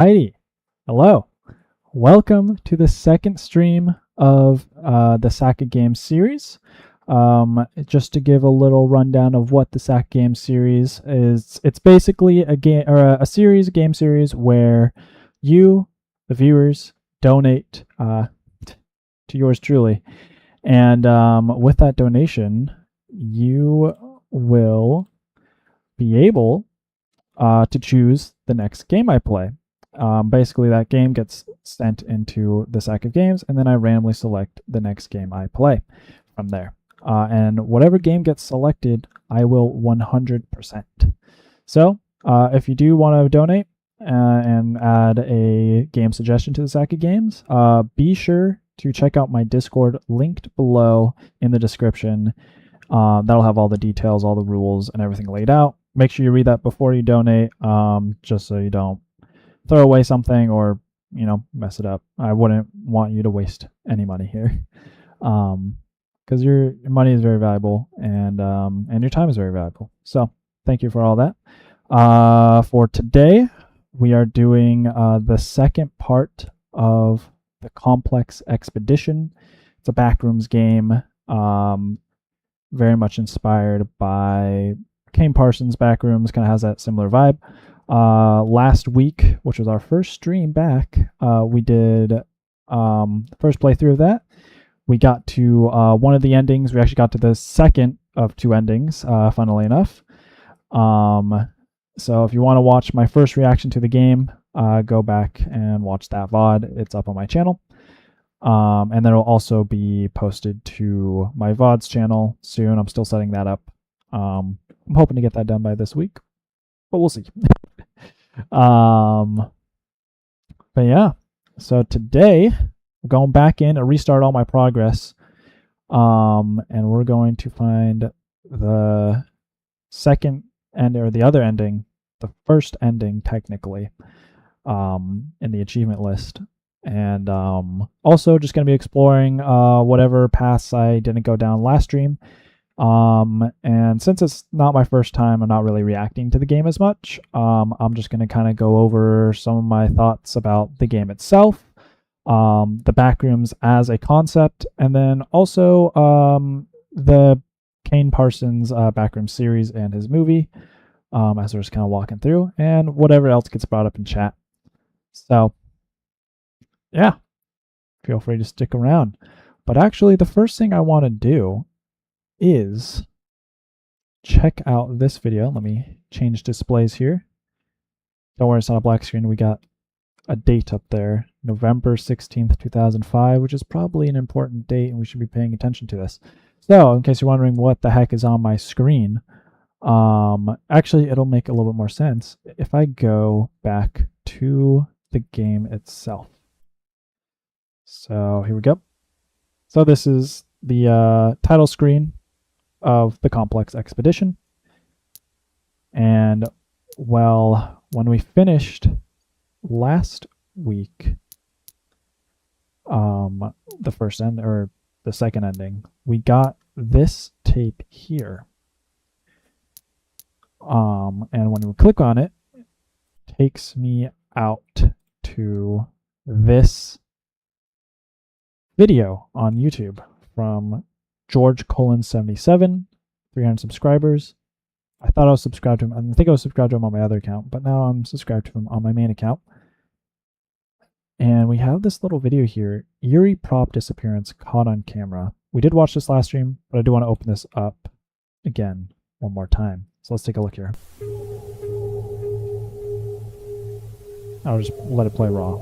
Heidi, hello. Welcome to the second stream of the Saka Games series. Just to give a little rundown of what the Saka Games series is, it's basically a game or a game series where you, the viewers, donate to yours truly, and with that donation, you will be able to choose the next game I play. Basically, that game gets sent into the stack of games, and then I randomly select the next game I play from there. And whatever game gets selected, I will 100%. So, if you do want to donate and add a game suggestion to the stack of games, be sure to check out my Discord linked below in the description. That'll have all the details, all the rules, and everything laid out. Make sure you read that before you donate, just so you don't throw away something or mess it up. I wouldn't want you to waste any money here, because your money is very valuable and your time is very valuable. So thank you for all that. For today, we are doing the second part of the Complex Expedition. It's a backrooms game, very much inspired by Kane Parsons' Backrooms. Kind of has that similar vibe. Last week, which was our first stream back, we did the first playthrough of that. We got to one of the endings. We actually got to the second of two endings, funnily enough. So if you want to watch my first reaction to the game, go back and watch that VOD. It's up on my channel. And then it'll also be posted to my VOD's channel soon. I'm still setting that up. I'm hoping to get that done by this week, but we'll see. But yeah, so today we're going back in and restart all my progress. And we're going to find the second end, or the other ending, the first ending technically, in the achievement list. And also just going to be exploring whatever paths I didn't go down last stream. And since it's not my first time, I'm not really reacting to the game as much. I'm just going to kind of go over some of my thoughts about the game itself, the Backrooms as a concept, and then also the Kane Parsons Backrooms series and his movie, as we're just kind of walking through, and whatever else gets brought up in chat. So, yeah, feel free to stick around. But actually, the first thing I want to do is check out this video. Let me change displays here. Don't worry, it's not a black screen. We got a date up there, November 16th, 2005, which is probably an important date, and we should be paying attention to this. So, in case you're wondering what the heck is on my screen, actually, it'll make a little bit more sense if I go back to the game itself. So, here we go. So, this is the title screen of the Complex Expedition. And well, when we finished last week, the first end, or the second ending, we got this tape here. And when we click on it, it takes me out to this video on YouTube from George Cullen 77, 300 subscribers. I thought I was subscribed to him. I think I was subscribed to him on my other account, but now I'm subscribed to him on my main account. And we have this little video here, eerie prop disappearance caught on camera. We did watch this last stream, but I do want to open this up again one more time. So let's take a look here. I'll just let it play raw.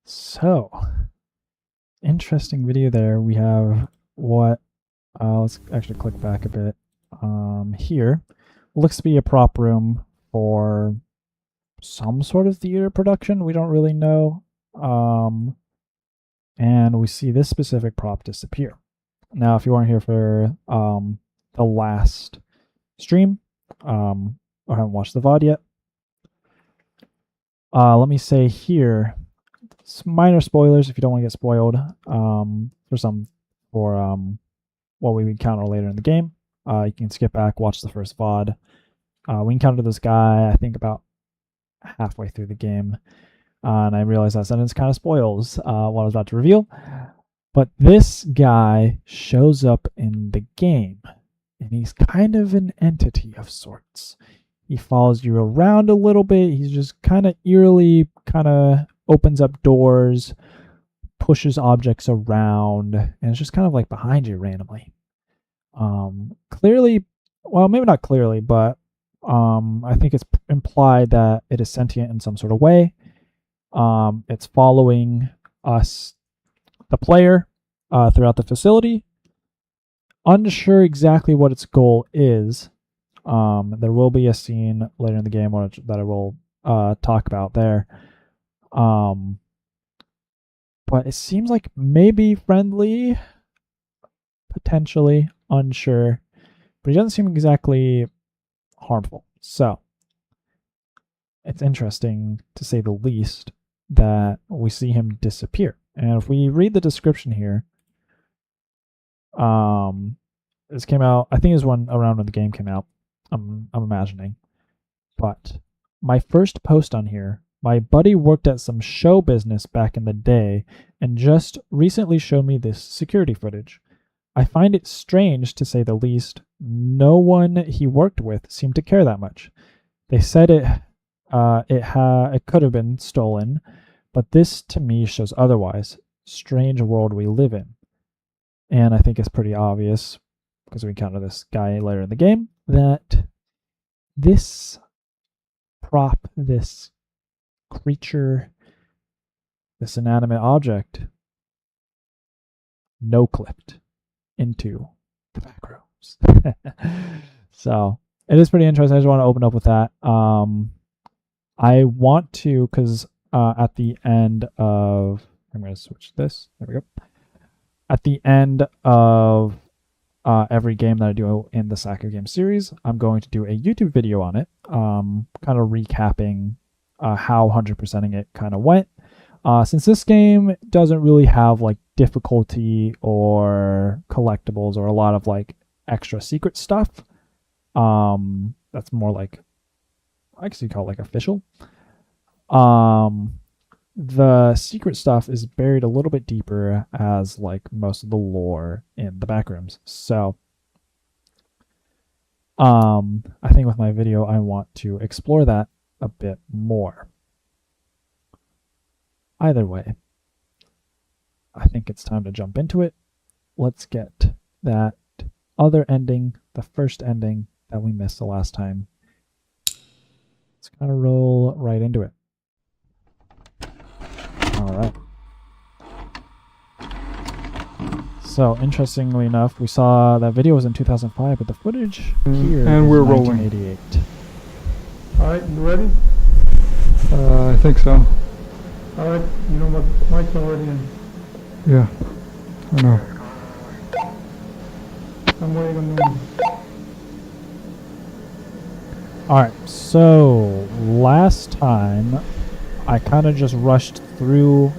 So, interesting video there. We have what, let's actually click back a bit. Here, looks to be a prop room for some sort of theater production. We don't really know. And we see this specific prop disappear. Now, if you weren't here for the last stream, or haven't watched the VOD yet, let me say here, some minor spoilers if you don't want to get spoiled for what we encounter later in the game. You can skip back, watch the first VOD. We encountered this guy, I think, about halfway through the game. And I realized that sentence kind of spoils what I was about to reveal. But this guy shows up in the game, and he's kind of an entity of sorts. He follows you around a little bit. He's just kind of eerily kind of opens up doors, pushes objects around, and it's just kind of like behind you randomly. Clearly, well, maybe not clearly, but I think it's implied that it is sentient in some sort of way. It's following us, the player, throughout the facility. Unsure exactly what its goal is. There will be a scene later in the game that I will talk about there. But it seems like maybe friendly, potentially, unsure, but he doesn't seem exactly harmful. So it's interesting, to say the least, that we see him disappear. And if we read the description here, this came out, I think it was around when the game came out, I'm imagining. But my first post on here, my buddy worked at some show business back in the day and just recently showed me this security footage. I find it strange, to say the least. No one he worked with seemed to care that much. They said it could have been stolen, but this to me shows otherwise. Strange world we live in. And I think it's pretty obvious, because we encounter this guy later in the game, that this prop, this creature, this inanimate object, no-clipped into the back rooms. So it is pretty interesting. I just want to open up with that. I want to, because at the end of, I'm going to switch this. There we go. At the end of every game that I do in the Saka game series, I'm going to do a YouTube video on it, kind of recapping how 100%ing it kind of went. Since this game doesn't really have like difficulty or collectibles or a lot of like extra secret stuff, that's more like, I guess you call it like official. The secret stuff is buried a little bit deeper as like most of the lore in the backrooms. So I think with my video I want to explore that a bit more. Either way, I think it's time to jump into it. Let's get that other ending, the first ending that we missed the last time. Let's kind of roll right into it. All right. So, interestingly enough, we saw that video was in 2005, but the footage here and is we're rolling. 1988. All right, you ready? I think so. All right, you know what, mic's already in. Yeah, I know. I'm waiting on you. Alright, so last time I kind of just rushed through.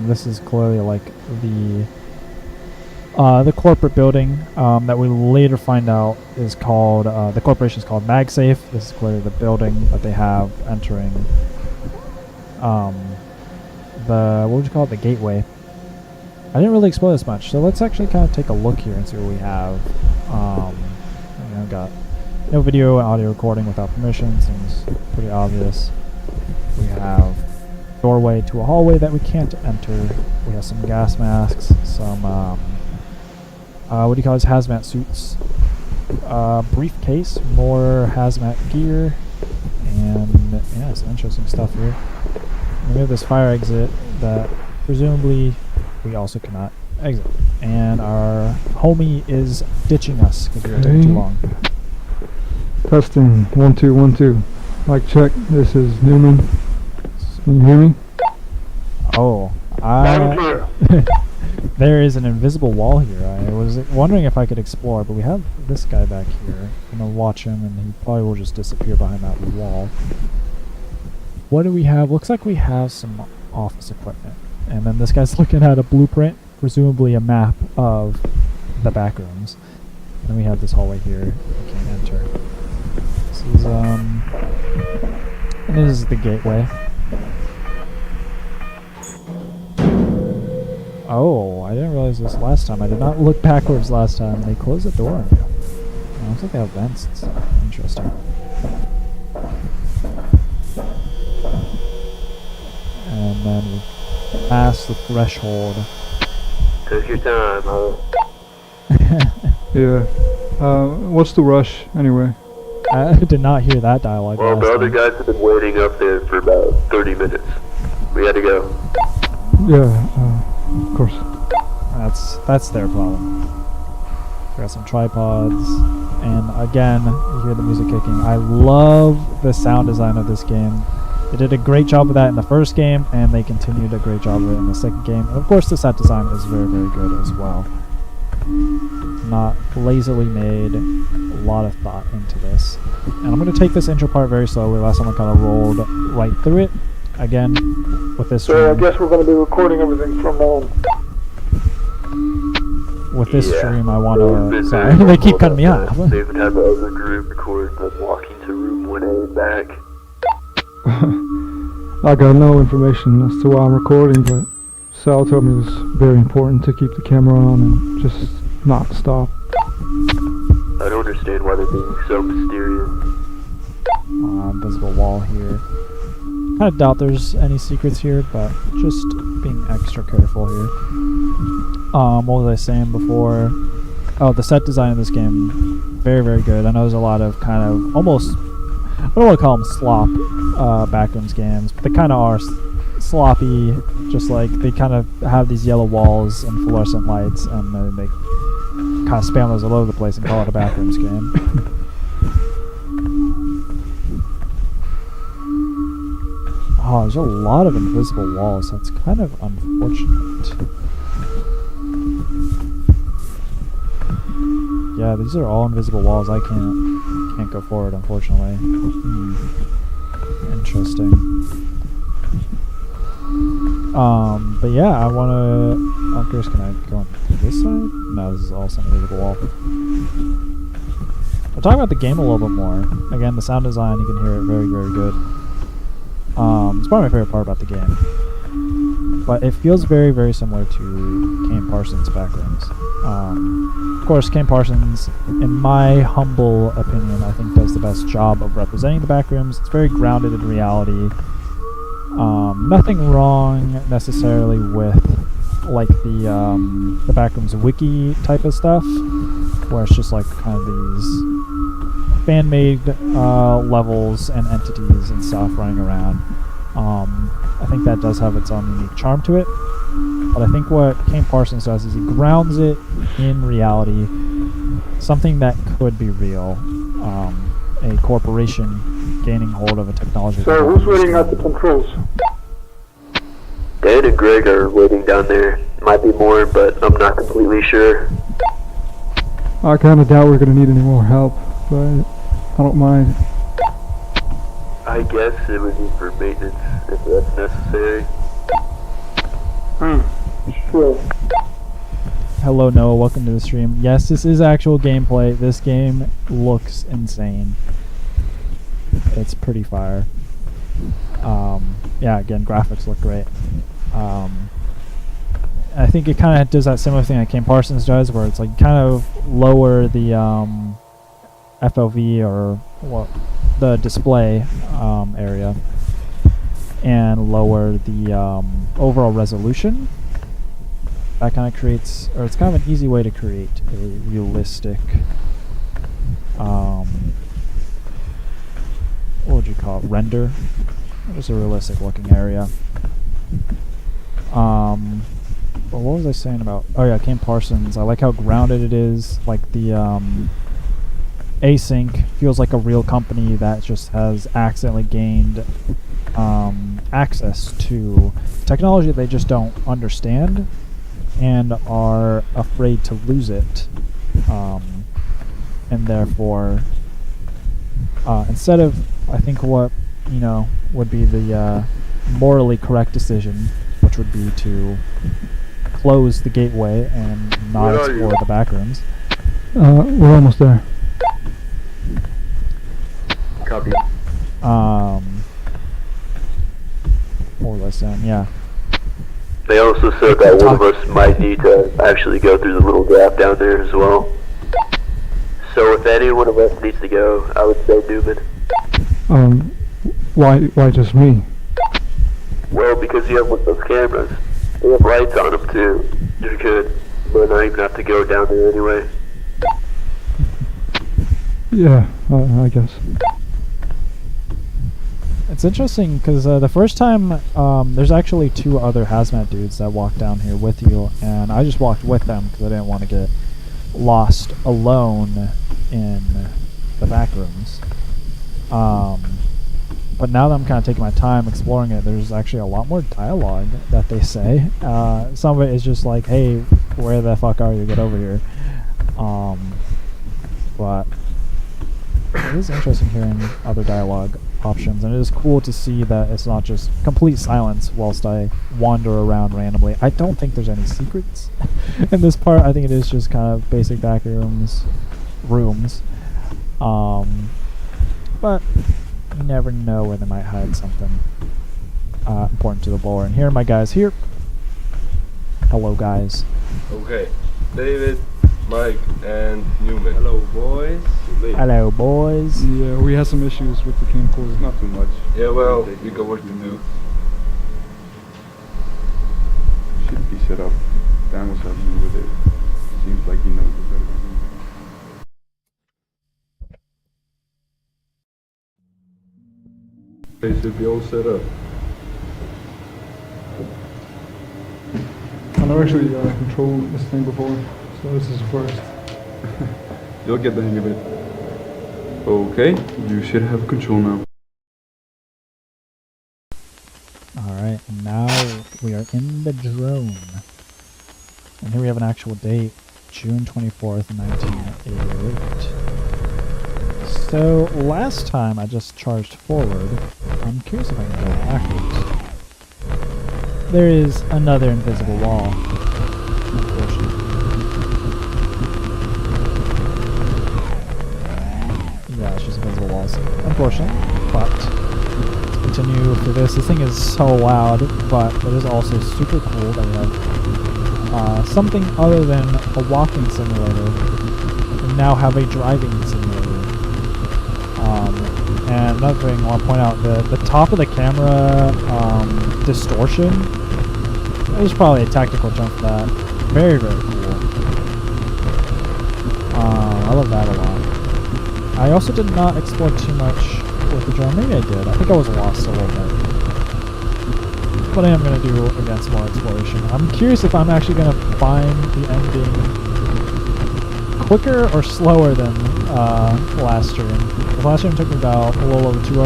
This is clearly like the corporate building that we later find out is called, the corporation is called MagSafe. This is clearly the building that they have entering what would you call it, the gateway. I didn't really explore this much, so let's actually kind of take a look here and see what we have. I've got no video and audio recording without permission, seems pretty obvious. We have doorway to a hallway that we can't enter. We have some gas masks, some what do you call these, hazmat suits, briefcase, more hazmat gear, and yeah, some interesting stuff here. We have this fire exit that presumably we also cannot exit. And our homie is ditching us because we were taking too Okay. long. Testing. 1 2 1 2. Mic check. This is Newman. Can you hear me? Oh, Loud and clear. there is an invisible wall here. I was wondering if I could explore, but we have this guy back here. I'm gonna watch him, and he probably will just disappear behind that wall. What do we have? Looks like we have some office equipment. And then this guy's looking at a blueprint, presumably a map of the back rooms. And then we have this hallway here we can enter. This is, and this is the gateway. Oh, I didn't realize this last time. I did not look backwards last time. They closed the door on you. Oh, looks like they have vents. It's interesting. And then we pass the threshold. Take your time, huh? Yeah. What's the rush anyway? I did not hear that dialogue Well, last the other time. guys have been waiting up there for about 30 minutes. We had to go. Yeah. Of course. That's their problem. We got some tripods, and again, you hear the music kicking. I love the sound design of this game. They did a great job of that in the first game, and they continued a great job of it in the second game. And of course, the set design is very, very good as well. Not lazily made, a lot of thought into this. And I'm going to take this intro part very slowly. Last time I kind of rolled right through it. Again, with this So I stream, guess we're going to be recording everything from home. with this Yeah. stream, I want It's to. been Sorry, very they keep normal cutting me that off. They even have the other group record them walking to room 1A and back. I got no information as to why I'm recording, but Sal told me it was very important to keep the camera on and just not stop. I don't understand why they're being so mysterious. Invisible wall here. I doubt there's any secrets here, but just being extra careful here. What was I saying before? Oh, the set design of this game, very, very good. I know there's a lot of kind of almost, I don't want to call them slop backrooms games, but they kind of are sloppy, just like they kind of have these yellow walls and fluorescent lights, and then they kind of spam those all over the place and call it a backrooms game. Oh, there's a lot of invisible walls. That's kind of unfortunate. Yeah, these are all invisible walls. I can't go forward, unfortunately. Interesting. But yeah, I wanna. I'm curious. Can I go on this side? No, this is also an invisible wall. We'll talk about the game a little bit more. Again, the sound design, you can hear it very, very good. It's probably my favorite part about the game. But it feels very, very similar to Kane Parsons' Backrooms. Of course, Kane Parsons, in my humble opinion, I think does the best job of representing the Backrooms. It's very grounded in reality. Nothing wrong necessarily with like the Backrooms wiki type of stuff, where it's just like kind of these fan-made levels and entities and stuff running around. I think that does have its own unique charm to it. But I think what Kane Parsons does is he grounds it in reality, something that could be real. A corporation gaining hold of a technology. So who's waiting at the controls? Dan and Greg are waiting down there. Might be more, but I'm not completely sure. I kind of doubt we're going to need any more help, but I don't mind. I guess it would be for maintenance if that's necessary. Sure. Hello Noah, welcome to the stream. Yes, this is actual gameplay. This game looks insane. It's pretty fire. Yeah, again, graphics look great. I think it kind of does that similar thing that Kane Parsons does, where it's like kind of lower the FOV or what the display area, and lower the overall resolution. That kind of creates, or it's kind of an easy way to create a realistic, what would you call it, render? Just a realistic looking area. Well, what was I saying about? Oh yeah, Kane Parsons. I like how grounded it is. Like the Async feels like a real company that just has accidentally gained access to technology they just don't understand and are afraid to lose it, and therefore, instead of, I think what would be the morally correct decision, which would be to close the gateway and not Where are explore you? the back rooms. We're almost there. Copy. What was I saying? Yeah. They also said that one of us might need to actually go through the little gap down there as well. So if any one of us needs to go, I would say Newman. Why just me? Well, because you have one of those cameras. They have lights on them too. You're good. But not even have to go down there anyway. Yeah, I guess. It's interesting because the first time there's actually 2 other hazmat dudes that walked down here with you, and I just walked with them because I didn't want to get lost alone in the back rooms. But now that I'm kind of taking my time exploring it, there's actually a lot more dialogue that they say. Some of it is just like, "Hey, where the fuck are you? Get over here." But it is interesting hearing other dialogue options, and it is cool to see that it's not just complete silence whilst I wander around randomly. I don't think there's any secrets in this part. I think it is just kind of basic back rooms. But you never know where they might hide something important to the lore. And here are my guys here. Hello, guys. Okay, David, Mike, and Newman. Hello, boys. Hello, boys. Yeah, we had some issues with the camcorder. Not too much. Yeah, well, we got work to do. Should be set up. Dan was helping me with it. Seems like he knows it better than me. They should be all set up. I never actually controlled this thing before, so this is the first. You'll get the hang of it. Okay, you should have control now. Alright, and now we are in the drone. And here we have an actual date, June 24th, 1988. So, last time I just charged forward. I'm curious if I can go backwards. There is another invisible wall. Unfortunately. Yeah, it's just invisible walls. Unfortunately, but let's continue for this. This thing is so loud, but it is also super cool that we have something other than a walking simulator. We now have a driving simulator. And another thing I want to point out, the top of the camera distortion, there's probably a tactical jump for that. Very, very cool. I love that a lot. I also did not explore too much with the drone. Maybe I did. I think I was lost a little bit. But I am going to do, again, some more exploration. I'm curious if I'm actually going to find the ending quicker or slower than last stream. The last stream took me about a little over 2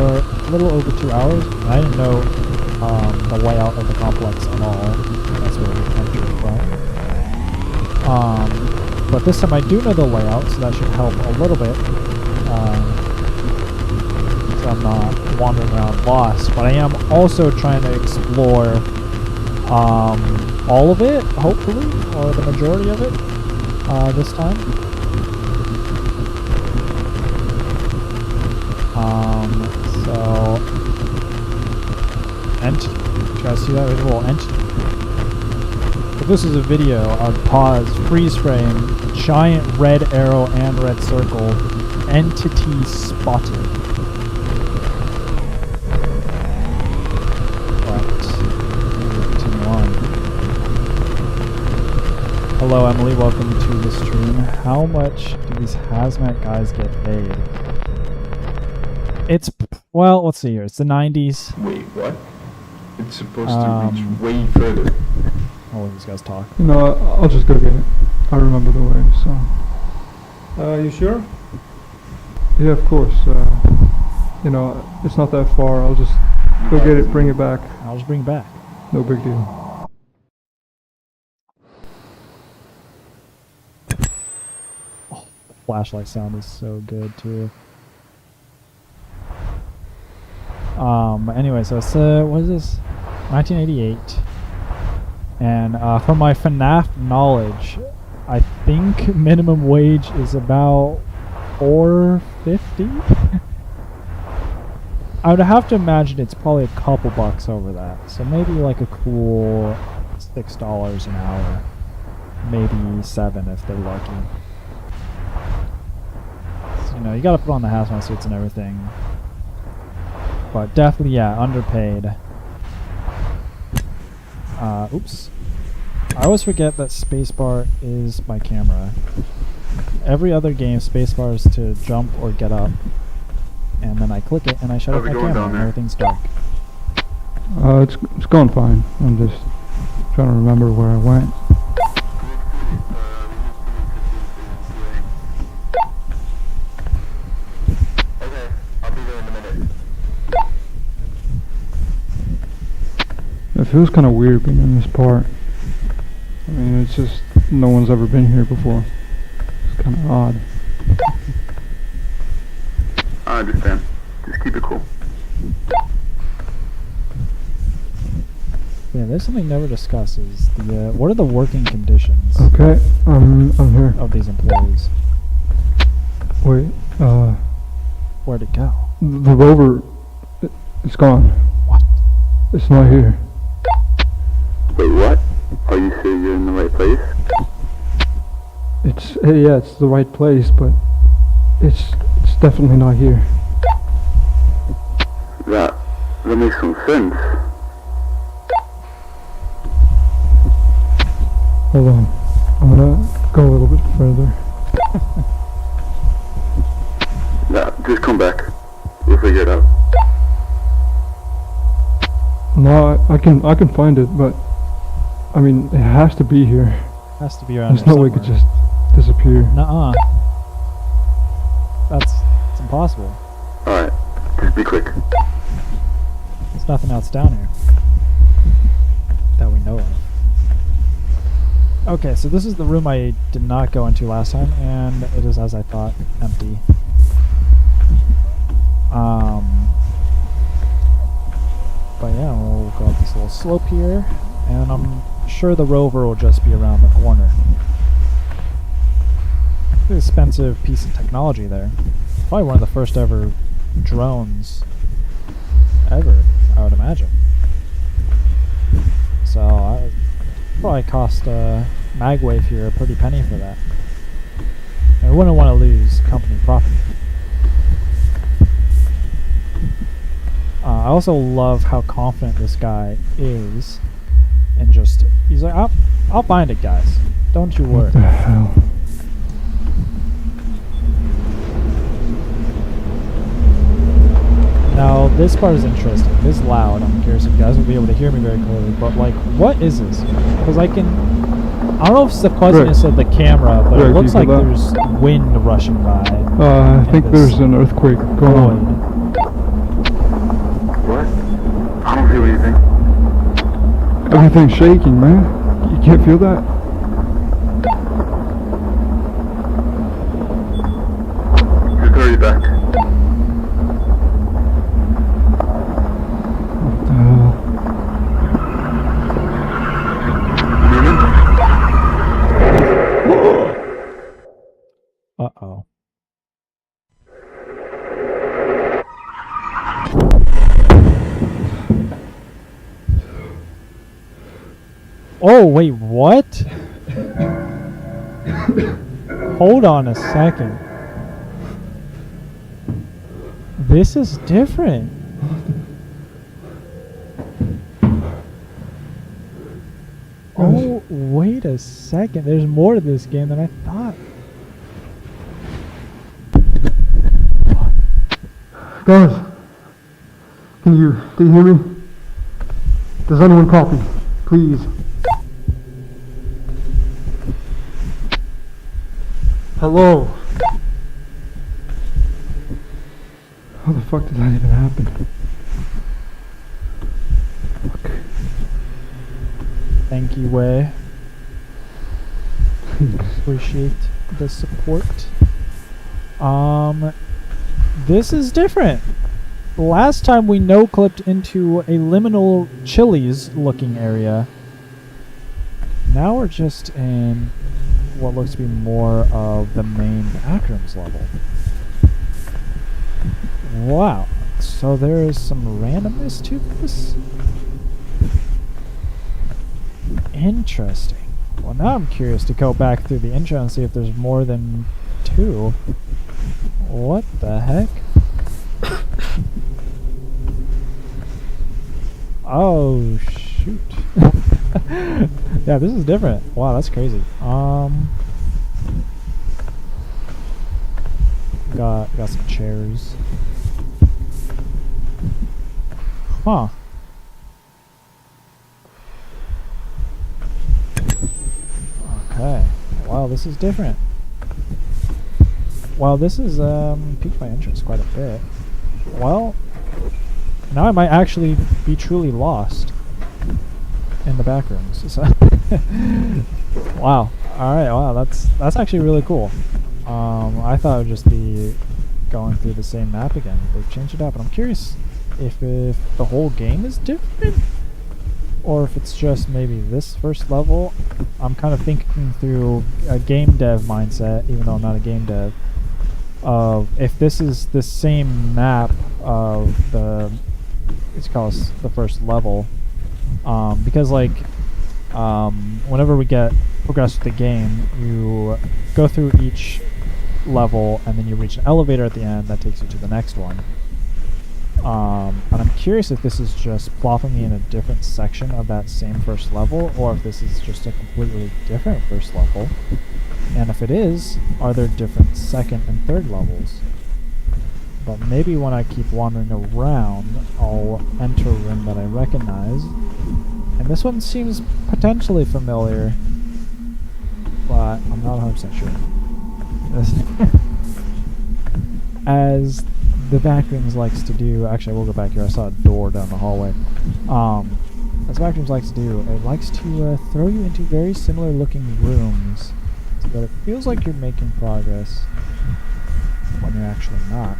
hours. And I didn't know the layout of the complex at all. That's where we entered from. But this time I do know the layout, so that should help a little bit. So I'm not wandering around lost. But I am also trying to explore all of it, hopefully, or the majority of it this time. So, entity. Did you guys see that visual entity? If this is a video, I would pause, freeze frame, giant red arrow and red circle, entity spotted. Right. Continue on. Hello, Emily. Welcome to the stream. How much do these hazmat guys get paid? It's, well, let's see here. It's the 90s. Wait, what? It's supposed to reach Um, way further. I'll let these guys talk. You know, I'll just go get it. I remember the way, so. You sure? Yeah, of course. You know, it's not that far. I'll just go get it, bring it back. I'll just bring it back. No big deal. Flashlight sound is so good too. Anyway, so it's what is this? 1988. And from my FNAF knowledge, I think minimum wage is about $4.50. I would have to imagine it's probably a couple bucks over that. So maybe like a cool $6 an hour, maybe $7 if they're lucky. So, you know, you got to put on the hazmat suits and everything. But definitely, yeah, underpaid. Oops. I always forget that spacebar is my camera. Every other game, spacebar is to jump or get up. And then I click it and I shut off my camera and everything's dark. It's going fine. I'm just trying to remember where I went. Okay, I'll be there in a minute. It feels kind of weird being in this part. I mean, it's just no one's ever been here before. It's kind of odd. I understand. Just keep it cool. Yeah, there's something never discussed is the what are the working conditions Okay, I'm here. of these employees? Wait, Where'd it go? the rover, it's gone. What? It's not here. Wait, what? Are you sure you're in the right place? It's yeah, it's the right place, but it's definitely not here. That makes some sense. Hold on, I'm gonna go a little bit further. Nah, just come back. We'll figure it out. No, I can find it, but I mean, it has to be here. Has to be around There's here no way it could somewhere. just disappear. Nuh-uh. It's impossible. Alright, just be quick. There's nothing else down here that we know of. Okay, so this is the room I did not go into last time, and it is, as I thought, empty. But yeah, we'll go up this little slope here, and I'm sure the rover will just be around the corner. Pretty expensive piece of technology there. Probably one of the first ever drones ever, I would imagine. So I probably cost Magwave here a pretty penny for that. I wouldn't want to lose company property. I also love how confident this guy is, and just he's like, I'll find it, guys. Don't you worry. What the hell? Now, this part is interesting. It is loud. I'm curious if you guys will be able to hear me very clearly. But, like, what is this? Because I don't know if it's the fuzziness of the camera, but Rick, it looks you like feel that? there's wind rushing by. I think this there's an earthquake going on. void. What? I don't feel anything. Everything's shaking, man. You can't feel that? Just hurry back. What the hell? Uh-oh. Oh, wait, what? Hold on a second. This is different. Oh, wait a second. There's more to this game than I thought. Guys, can you hear me? Does anyone copy? Please. Hello? How the fuck did that even happen? Fuck. Thank you, Way. Appreciate the support. This is different. Last time we no-clipped into a liminal Chili's looking area. Now we're just in what looks to be more of the main backrooms level. Wow. So there is some randomness to this? Interesting. Well, now I'm curious to go back through the intro and see if there's more than 2. What the heck? Oh, shoot. Yeah, this is different. Wow, that's crazy. Got some chairs. Huh. Okay. Wow, this is different. Wow, this is piqued my interest quite a bit. Well, now I might actually be truly lost in the back rooms. So wow. Alright, wow, that's actually really cool. I thought it would just be going through the same map again. They've changed it up, and I'm curious if the whole game is different, or if it's just maybe this first level. I'm kind of thinking through a game dev mindset, even though I'm not a game dev, of if this is the same map of the, let's call it the first level, because like whenever we progress with the game, you go through each level and then you reach an elevator at the end that takes you to the next one. And I'm curious if this is just plopping me in a different section of that same first level, or if this is just a completely different first level. And if it is, are there different second and third levels? But maybe when I keep wandering around, I'll enter a room that I recognize. And this one seems potentially familiar, but I'm not 100% sure. As the Backrooms likes to do, actually I will go back here, I saw a door down the hallway. As Backrooms likes to do, it likes to throw you into very similar looking rooms, so that it feels like you're making progress when you're actually not.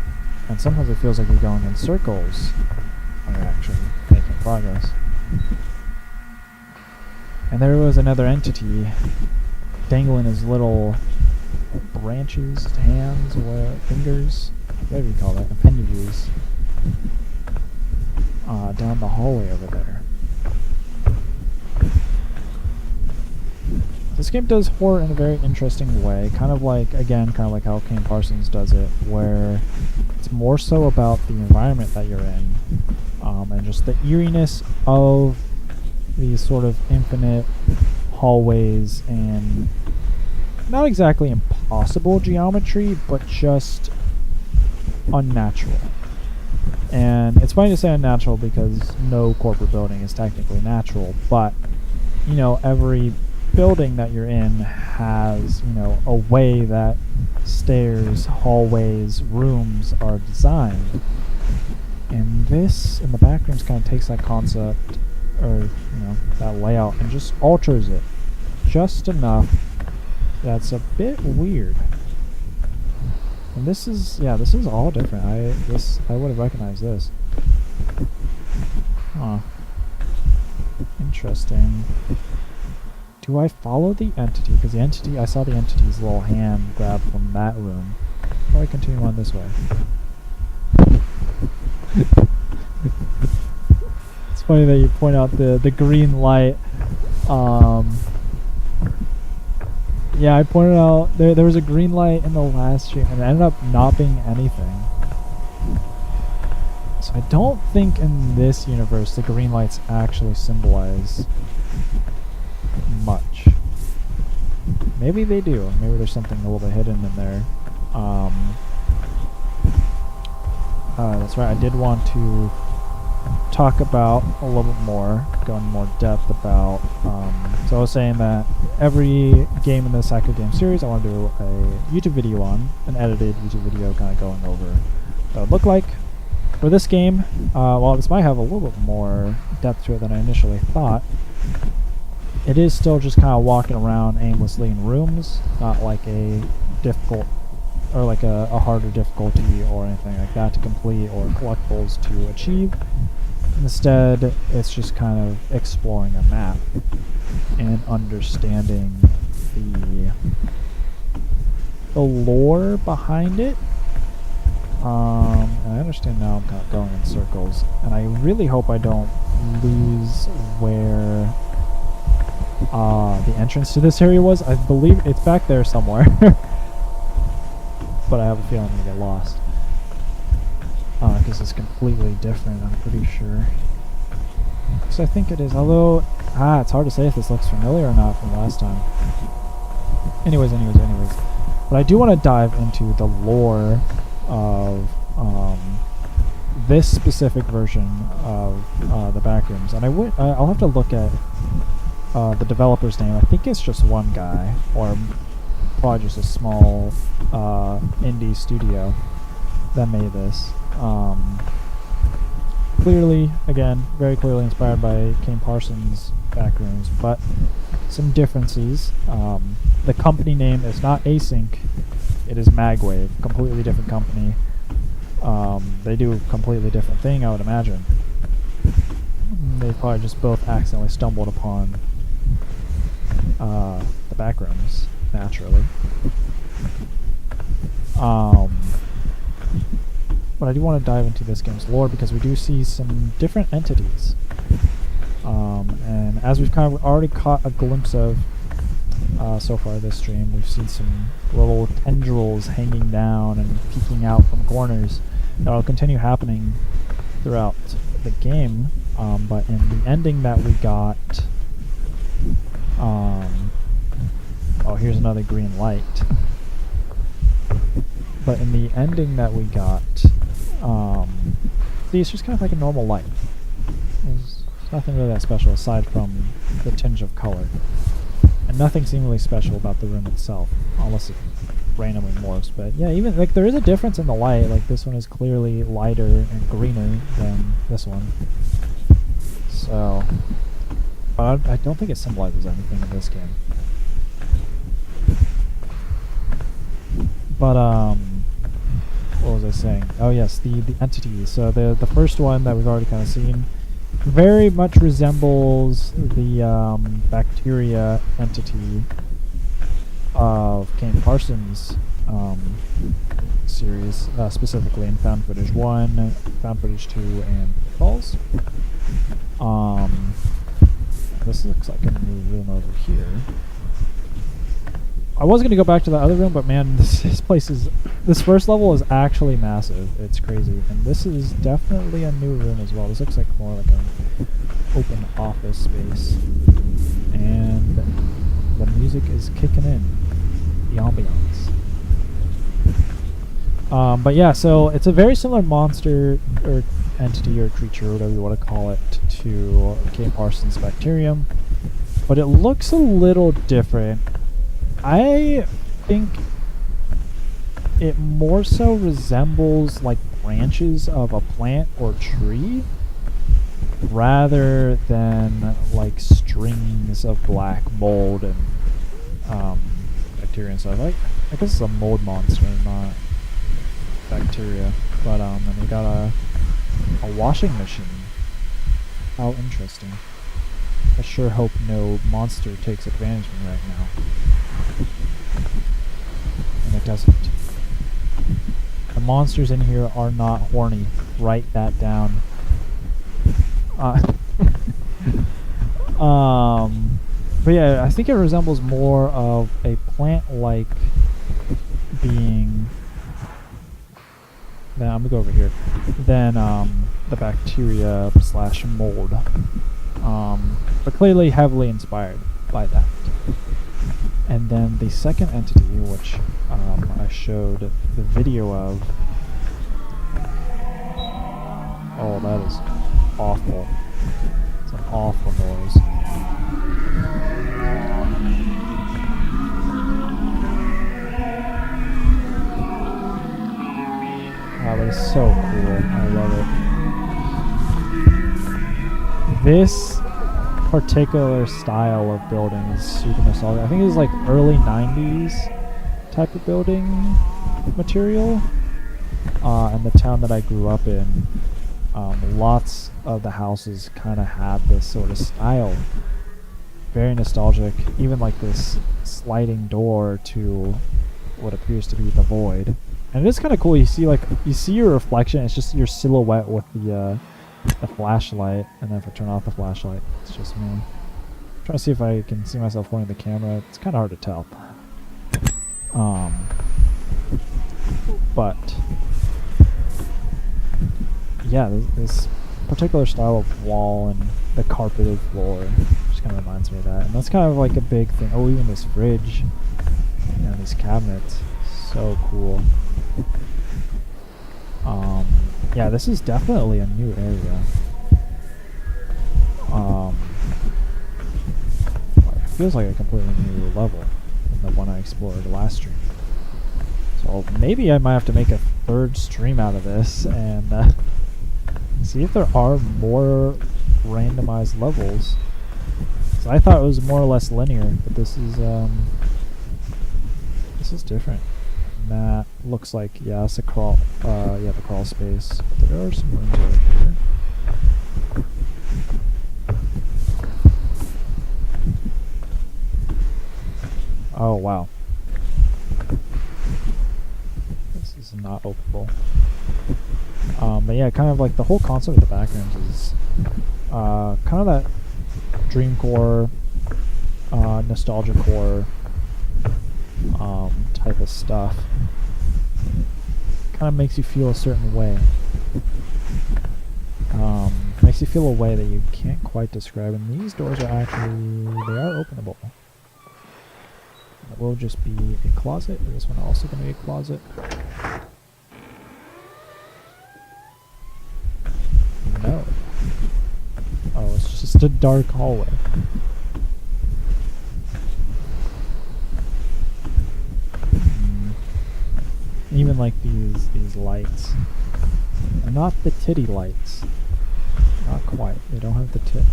And sometimes it feels like you're going in circles when you're actually making progress. And there was another entity dangling his little branches, hands, or fingers, whatever you call that, appendages, down the hallway over there. This game does horror in a very interesting way, kind of like how Kane Parsons does it, where it's more so about the environment that you're in, and just the eeriness of these sort of infinite hallways and not exactly impossible geometry, but just unnatural. And it's funny to say unnatural because no corporate building is technically natural, but you know, every building that you're in has, you know, a way that stairs, hallways, rooms are designed. And this, in the Backrooms, kind of takes that concept, or, you know, that layout, and just alters it just enough that's a bit weird. And this is, yeah, this is all different. I would have recognized this. Huh. Interesting. Do I follow the entity? Because the entity, I saw the entity's little hand grab from that room. Or do I continue on this way? It's funny that you point out the green light. Yeah, I pointed out there was a green light in the last stream, and it ended up not being anything. So I don't think in this universe the green lights actually symbolize much. Maybe they do. Maybe there's something a little bit hidden in there. That's right. I did want to talk about a little bit more, go in more depth about. So I was saying that every game in the Saka game series, I want to do a YouTube video on, an edited YouTube video, kind of going over what it would look like. For this game, while this might have a little bit more depth to it than I initially thought, it is still just kind of walking around aimlessly in rooms, not like a difficult or like a harder difficulty or anything like that to complete or collectibles to achieve. Instead, it's just kind of exploring a map and understanding the lore behind it. And I understand now I'm kind of going in circles, and I really hope I don't lose where the entrance to this area was. I believe it's back there somewhere. But I have a feeling I'm going to get lost. Because it's completely different, I'm pretty sure. So I think it is, although, it's hard to say if this looks familiar or not from last time. Anyways. But I do want to dive into the lore of this specific version of the Backrooms. And I'll have to look at the developer's name. I think it's just one guy, or probably just a small indie studio that made this. Clearly, again, very clearly inspired by Kane Parsons' Backrooms, but some differences. The company name is not Async, it is Magwave, completely different company. They do a completely different thing, I would imagine. They probably just both accidentally stumbled upon the Backrooms, naturally. But I do want to dive into this game's lore because we do see some different entities. And as we've kind of already caught a glimpse of so far this stream, we've seen some little tendrils hanging down and peeking out from corners. That'll continue happening throughout the game, but in the ending that we got... oh, here's another green light. But in the ending that we got, see, it's just kind of like a normal light. There's nothing really that special aside from the tinge of color. And nothing seemingly special about the room itself, unless it randomly morphs. But yeah, even, like, there is a difference in the light. Like, this one is clearly lighter and greener than this one. So, but I don't think it symbolizes anything in this game. But, what was I saying? Oh yes, the entities. So the first one that we've already kind of seen very much resembles the bacteria entity of Kane Parsons' series, specifically in Found Footage 1, Found Footage 2, and Falls. This looks like a new room over here. I was going to go back to the other room, but man, this place is... This first level is actually massive. It's crazy. And this is definitely a new room as well. This looks like more like an open office space. And the music is kicking in. The ambiance. But yeah, so it's a very similar monster, or entity, or creature, whatever you want to call it, to Kane Parsons' Bacterium. But it looks a little different. I think it more so resembles like branches of a plant or tree rather than like strings of black mold and bacteria and stuff. I guess it's a mold monster, not bacteria. But and we got a washing machine. How interesting. I sure hope no monster takes advantage of me right now. And it doesn't. The monsters in here are not horny. Write that down. But yeah, I think it resembles more of a plant-like being than, I'm gonna go over here, than the bacteria / mold. But clearly heavily inspired by that. And then the second entity, which I showed the video of. Oh, that is awful. It's an awful noise. Wow, but it's so cool. I love it. This particular style of building is super nostalgic. I think it was like early 90s type of building material. And the town that I grew up in, lots of the houses kind of had this sort of style. Very nostalgic. Even like this sliding door to what appears to be the void. And it is kind of cool. You see your reflection. It's just your silhouette with the flashlight. And then if I turn off the flashlight, it's just me. I'm trying to see if I can see myself holding the camera. It's kind of hard to tell. But yeah, this particular style of wall and the carpeted floor just kind of reminds me of that. And that's kind of like a big thing. Oh, even this fridge and these cabinets. So cool. Yeah, this is definitely a new area. It feels like a completely new level than the one I explored last stream. So maybe I might have to make a third stream out of this and see if there are more randomized levels. So I thought it was more or less linear, but this is different. And that looks like, yeah, it's a crawl. Yeah, the crawl space. But there are some rooms over here. Oh wow. This is not openable. But yeah, kind of like the whole concept of the backrooms is kind of that dream core, nostalgia core type of stuff. Kind of makes you feel a certain way. Makes you feel a way that you can't quite describe. And these doors are actually, they are openable. It will just be a closet. This one also going to be a closet. No. Oh, it's just a dark hallway. Even like these lights. They're not the titty lights. Not quite. They don't have the tit.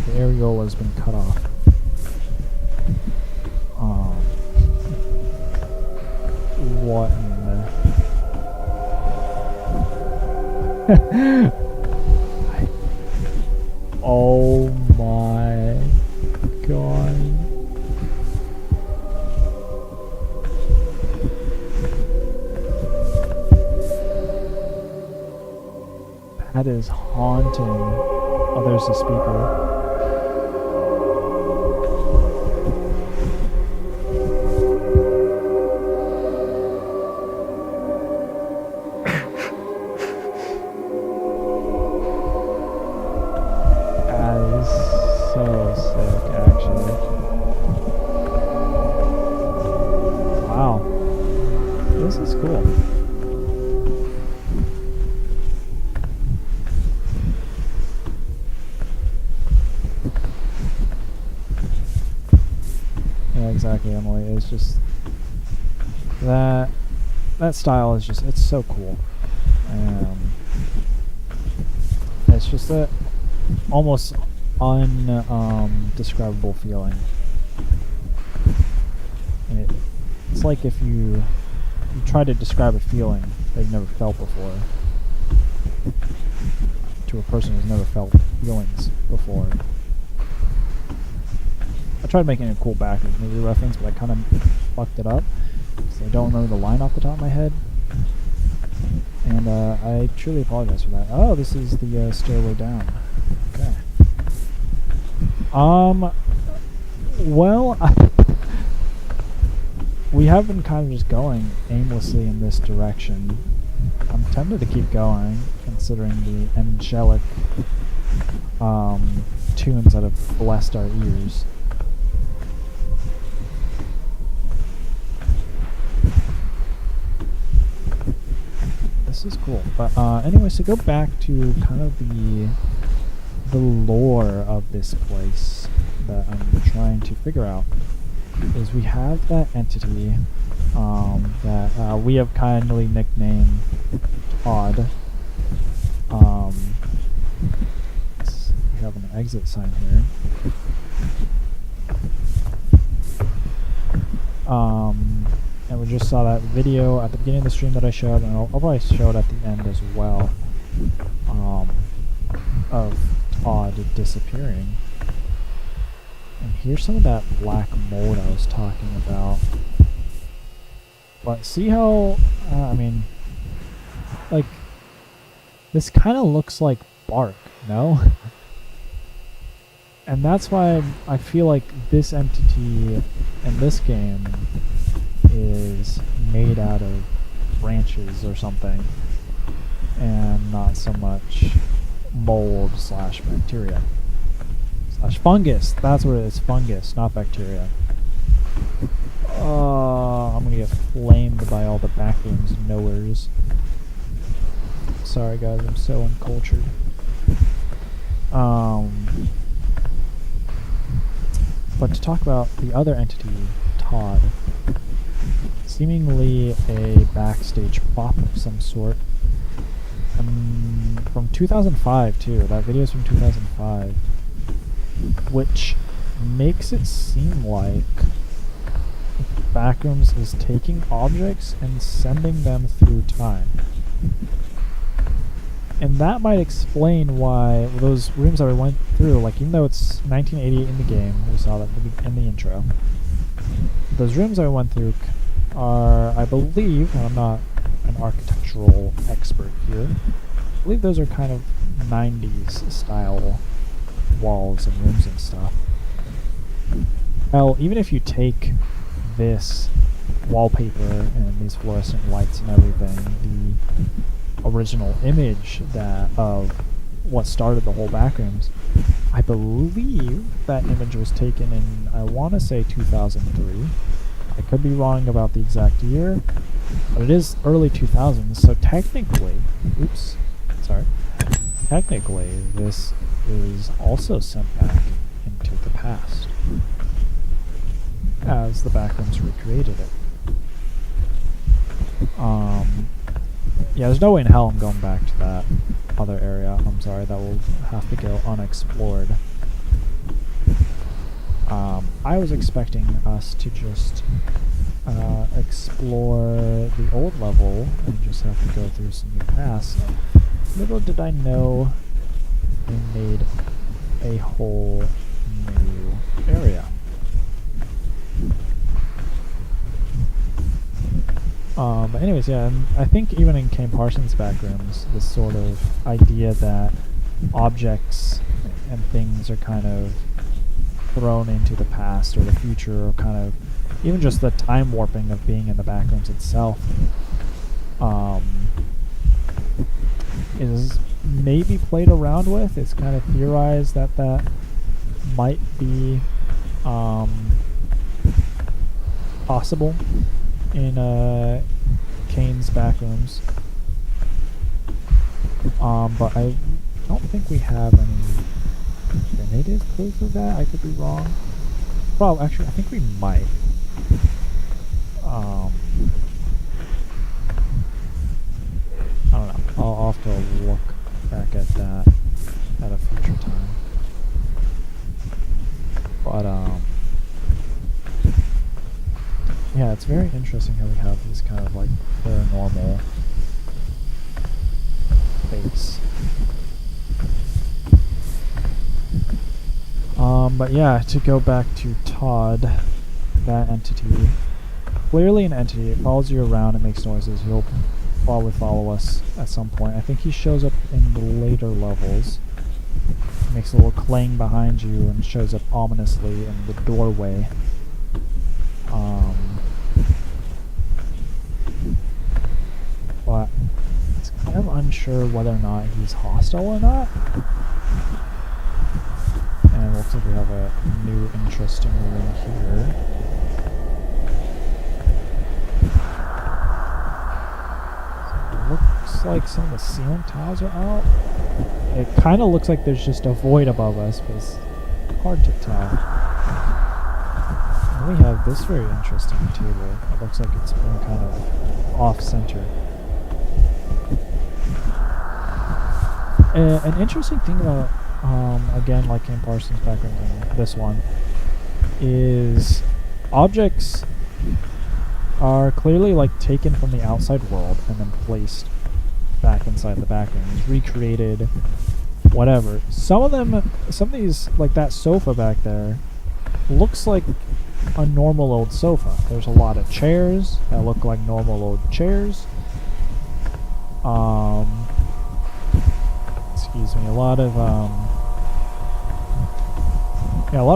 The areola has been cut off. What in the... Oh my god. That is haunting. Oh, there's the speaker. Exactly, Emily. It's just that style is just, it's so cool. It's just a almost undescribable feeling. It's like if you try to describe a feeling they've never felt before to a person who's never felt feelings before. I tried making a cool backwards movie reference, but I kind of fucked it up. So I don't remember the line off the top of my head. And I truly apologize for that. Oh, this is the stairway down. Okay. Well, we have been kind of just going aimlessly in this direction. I'm tempted to keep going, considering the angelic tunes that have blessed our ears. This is cool. But anyways, to go back to kind of the lore of this place that I'm trying to figure out is we have that entity that we have kindly nicknamed Todd. We have an exit sign here. And we just saw that video at the beginning of the stream that I showed, and I'll probably show it at the end as well, of Todd disappearing. And here's some of that black mold I was talking about. But see how, I mean, like, this kind of looks like bark, no? And that's why I feel like this entity in this game is made out of branches or something, and not so much mold slash bacteria slash fungus. That's what it is, fungus, not bacteria. I'm gonna get flamed by all the backrooms knowers. Sorry guys, I'm so uncultured. But to talk about the other entity, Todd, seemingly a backstage prop of some sort. From 2005 too. That video is from 2005, which makes it seem like Backrooms is taking objects and sending them through time. And that might explain why those rooms that we went through, like even though it's 1988 in the game, we saw that in the intro, those rooms that we went through are, I believe, and I'm not an architectural expert here, I believe those are kind of 90s style walls and rooms and stuff. Well, even if you take this wallpaper and these fluorescent lights and everything, the original image that of what started the whole Backrooms, I believe that image was taken in, I want to say 2003. I could be wrong about the exact year, but it is early 2000s, so technically, technically this is also sent back into the past as the Backrooms recreated it. Yeah, there's no way in hell I'm going back to that other area. I'm sorry, that will have to go unexplored. I was expecting us to just explore the old level and just have to go through some new paths. Little did I know we made a whole new area. But anyways, yeah, and I think even in Kane Parsons' Backrooms, this sort of idea that objects and things are kind of thrown into the past or the future, or kind of even just the time warping of being in the Backrooms itself, is maybe played around with. It's kind of theorized that that might be possible in Kane's Backrooms, but I don't think we have any definitive proof of that. I could be wrong. Well, actually, I think we might. I don't know. I'll have to look back at that at a future time. But yeah, it's very interesting how we have these kind of like paranormal fakes. But yeah, to go back to Todd, that entity, clearly an entity. It follows you around, it makes noises. He'll probably follow us at some point. I think he shows up in the later levels. Makes a little clang behind you and shows up ominously in the doorway. But it's kind of unsure whether or not he's hostile or not. And it looks like we have a new interesting room here. So it looks like some of the ceiling tiles are out. It kind of looks like there's just a void above us, but it's hard to tell. And we have this very interesting table. It looks like it's been kind of off-center. An interesting thing about, again, like Kane Parsons' background in this one, is objects are clearly like taken from the outside world and then placed back inside the backgrounds, recreated, whatever. Some of these, like that sofa back there, looks like a normal old sofa. There's a lot of chairs that look like normal old chairs. Excuse me, a lot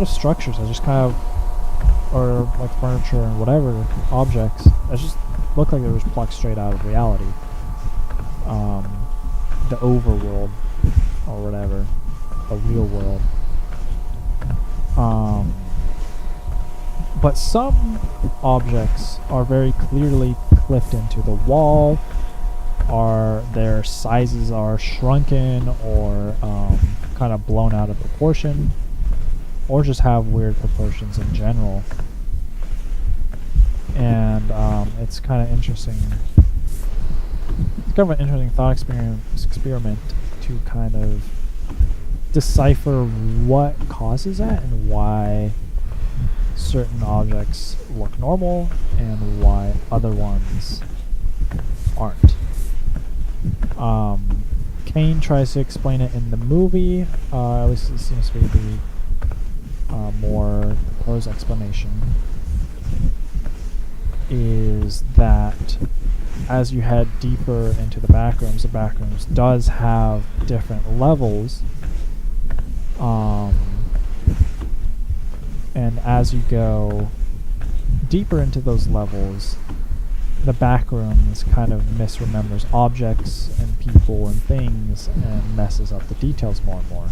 of structures that just kind of, or like furniture and whatever, objects that just look like they were just plucked straight out of reality. The overworld, or whatever, the real world. But some objects are very clearly clipped into the wall, or their sizes are shrunken or kind of blown out of proportion, or just have weird proportions in general. And it's kind of interesting. It's kind of an interesting thought experiment to kind of decipher what causes that and why certain objects look normal and why other ones aren't. Kane tries to explain it in the movie, at least it seems to be the more prose explanation, is that as you head deeper into the backrooms does have different levels, and as you go deeper into those levels, the backrooms kind of misremembers objects and people and things and messes up the details more and more.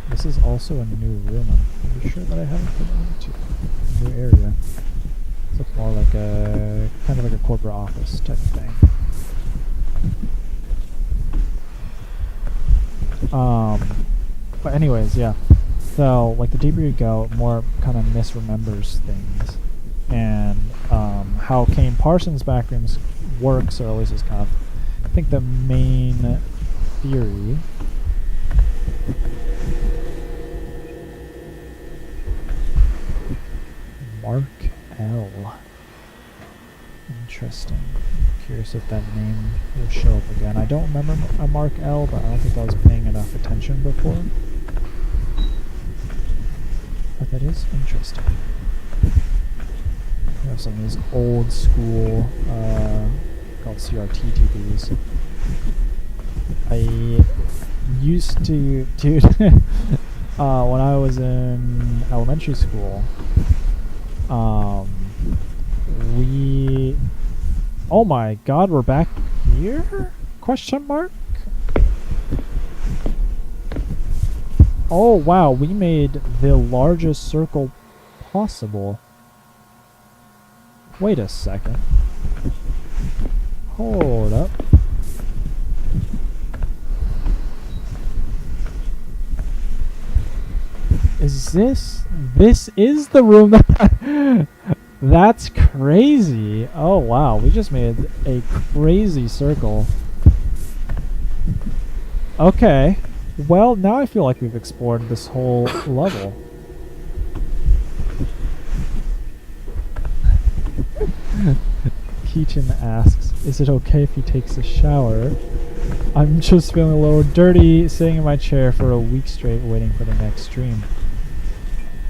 This is also a new room. I'm pretty sure that I haven't been into a new area. It looks more like a kind of like a corporate office type of thing. But anyways, yeah. So like the deeper you go, more kind of misremembers things, and how Kane Parsons' backrooms works, or at least is kind of, I think, the main theory. Mark L. Interesting. Curious if that name will show up again. I don't remember a Mark L, but I don't think I was paying enough attention before. But that is interesting. We have some of these old school called CRT TVs. I used to, dude, when I was in elementary school, oh my god, we're back here? Question mark? Oh wow, we made the largest circle possible. Wait a second. Hold up. Is this is the room that that's crazy. Oh wow, we just made a crazy circle. Okay. Well, now I feel like we've explored this whole level. Keachin asks, is it okay if he takes a shower? I'm just feeling a little dirty sitting in my chair for a week straight waiting for the next stream.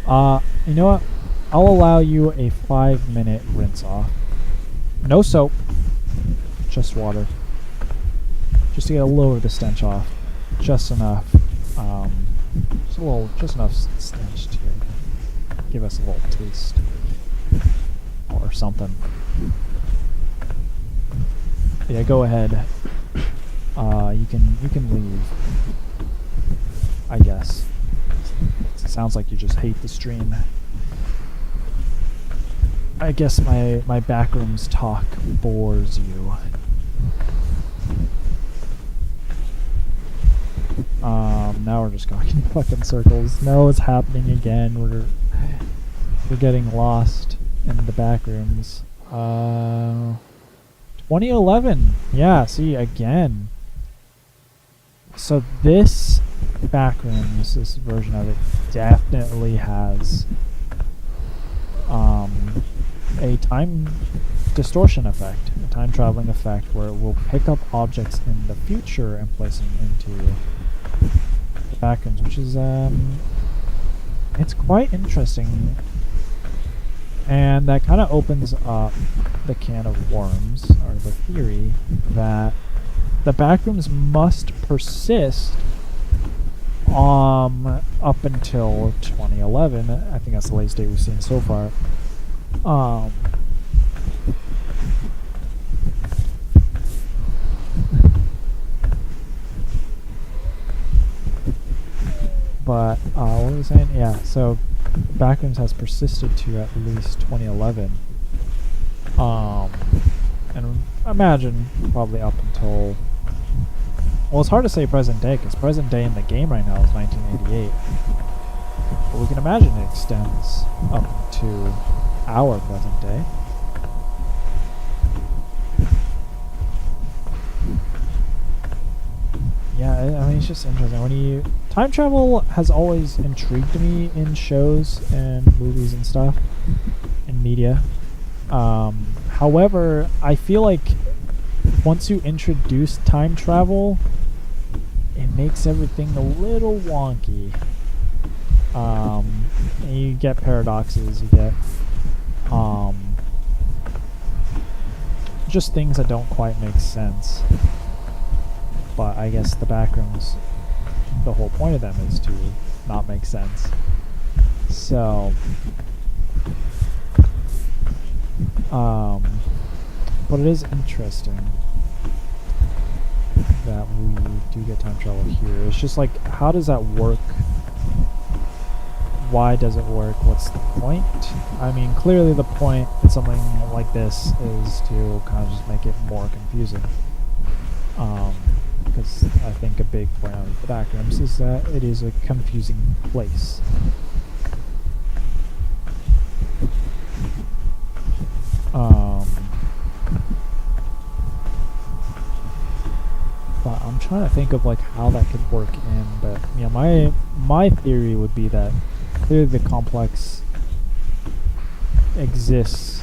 You know what? I'll allow you a 5-minute rinse off. No soap. Just water. Just to get a little of the stench off. Just enough. Just enough stench to give us a little taste. Or something. Yeah, go ahead. You can leave. I guess. It sounds like you just hate the stream. I guess my backrooms talk bores you. Now we're just going in fucking circles. No, it's happening again. We're getting lost in the backrooms. 2011. Yeah, see, again. So this backrooms, this version of it, definitely has a time distortion effect, a time traveling effect, where it will pick up objects in the future and place them into the backrooms, which is it's quite interesting, and that kind of opens up the can of worms, or the theory that the backrooms must persist up until 2011. I think that's the latest date we've seen so far. But what was I saying? Yeah, so Backrooms has persisted to at least 2011. And imagine probably up until, well, it's hard to say present day, because present day in the game right now is 1988. But we can imagine it extends up to our present day. Yeah, I mean, it's just interesting. Time travel has always intrigued me in shows and movies and stuff, and media. However, I feel like once you introduce time travel, it makes everything a little wonky. And you get paradoxes, you get just things that don't quite make sense. But I guess the Backrooms, the whole point of them is to not make sense. So, but it is interesting that we do get time travel here. It's just like, how does that work? Why does it work? What's the point? I mean, clearly the point in something like this is to kind of just make it more confusing. Because I think a big point of the Backrooms is that it is a confusing place. But I'm trying to think of like how that could work in. But you know, my theory would be that clearly the complex exists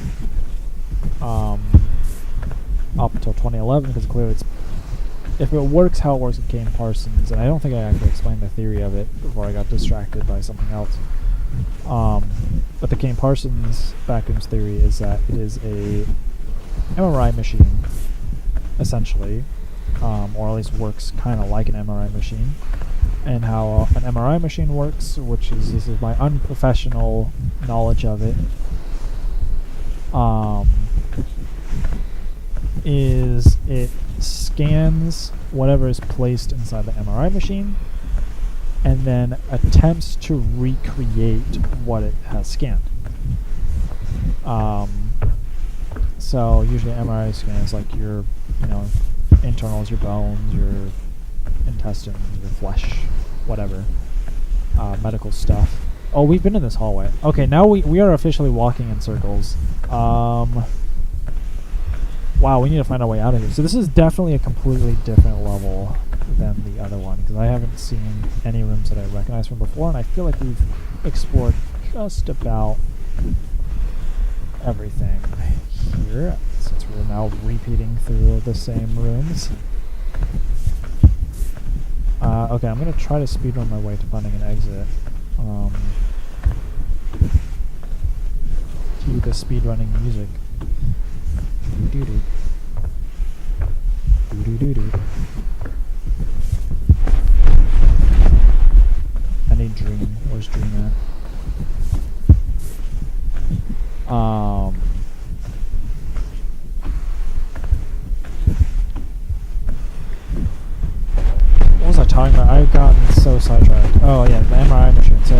up until 2011, because clearly it's, if it works how it works in Kane Parsons, and I don't think I actually explained the theory of it before I got distracted by something else. But the Kane Parsons Backrooms theory is that it is a MRI machine, essentially, or at least works kind of like an MRI machine. And how an MRI machine works, which is, this is my unprofessional knowledge of it, is it scans whatever is placed inside the MRI machine and then attempts to recreate what it has scanned. So usually MRI scan is like your, you know, internals, your bones, your intestines, your flesh, whatever, medical stuff. Oh, we've been in this hallway. Okay, now we are officially walking in circles. Wow, we need to find our way out of here. So this is definitely a completely different level than the other one, because I haven't seen any rooms that I recognize from before, and I feel like we've explored just about everything here, since we're now repeating through the same rooms. Okay, I'm gonna try to speedrun my way to finding an exit. Cue the speedrunning music. Do do do do do. I need Dream. Where's Dream at? What was I talking about? I've gotten so sidetracked. Oh yeah, the MRI machine. So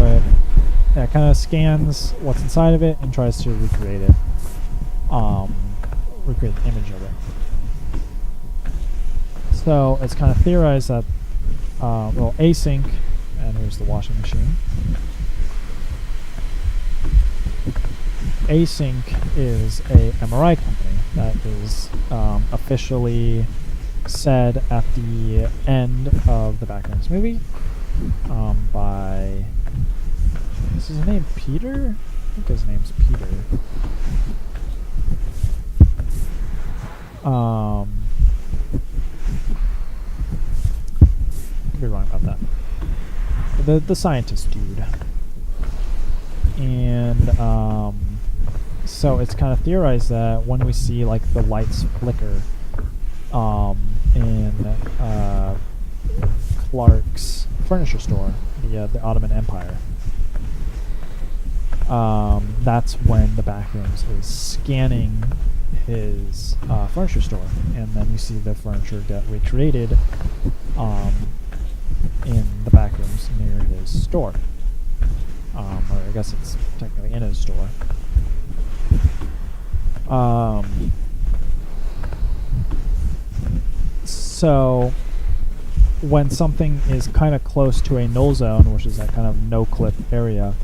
it kind of scans what's inside of it and tries to recreate it. recreate the image of it. So it's kind of theorized that async, and here's the washing machine. Async is a MRI company that is officially said at the end of the Backrooms movie by, is his name Peter? I think his name's Peter. Could be wrong about that. The scientist dude. And so it's kind of theorized that when we see like the lights flicker in Clark's furniture store, the Ottoman Empire, that's when the Backrooms is scanning his furniture store, and then you see the furniture get recreated in the Backrooms near his store. Or I guess it's technically in his store. So when something is kind of close to a null zone, which is that kind of no-clip area,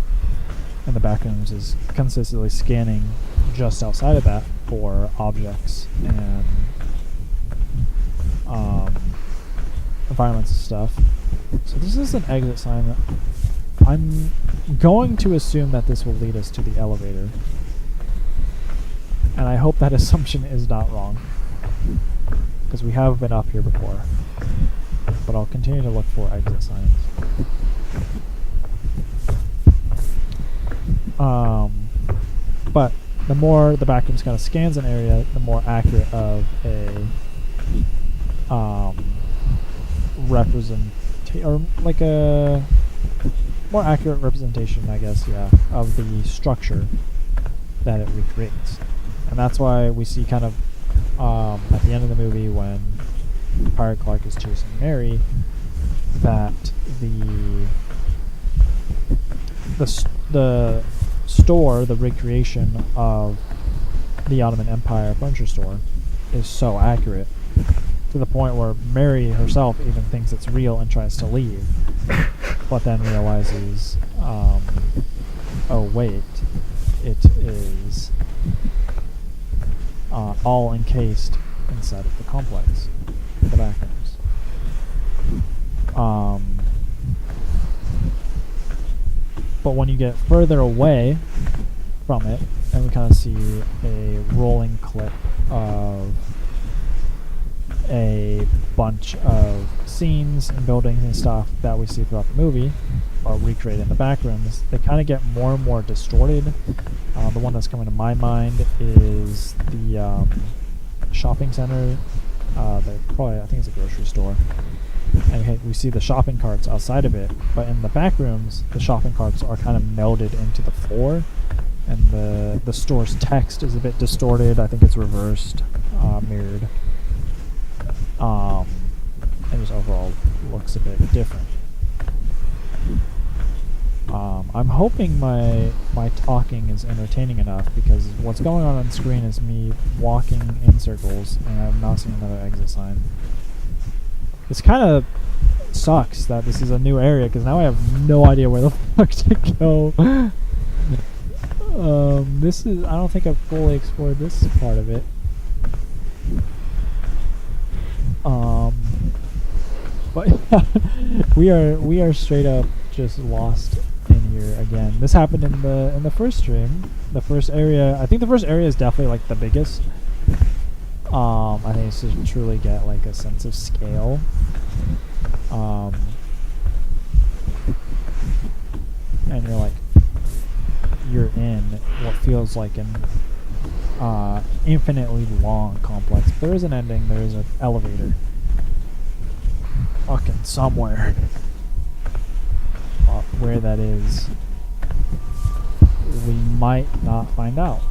and the Backrooms is consistently scanning just outside of that for objects and environments and stuff. So this is an exit sign. I'm going to assume that this will lead us to the elevator, and I hope that assumption is not wrong, because we have been up here before. But I'll continue to look for exit signs. But the more the Backrooms kind of scans an area, the more accurate of a or like a more accurate representation, I guess, yeah, of the structure that it recreates. And that's why we see kind of at the end of the movie when Pirate Clark is chasing Mary, that the store, the recreation of the Ottoman Empire furniture store, is so accurate to the point where Mary herself even thinks it's real and tries to leave, but then realizes, oh wait, it is all encased inside of the complex, the Backrooms. But when you get further away from it, and we kind of see a rolling clip of a bunch of scenes and buildings and stuff that we see throughout the movie are recreated in the Backrooms, they kind of get more and more distorted. The one that's coming to my mind is the shopping center. I think it's a grocery store. And we see the shopping carts outside of it, but in the Backrooms, the shopping carts are kind of melded into the floor, and the store's text is a bit distorted. I think it's reversed, mirrored. And just overall looks a bit different. I'm hoping my talking is entertaining enough, because what's going on screen is me walking in circles, and I'm not seeing another exit sign. This kind of sucks that this is a new area, because now I have no idea where the fuck to go. I don't think I've fully explored this part of it. But we are straight up just lost in here again. This happened in the first stream. The first area, I think the first area is definitely like the biggest. I think it's to truly get like a sense of scale. And you're in what feels like an infinitely long complex. There is an ending. There is an elevator. Fucking somewhere. Where that is, we might not find out.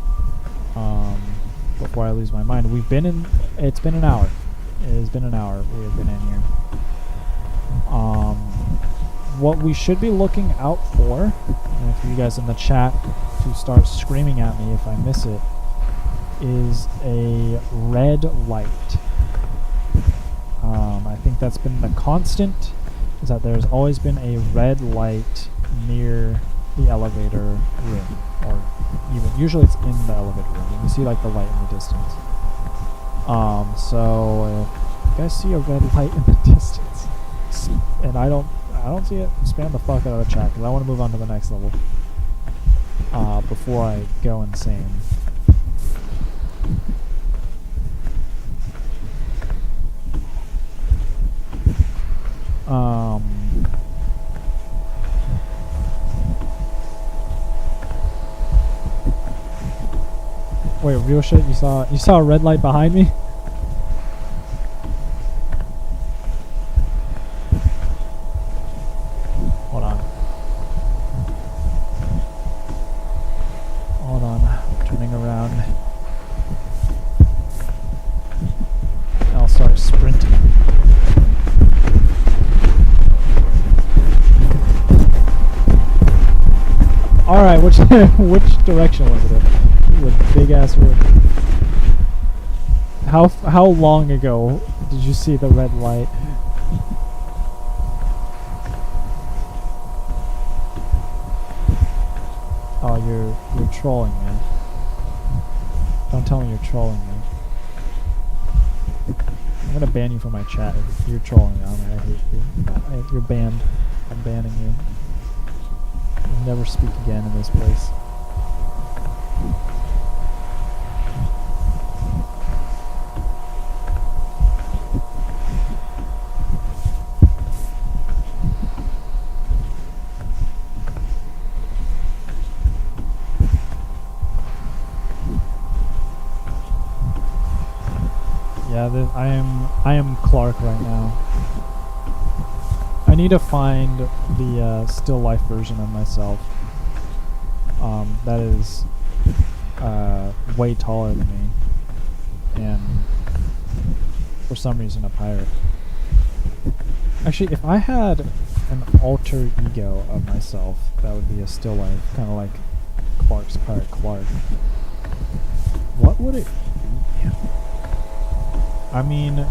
Before I lose my mind, it's been an hour. It has been an hour we have been in here. What we should be looking out for, and for you guys in the chat to start screaming at me if I miss it, is a red light. I think that's been the constant, is that there's always been a red light near the elevator room, or even usually it's in the elevator room. You can see like the light in the distance. So if you guys see a red light in the distance, and I don't see it, spam the fuck out of the chat because I want to move on to the next level before I go insane. Wait, real shit? You saw a red light behind me? Hold on. Hold on. Turning around. I'll start sprinting. Alright, which direction was it in? A big ass room. How long ago did you see the red light? Oh, you're trolling me. Don't tell me you're trolling me. I'm gonna ban you from my chat if you're trolling me. I hate you. You're banned. I'm banning you. You'll never speak again in this place. Yeah, I am Clark right now. I need to find the still life version of myself. That is way taller than me, and for some reason a pirate. Actually, if I had an alter ego of myself, that would be a still life, kind of like Clark's Pirate Clark. What would it be? I mean,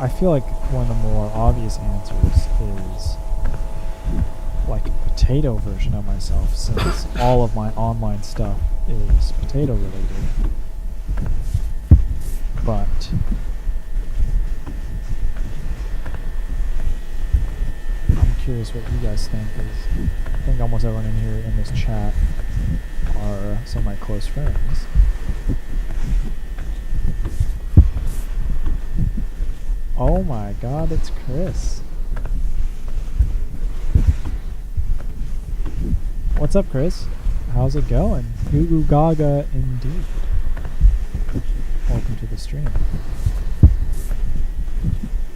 I feel like one of the more obvious answers is like a potato version of myself, since all of my online stuff is potato related. But I'm curious what you guys think, because I think almost everyone in here in this chat are some of my close friends. Oh my god, it's Chris. What's up, Chris? How's it going? Goo goo gaga indeed. Welcome to the stream.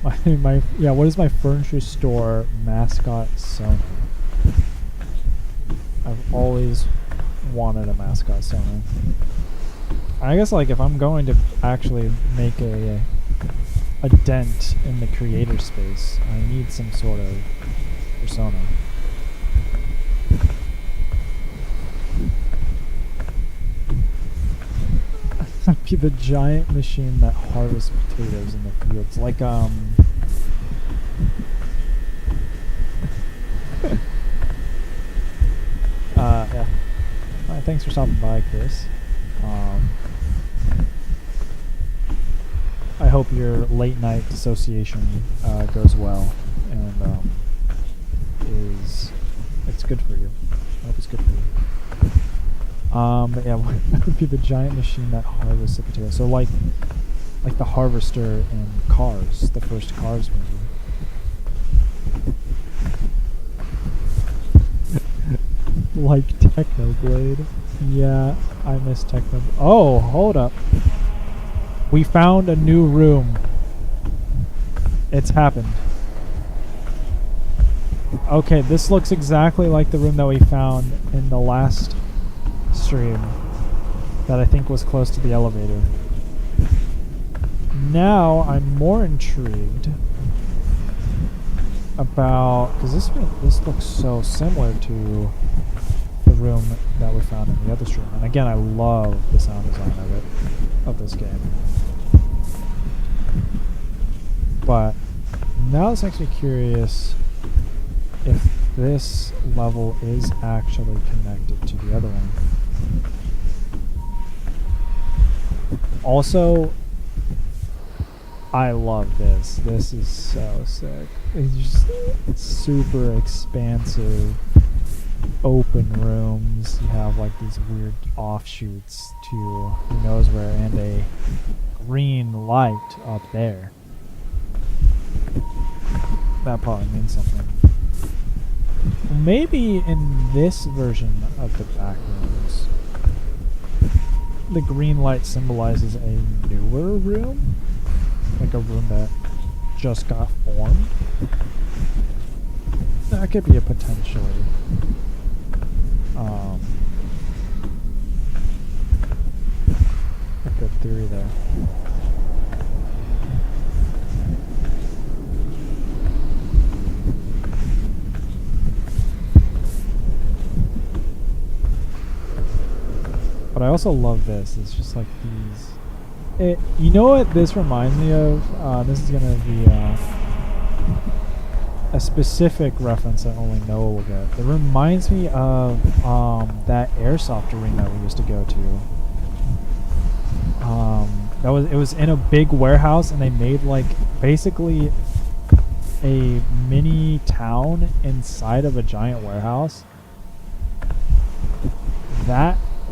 What is my furniture store mascot Sona? I've always wanted a mascot Sona. I guess like if I'm going to actually make a dent in the creator space, I need some sort of persona. Be the giant machine that harvests potatoes in the fields, like yeah. Thanks for stopping by, Chris. I hope your late night dissociation goes well, and it's good for you. I hope it's good for you. But yeah, that would be the giant machine that harvests the potato. So like the harvester in Cars, the first Cars movie. Like Technoblade. Yeah, I miss Technoblade. Oh, hold up. We found a new room. It's happened. Okay, this looks exactly like the room that we found in the last stream that I think was close to the elevator. Now I'm more intrigued about, because this looks so similar to the room that we found in the other stream, and again I love the sound design of it. of this game. But now this makes me curious if this level is actually connected to the other one. Also, I love this. This is so sick. It's just super expansive, open rooms. You have like these weird offshoots to who knows where, and a green light up there. That probably means something. Maybe in this version of the back rooms, the green light symbolizes a newer room, like a room that just got formed. That could be a potentially a good theory there. But I also love this. It's just like these. You know what this reminds me of? This is gonna be a specific reference that only Noah will get. It reminds me of that airsoft arena we used to go to. It was in a big warehouse, and they made like basically a mini town inside of a giant warehouse.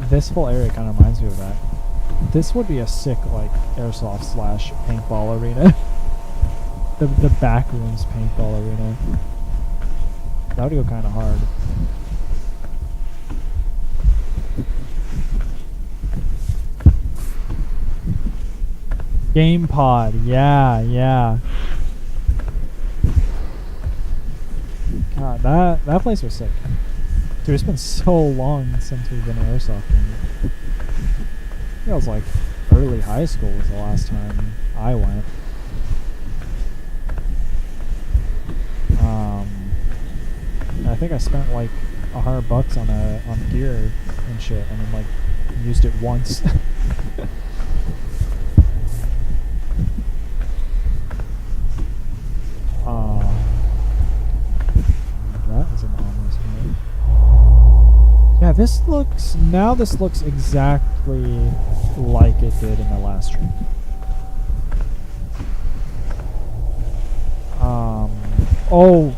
This whole area kind of reminds me of that. This would be a sick like airsoft / paintball arena. the back rooms paintball arena. That would go kind of hard. Game pod, yeah. God, that place was sick. Dude, it's been so long since we've been airsofting. I think it was like early high school was the last time I went. I think I spent like $100 on gear and shit, and then like used it once. That was an ominous note. Yeah, this looks exactly like it did in the last stream. Oh,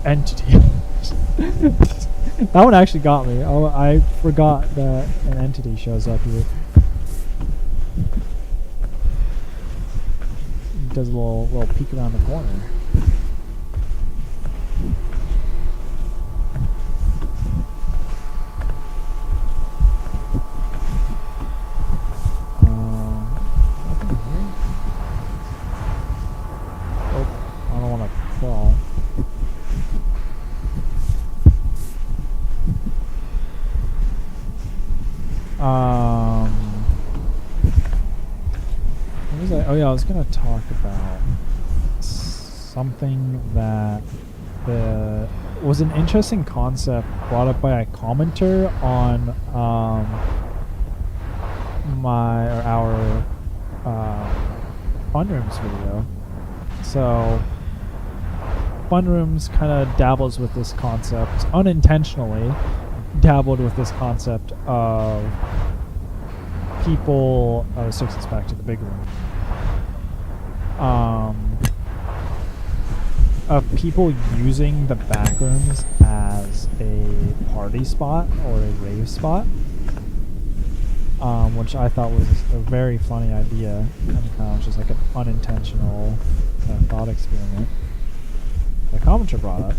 entity. That one actually got me. Oh, I forgot that an entity shows up here. Does a little peek around the corner. Nothing here. Oh, I don't want to crawl. What was I? Oh yeah, I was gonna talk about something that was an interesting concept brought up by a commenter on our Fun Rooms video. So Fun Rooms kind of dabbles with this concept unintentionally. Dabbled with this concept of people. Oh, this takes us back to the big room. Of people using the back rooms as a party spot or a rave spot, which I thought was a very funny idea and kind of just like an unintentional kind of thought experiment the commenter brought up.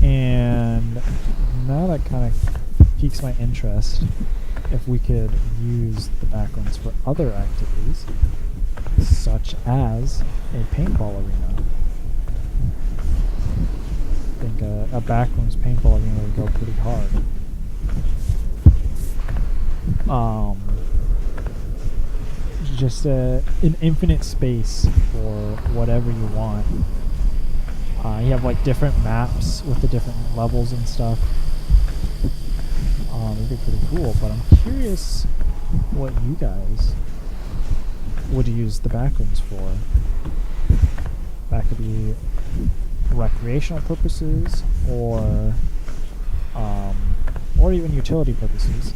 And now that kind of piques my interest if we could use the backrooms for other activities, such as a paintball arena. I think a backrooms paintball arena would go pretty hard. Just an infinite space for whatever you want. You have like different maps with the different levels and stuff. It'd be pretty cool, but I'm curious what you guys would use the backrooms for. That could be recreational purposes or even utility purposes.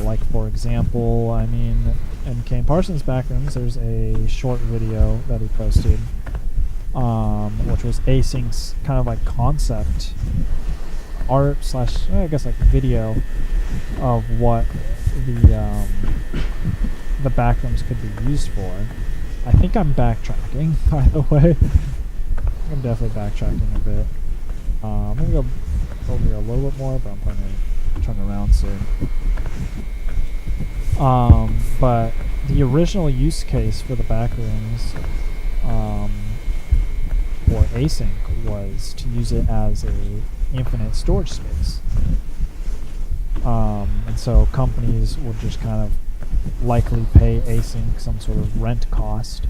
Like for example, I mean, in Kane Parsons' backrooms, there's a short video that he posted, which was Async's kind of like concept art slash, I guess, like video of what the backrooms could be used for. I think I'm backtracking, by the way. I'm definitely backtracking a bit. I'm gonna go over here a little bit more, but I'm going to turn around soon. But the original use case for the backrooms for Async was to use it as a infinite storage space. And so companies would just kind of likely pay Async some sort of rent cost,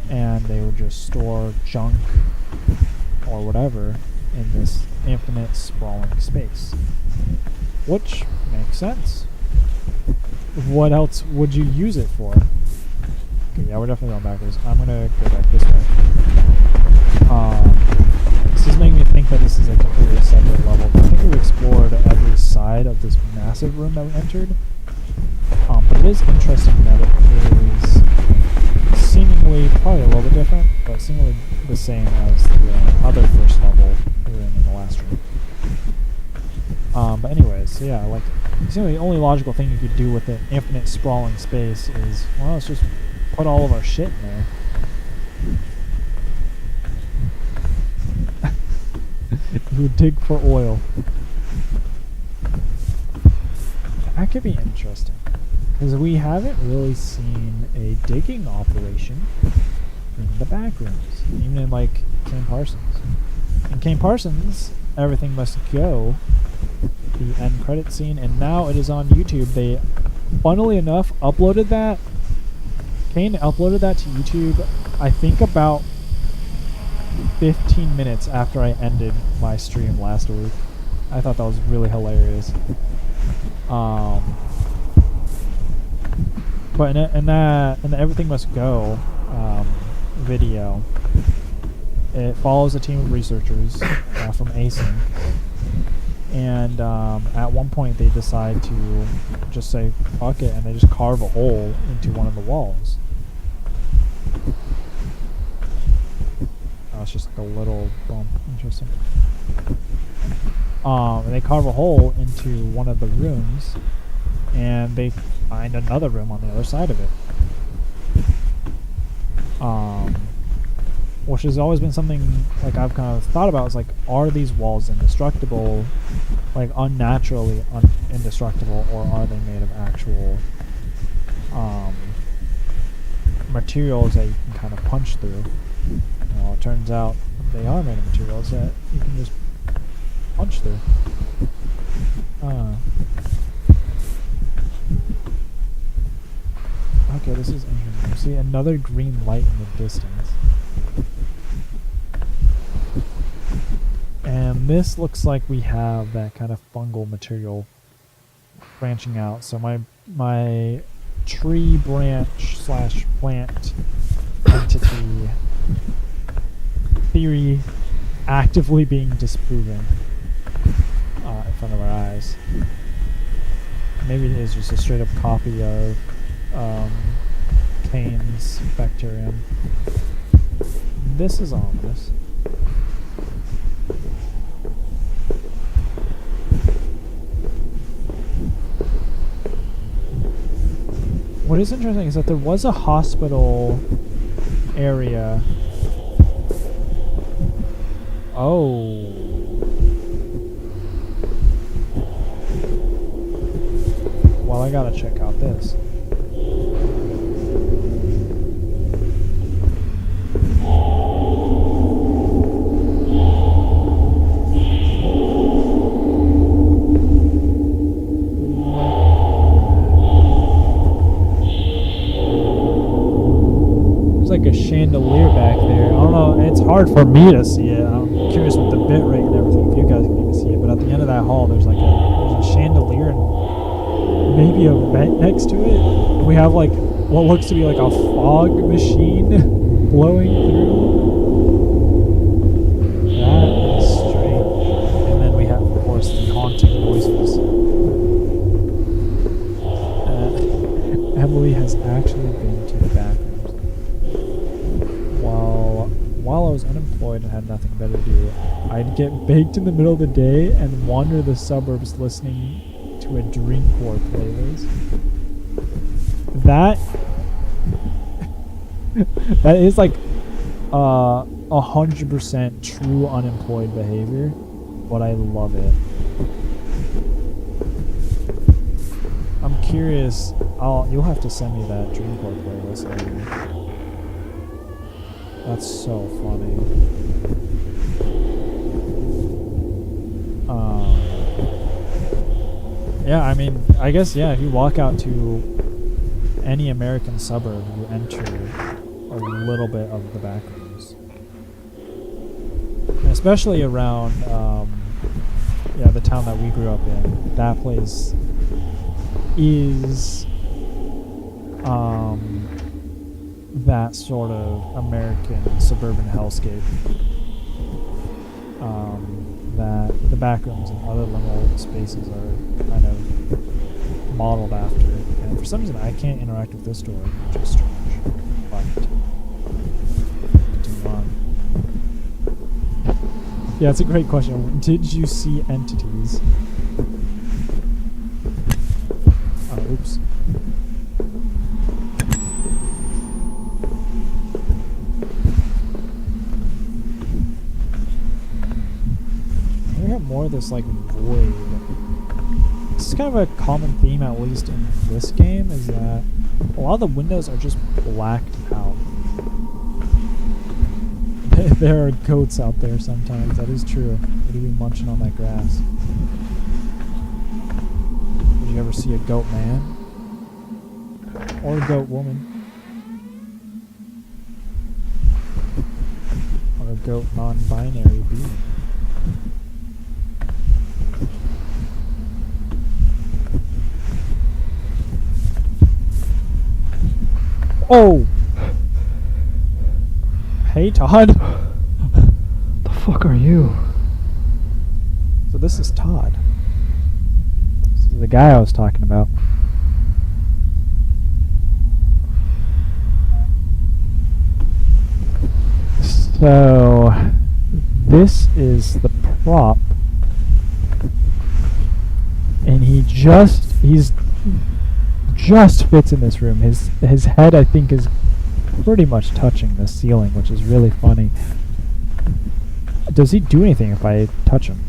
and they would just store junk or whatever in this infinite sprawling space, which makes sense. What else would you use it for? Okay, yeah, we're definitely going backwards. I'm gonna go back this way. This is making me think that this is a completely separate level. I think we explored every side of this massive room that we entered. But it is interesting that it is seemingly probably a little bit different, but seemingly the same as the other first level we were in the last room. But anyways, so yeah, like, seemingly the only logical thing you could do with an infinite sprawling space is, well, let's just put all of our shit in there. You would dig for oil. That could be interesting, because we haven't really seen a digging operation in the back rooms, even in like Kane Parsons. In Kane Parsons, Everything Must Go, the end credit scene, and now it is on YouTube. They, funnily enough, uploaded that. Kane uploaded that to YouTube, I think about 15 minutes after I ended my stream last week. I thought that was really hilarious. But in the Everything Must Go video, it follows a team of researchers from Async, and at one point they decide to just say fuck it, and they just carve a hole into one of the walls. It's just like a little bump. Interesting. And they carve a hole into one of the rooms, and they find another room on the other side of it. Which has always been something like I've kind of thought about. Is like, are these walls indestructible, like unnaturally indestructible, or are they made of actual materials that you can kind of punch through? Well, it turns out they are made of materials that you can just punch through. Okay, this is interesting. See another green light in the distance. And this looks like we have that kind of fungal material branching out. So my tree branch slash plant entity theory actively being disproven in front of our eyes. Maybe it is just a straight up copy of Kane's bacterium. This is ominous. What is interesting is that there was a hospital area. Oh. Well, I gotta check out this. Like a chandelier back there. I don't know, it's hard for me to see it. I'm curious with the bit rate and everything if you guys can even see it. But at the end of that hall, there's a chandelier and maybe a vent next to it. And we have like what looks to be like a fog machine blowing through. That is strange. And then we have, of course, the haunting noises. Emily has actually been to the bathrooms. While I was unemployed and had nothing better to do, I'd get baked in the middle of the day and wander the suburbs listening to a Dreamcore playlist. That is like 100% true unemployed behavior, but I love it. I'm curious. You'll have to send me that Dreamcore playlist later. That's so funny. Yeah, I mean, I guess, yeah, if you walk out to any American suburb, you enter a little bit of the back rooms. And especially around, the town that we grew up in. That place is that sort of American suburban hellscape that the backrooms and other liminal spaces are kind of modeled after. And for some reason, I can't interact with this door, which is strange. But continue on. Yeah, it's a great question. Did you see entities? Oops. We have more of this like void. This is kind of a common theme, at least in this game, is that a lot of the windows are just blacked out. There are goats out there sometimes. That is true. What are you munching on that grass? Did you ever see a goat man? Or a goat woman? Or a goat non-binary being? Oh! Hey, Todd. The fuck are you? So this is Todd. This is the guy I was talking about. So this is the prop, and he's just fits in this room. His head, I think, is pretty much touching the ceiling, which is really funny. Does he do anything if I touch him?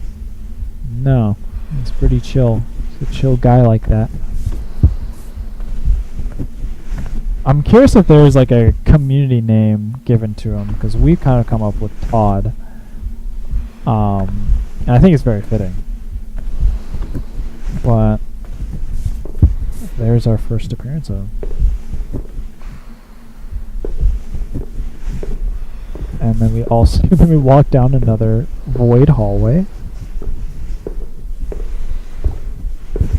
No, he's pretty chill. He's a chill guy like that. I'm curious if there's like a community name given to him, because we've kind of come up with Todd. And I think it's very fitting. But there's our first appearance of him. And then we also then we walk down another void hallway.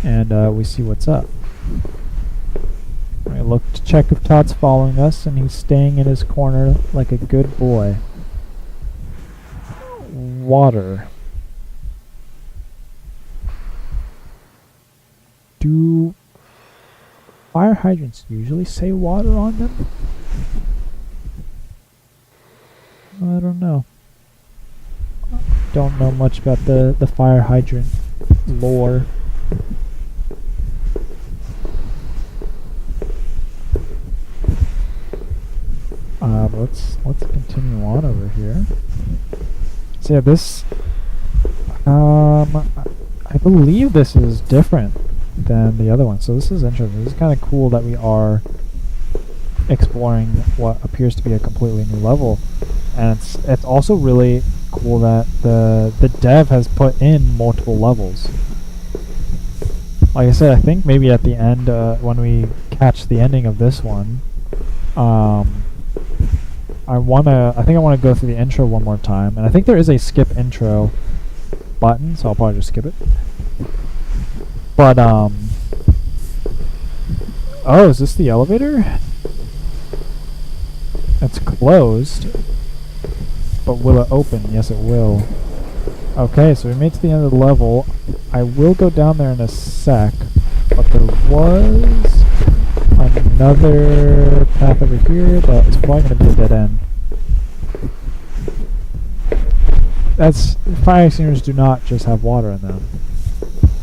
And we see what's up. We look to check if Todd's following us, and he's staying in his corner like a good boy. Water. Do fire hydrants usually say water on them? I don't know. Don't know much about the fire hydrant lore. Let's continue on over here. So yeah, this I believe this is different than the other one. So this is interesting. This is kind of cool that we are exploring what appears to be a completely new level, and it's also really cool that the dev has put in multiple levels. Like I said, I think maybe at the end I think I wanna go through the intro one more time, and I think there is a skip intro button, so I'll probably just skip it. But oh, is this the elevator? It's closed, but will it open? Yes, it will. Okay, so we made it to the end of the level. I will go down there in a sec, but there was another path over here, but it's probably going to be a dead end. Fire extinguishers do not just have water in them.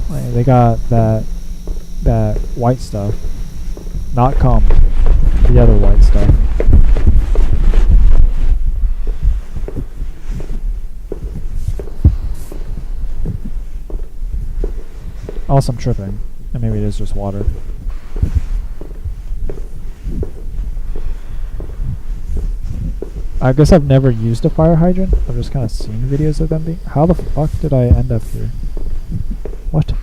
Like, they got that white stuff, not cum, the other white stuff. Also, I'm tripping, and maybe it is just water. I guess I've never used a fire hydrant. I've just kind of seen videos of them being. How the fuck did I end up here? What?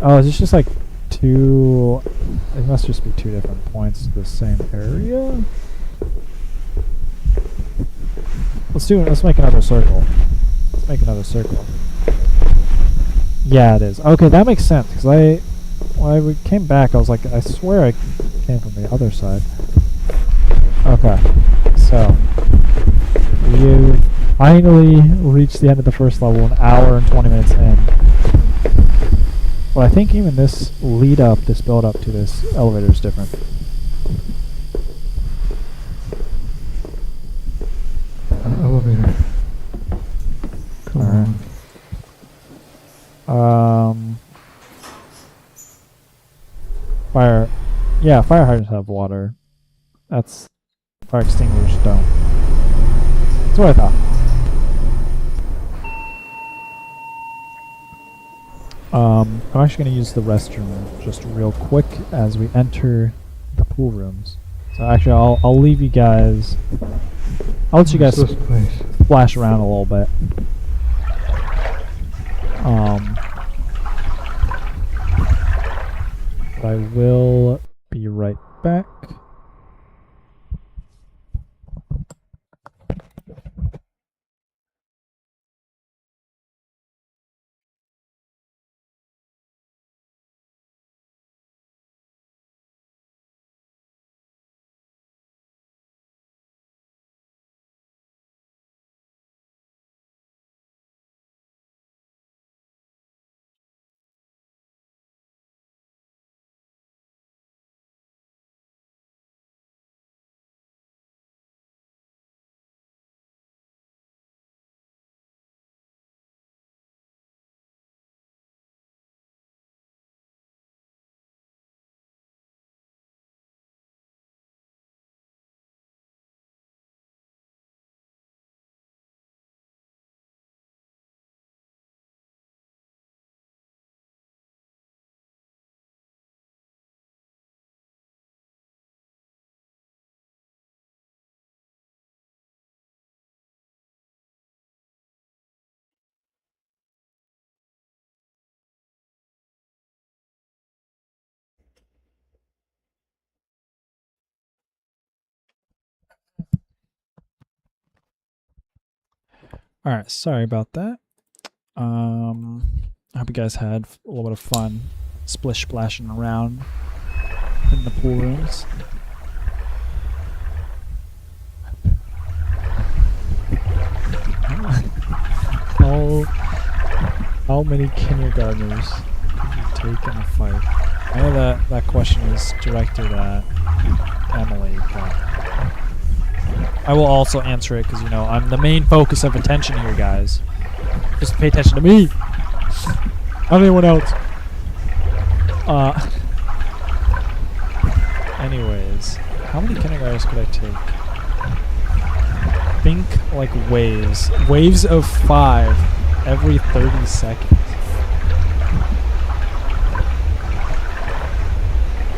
Oh, is this just like two? It must just be two different points of the same area. Let's do it. Let's make another circle. Let's make another circle. Yeah, it is. Okay, that makes sense. Because when I came back, I was like, I swear I came from the other side. Okay, so we finally reached the end of the first level, an hour and 20 minutes in. But I think even this lead up, this build up to this elevator is different. An elevator. Come on. Fire. Yeah, fire hydrants have water. That's fire extinguishers don't. That's what I thought. I'm actually going to use the restroom just real quick as we enter the pool rooms. So actually, I'll leave you guys. I'll let you guys What's this place? splash around a little bit. But I will be right back. All right, sorry about that. I hope you guys had a little bit of fun splish splashing around in the pool rooms. How many kindergartners could you take in a fight? I know that question is directed at Emily, but I will also answer it because, you know, I'm the main focus of attention here, guys. Just pay attention to me. Not anyone else. Anyways, how many kindergartners could I take? Think like waves. Waves of 5 every 30 seconds.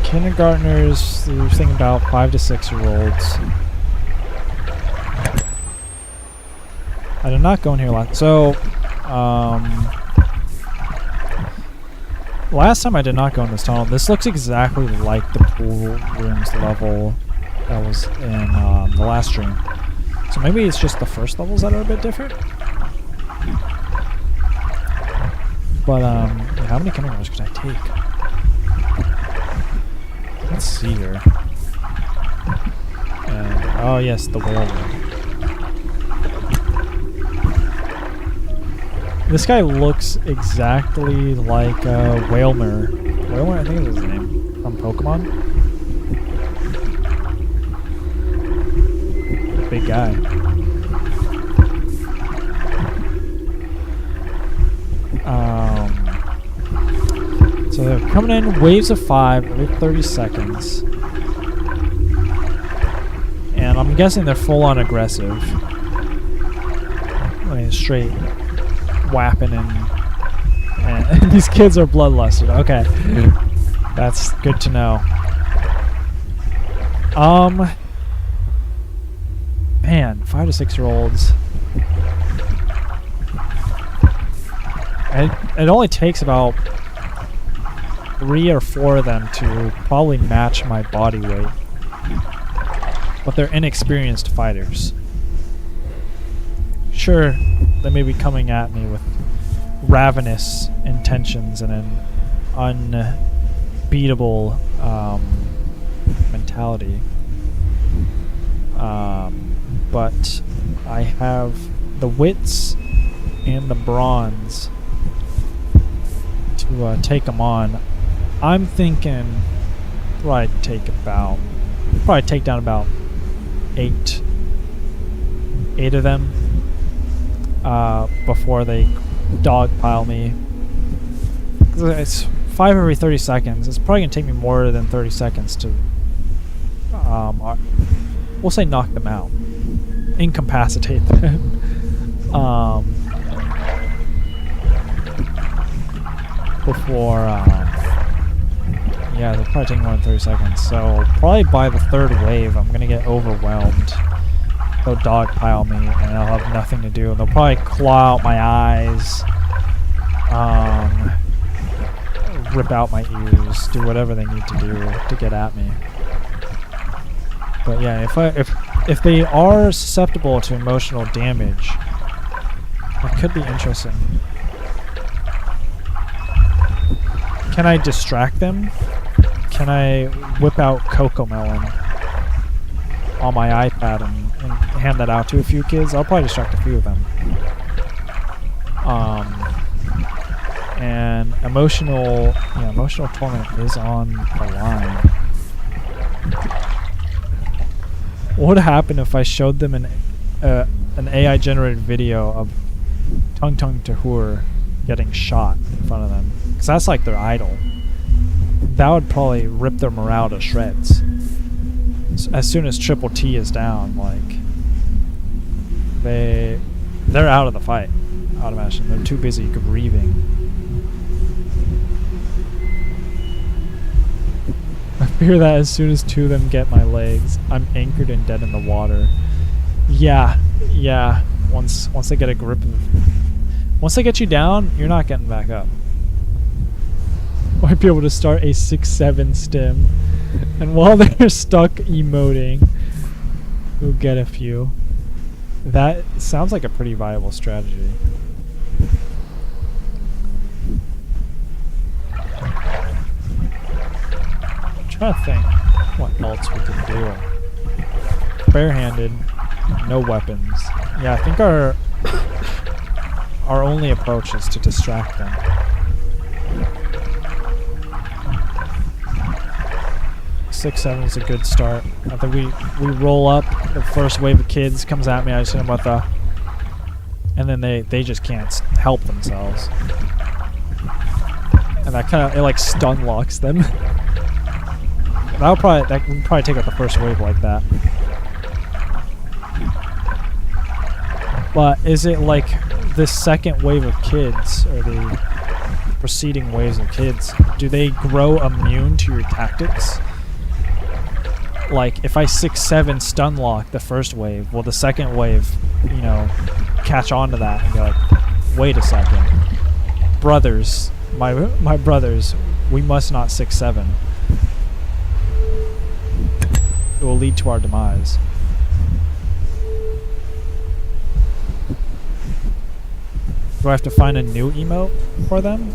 Kindergartners, you're thinking about 5 to 6-year-olds. I did not go in here last. So, Last time I did not go in this tunnel. This looks exactly like the pool rooms level that was in the last stream. So maybe it's just the first levels that are a bit different. But how many chemicals could I take? Let's see here. And, oh yes, the whale room. This guy looks exactly like Whalmer. Whalmer, I think is his name, from Pokemon. Big guy. So they're coming in waves of 5 every 30 seconds. And I'm guessing they're full on aggressive. I mean, straight whapping and these kids are bloodlusted. Okay. That's good to know. Man, 5 to 6 year olds. It only takes about 3 or 4 of them to probably match my body weight. But they're inexperienced fighters. Sure, they may be coming at me with ravenous intentions and an unbeatable mentality. But I have the wits and the bronze to take them on. I'm thinking probably take down about 8 of them before they dogpile me. It's 5 every 30 seconds. It's probably gonna take me more than 30 seconds to we'll say knock them out, incapacitate them. Before yeah, they'll probably take more than 30 seconds. So probably by the 3rd wave I'm gonna get overwhelmed. They'll dogpile me and I'll have nothing to do. They'll probably claw out my eyes, rip out my ears, do whatever they need to do to get at me. But yeah, if they are susceptible to emotional damage, that could be interesting. Can I distract them? Can I whip out Cocomelon on my iPad and hand that out to a few kids? I'll probably distract a few of them. And emotional torment is on the line. What would happen if I showed them an AI generated video of Tung Tung Tahur getting shot in front of them? Because that's like their idol. That would probably rip their morale to shreds. As soon as Triple T is down, like they're out of the fight. I would imagine they're too busy grieving. I fear that as soon as 2 of them get my legs, I'm anchored and dead in the water. Yeah. Once they get a grip of, once they get you down, you're not getting back up. Might be able to start a 6-7 stim, and while they're stuck emoting, we'll get a few. That sounds like a pretty viable strategy. I'm trying to think what else we can do. Barehanded, no weapons. Yeah, I think our only approach is to distract them. 6-7 is a good start. I think we roll up. The first wave of kids comes at me. I just hit them with a, and then they just can't help themselves. And that kind of, it like stun locks them. That can probably take out the first wave like that. But is it like the second wave of kids, or the preceding waves of kids? Do they grow immune to your tactics? Like, if I 6-7 stun lock the first wave, will the second wave, catch on to that and be like, wait a second, brothers, My brothers, we must not 6-7. It will lead to our demise. Do I have to find a new emote for them?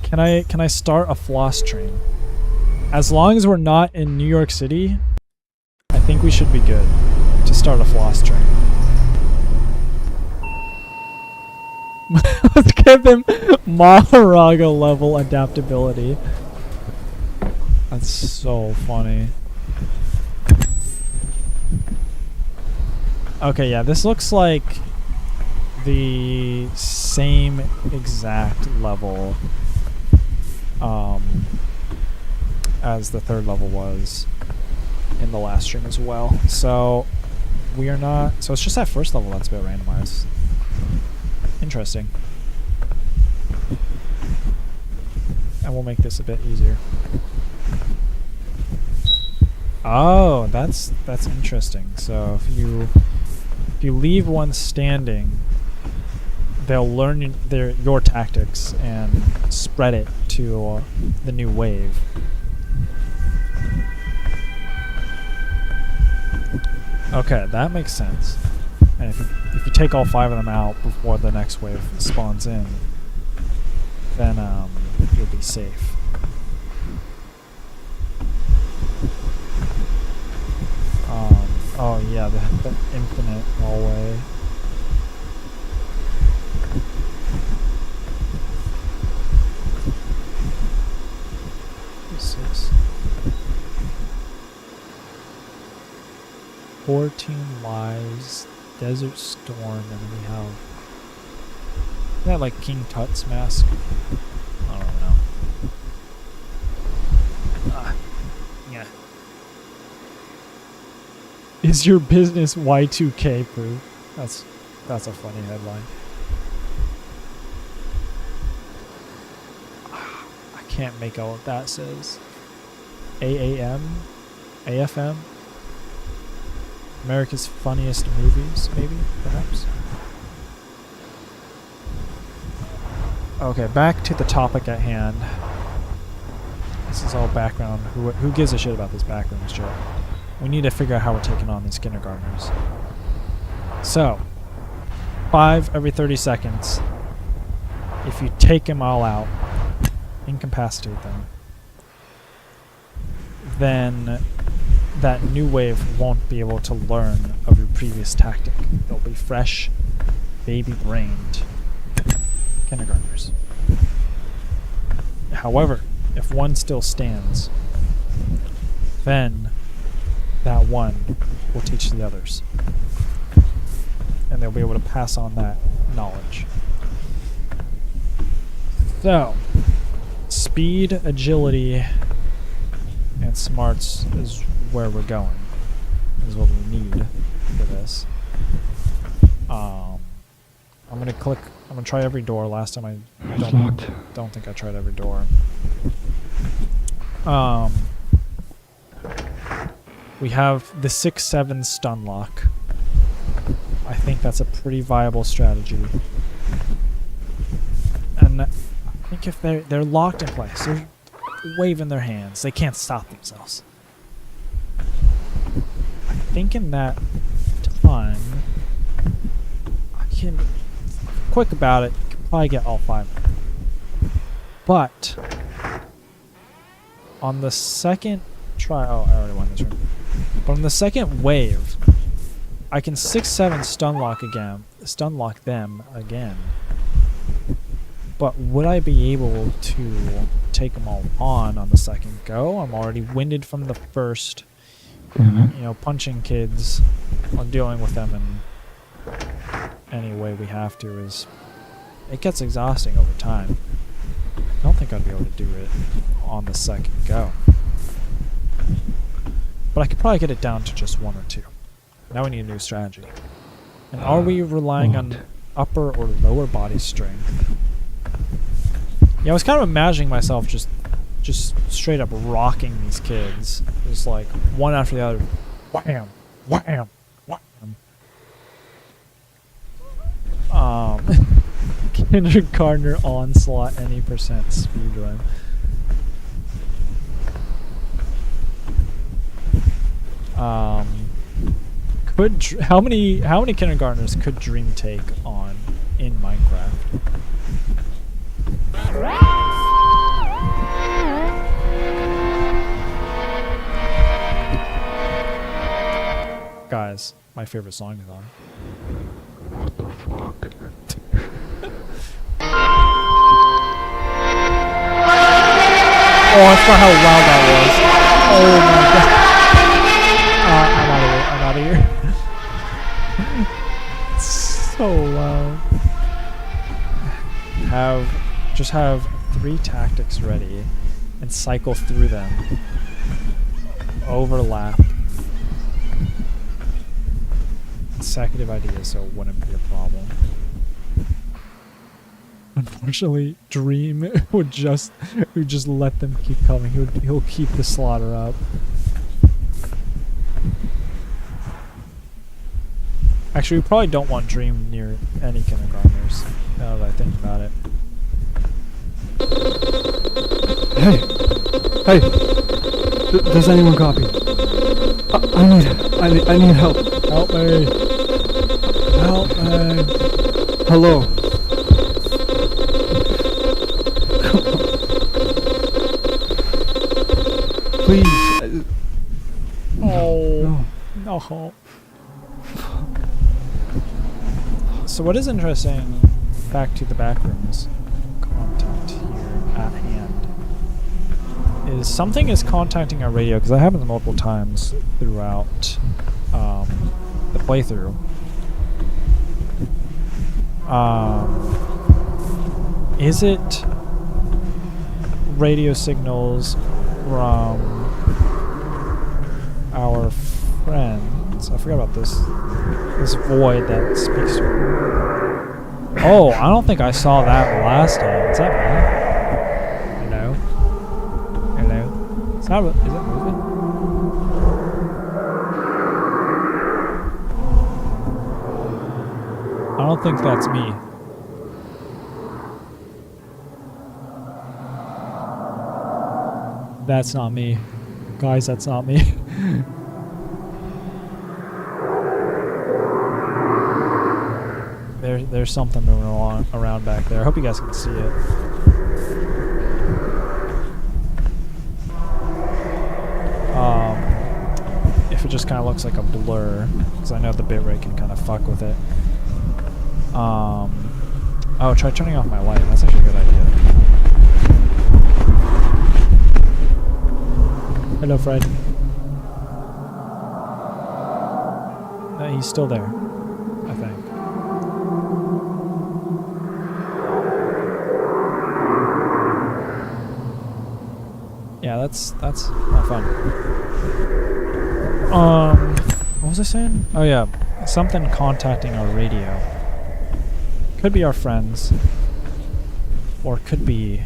Can I start a floss train? As long as we're not in New York City, I think we should be good to start a floss train. Let's give him Maharaga level adaptability. That's so funny. Okay, yeah, this looks like the same exact level as the third level was in the last stream as well. So we are not. So it's just that first level that's a bit randomized. Interesting. And we'll make this a bit easier. Oh, that's interesting. So if you leave one standing, they'll learn your tactics and spread it to the new wave. Okay, that makes sense. And if you take all 5 of them out before the next wave spawns in, then you'll be safe. Oh yeah, the infinite hallway. What's this? 14 lives, Desert Storm, and we have... Is that like King Tut's mask? I don't know. Yeah. Is your business Y2K proof? That's a funny headline. I can't make out what that says. AAM? AFM? America's Funniest Movies, maybe? Perhaps? Okay, back to the topic at hand. This is all background. Who gives a shit about this background shit? We need to figure out how we're taking on these kindergartners. So, 5 every 30 seconds. If you take them all out, incapacitate them, then that new wave won't be able to learn of your previous tactic. They'll be fresh, baby-brained kindergartners. However, if one still stands, then that one will teach the others. And they'll be able to pass on that knowledge. So, speed, agility, and smarts is where we're going. Is what we need for this. I'm gonna try every door. Last time I don't think I tried every door. We have the 6-7 stun lock. I think that's a pretty viable strategy. And I think if they're locked in place, they're waving their hands. They can't stop themselves. I think in that time, I can quick about it. Can probably get all 5. But on the second try, oh, I already won this room. But on the second wave, I can 6-7 stun lock them again. But would I be able to take them all on the second go? I'm already winded from the first. Punching kids or dealing with them in any way we have to it gets exhausting over time. I don't think I'd be able to do it on the second go. But I could probably get it down to just 1 or 2. Now we need a new strategy. And are we relying on upper or lower body strength? Yeah, I was kind of imagining myself just straight up rocking these kids. Just like one after the other, Wham! Wham! Wham! Kindergartner onslaught any percent speed run. How many kindergartners could Dream take on in Minecraft? Guys, my favorite song is on. What the fuck? Oh, I forgot how loud that was. Oh my god. I'm out of here. It's so loud. Just have 3 tactics ready and cycle through them. Overlap. Consecutive ideas, so it wouldn't be a problem. Unfortunately, Dream would just let them keep coming. He'll keep the slaughter up. Actually, we probably don't want Dream near any kindergartners. Now that I think about it. Hey! Does anyone copy? I need help. Help me! Help me! Hello. Please. Oh. No. No. So what is interesting, back to the backrooms content here at hand, is something is contacting our radio, because that happens multiple times throughout the playthrough. Is it radio signals from our friends? I forgot about this void that speaks to her. Oh, I don't think I saw that last time. Is that bad? Hello? Hello? Is it moving? I don't think that's me. That's not me. Guys, that's not me. There's something moving around back there. I hope you guys can see it. If it just kind of looks like a blur, because I know the bitrate can kind of fuck with it. Oh, try turning off my light. That's actually a good idea. Hello, Fred. He's still there, I think. Yeah, that's not fun. What was I saying? Oh yeah, something contacting our radio. Could be our friends, or could be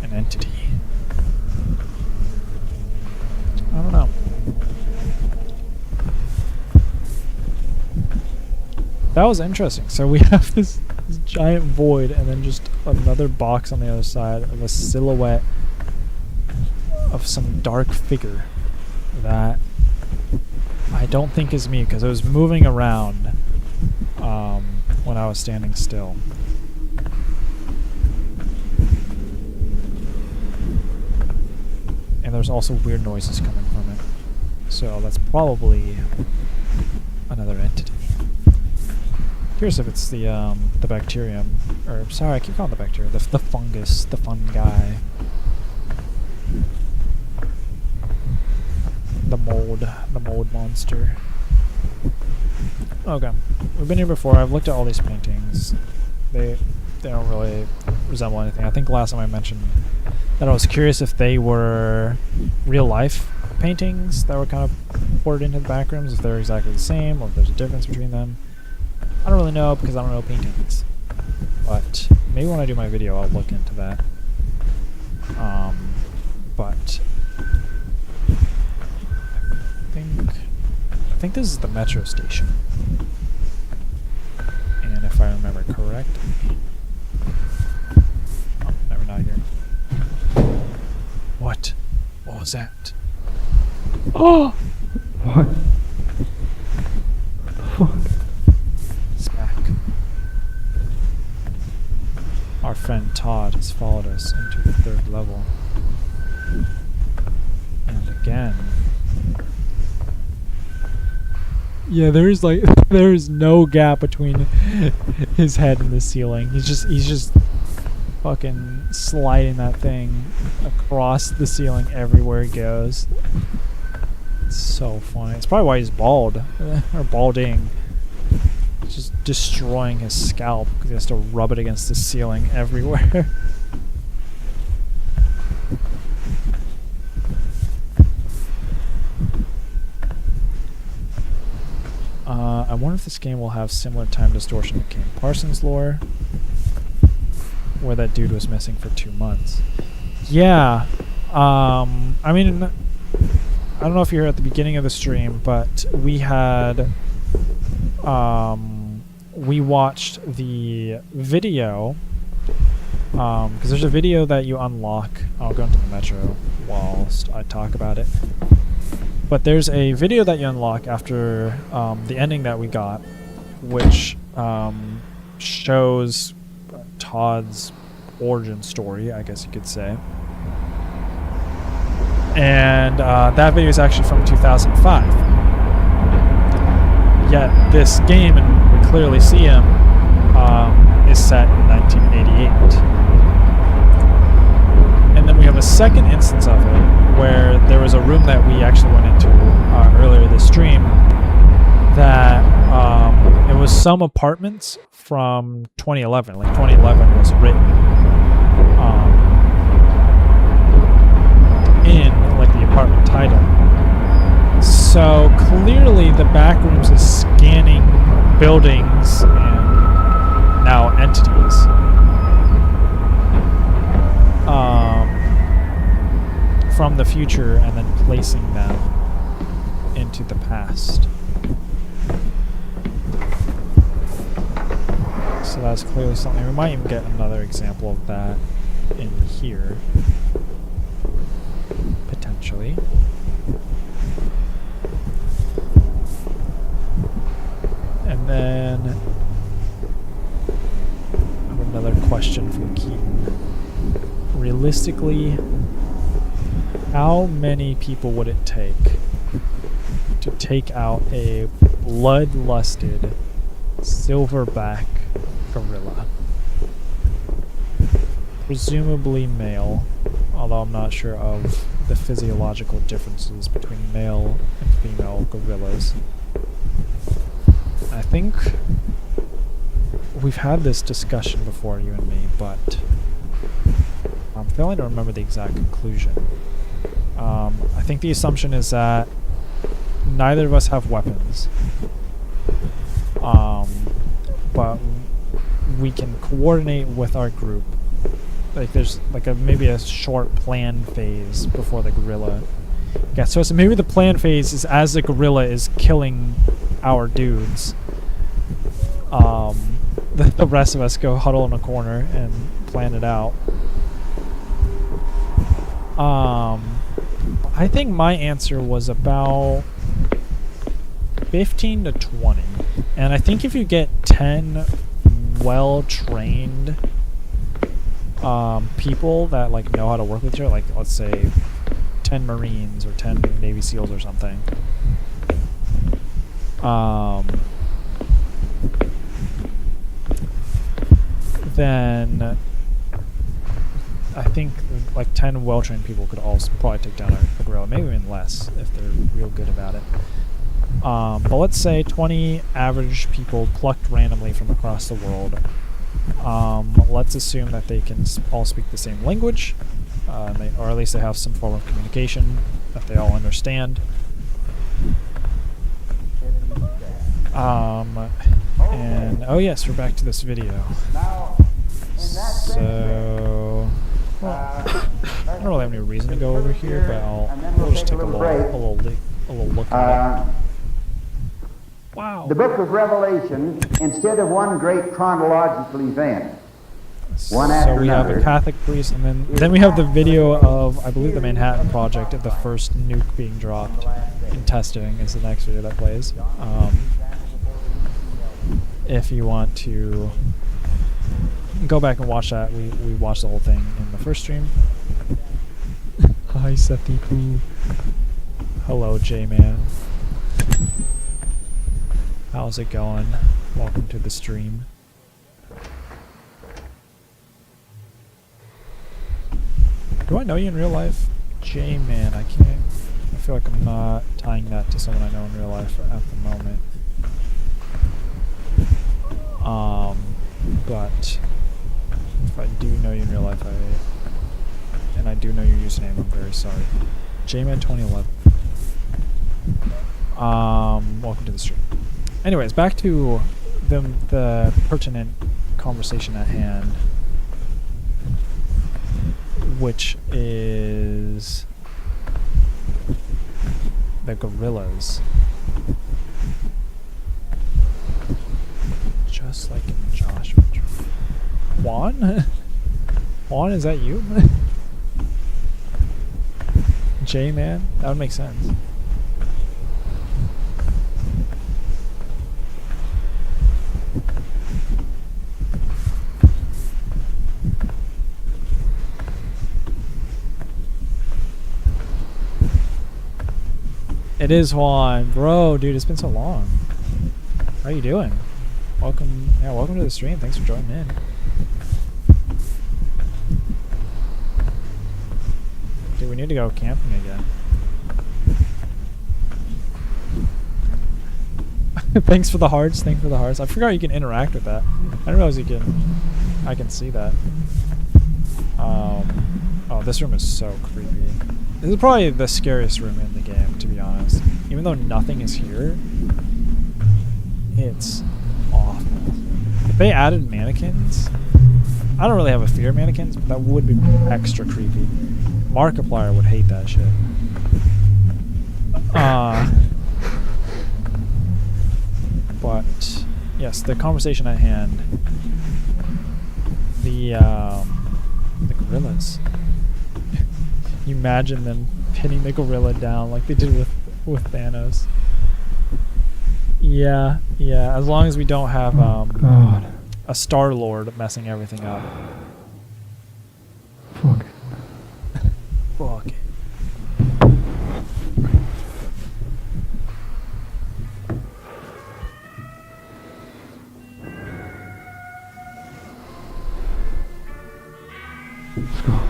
an entity. I don't know. That was interesting. So we have this giant void and then just another box on the other side of a silhouette of some dark figure that I don't think is me, because it was moving around when I was standing still. And there's also weird noises coming from it. So that's probably another entity. Curious if it's the bacterium, or sorry, I keep calling it the bacteria, the fungus, the fungi, the mold monster. Okay, we've been here before. I've looked at all these paintings. They don't really resemble anything. I think last time I mentioned that I was curious if they were real life paintings that were kind of poured into the backrooms, if they're exactly the same, or if there's a difference between them. I don't really know, because I don't know paintings. But maybe when I do my video, I'll look into that. But I think think this is the metro station. And if I remember correctly... Oh, never not here. What? What was that? Oh! What? Fuck. It's back. Our friend Todd has followed us into the 3rd level. And again. Yeah, there's like there's no gap between his head and the ceiling. He's just fucking sliding that thing across the ceiling everywhere he goes. It's so funny. It's probably why he's bald or balding. It's just destroying his scalp because he has to rub it against the ceiling everywhere. I wonder if this game will have similar time distortion to King Parsons lore, where that dude was missing for 2 months. Yeah. I mean, I don't know if you were at the beginning of the stream, but we had... we watched the video, because there's a video that you unlock. I'll go into the metro whilst I talk about it. But there's a video that you unlock after the ending that we got, which shows Todd's origin story, I guess you could say. And that video is actually from 2005. Yet this game, and we clearly see him, is set in 1988. And then we have a second instance of it, where there was a room that we actually went into earlier this stream, that it was some apartments from 2011. Like 2011 was written in like the apartment title. So clearly the back rooms is scanning buildings and now entities. From the future and then placing them into the past. So that's clearly something. We might even get another example of that in here. Potentially. And then I have another question from Keaton. Realistically, how many people would it take to take out a bloodlusted silverback gorilla? Presumably male, although I'm not sure of the physiological differences between male and female gorillas. I think we've had this discussion before, you and me, but I'm failing to remember the exact conclusion. I think the assumption is that neither of us have weapons, but we can coordinate with our group. Like there's like maybe a short plan phase before the gorilla. Yeah, so maybe the plan phase is as the gorilla is killing our dudes. The rest of us go huddle in a corner and plan it out. I think my answer was about 15 to 20. And I think if you get 10 well-trained people that like know how to work with each other, like let's say 10 Marines or 10 Navy SEALs or something, then I think like 10 well-trained people could also probably take down a gorilla, maybe even less if they're real good about it. But let's say 20 average people plucked randomly from across the world. Let's assume that they can all speak the same language, or at least they have some form of communication that they all understand. And oh yes, we're back to this video. So, well, I don't really have any reason to go over here, but we'll just take a little look at it. Wow. The book of Revelation, instead of one great chronological event, one So after we have a another, Catholic priest, and then we have the video of, I believe, the Manhattan Project of the first nuke being dropped in testing is the next video that plays. If you want to go back and watch that, we watched the whole thing in the first stream. Hi, Setiku. Hello, J-Man. How's it going? Welcome to the stream. Do I know you in real life? J-Man, I can't. I feel like I'm not tying that to someone I know in real life at the moment. But if I do know you in real life, and I do know your username, I'm very sorry. J-Man 2011. Welcome to the stream. Anyways, back to the pertinent conversation at hand, which is the gorillas. Just like in Joshua. Juan? Juan, is that you? J-Man? That would make sense. It is Juan. Bro, dude, it's been so long. How are you doing? Welcome to the stream. Thanks for joining in. Dude, we need to go camping again. Thanks for the hearts. Thanks for the hearts. I forgot you can interact with that. I didn't realize I can see that. Oh, this room is so creepy. This is probably the scariest room in the game, to be honest. Even though nothing is here, it's awful. If they added mannequins, I don't really have a fear of mannequins, but that would be extra creepy. Markiplier would hate that shit. But yes, the conversation at hand. The gorillas. You imagine them pinning the gorilla down like they did with Thanos. Yeah, as long as we don't have God. a Star-Lord messing everything up. Fuck it. Fuck it. Let's go.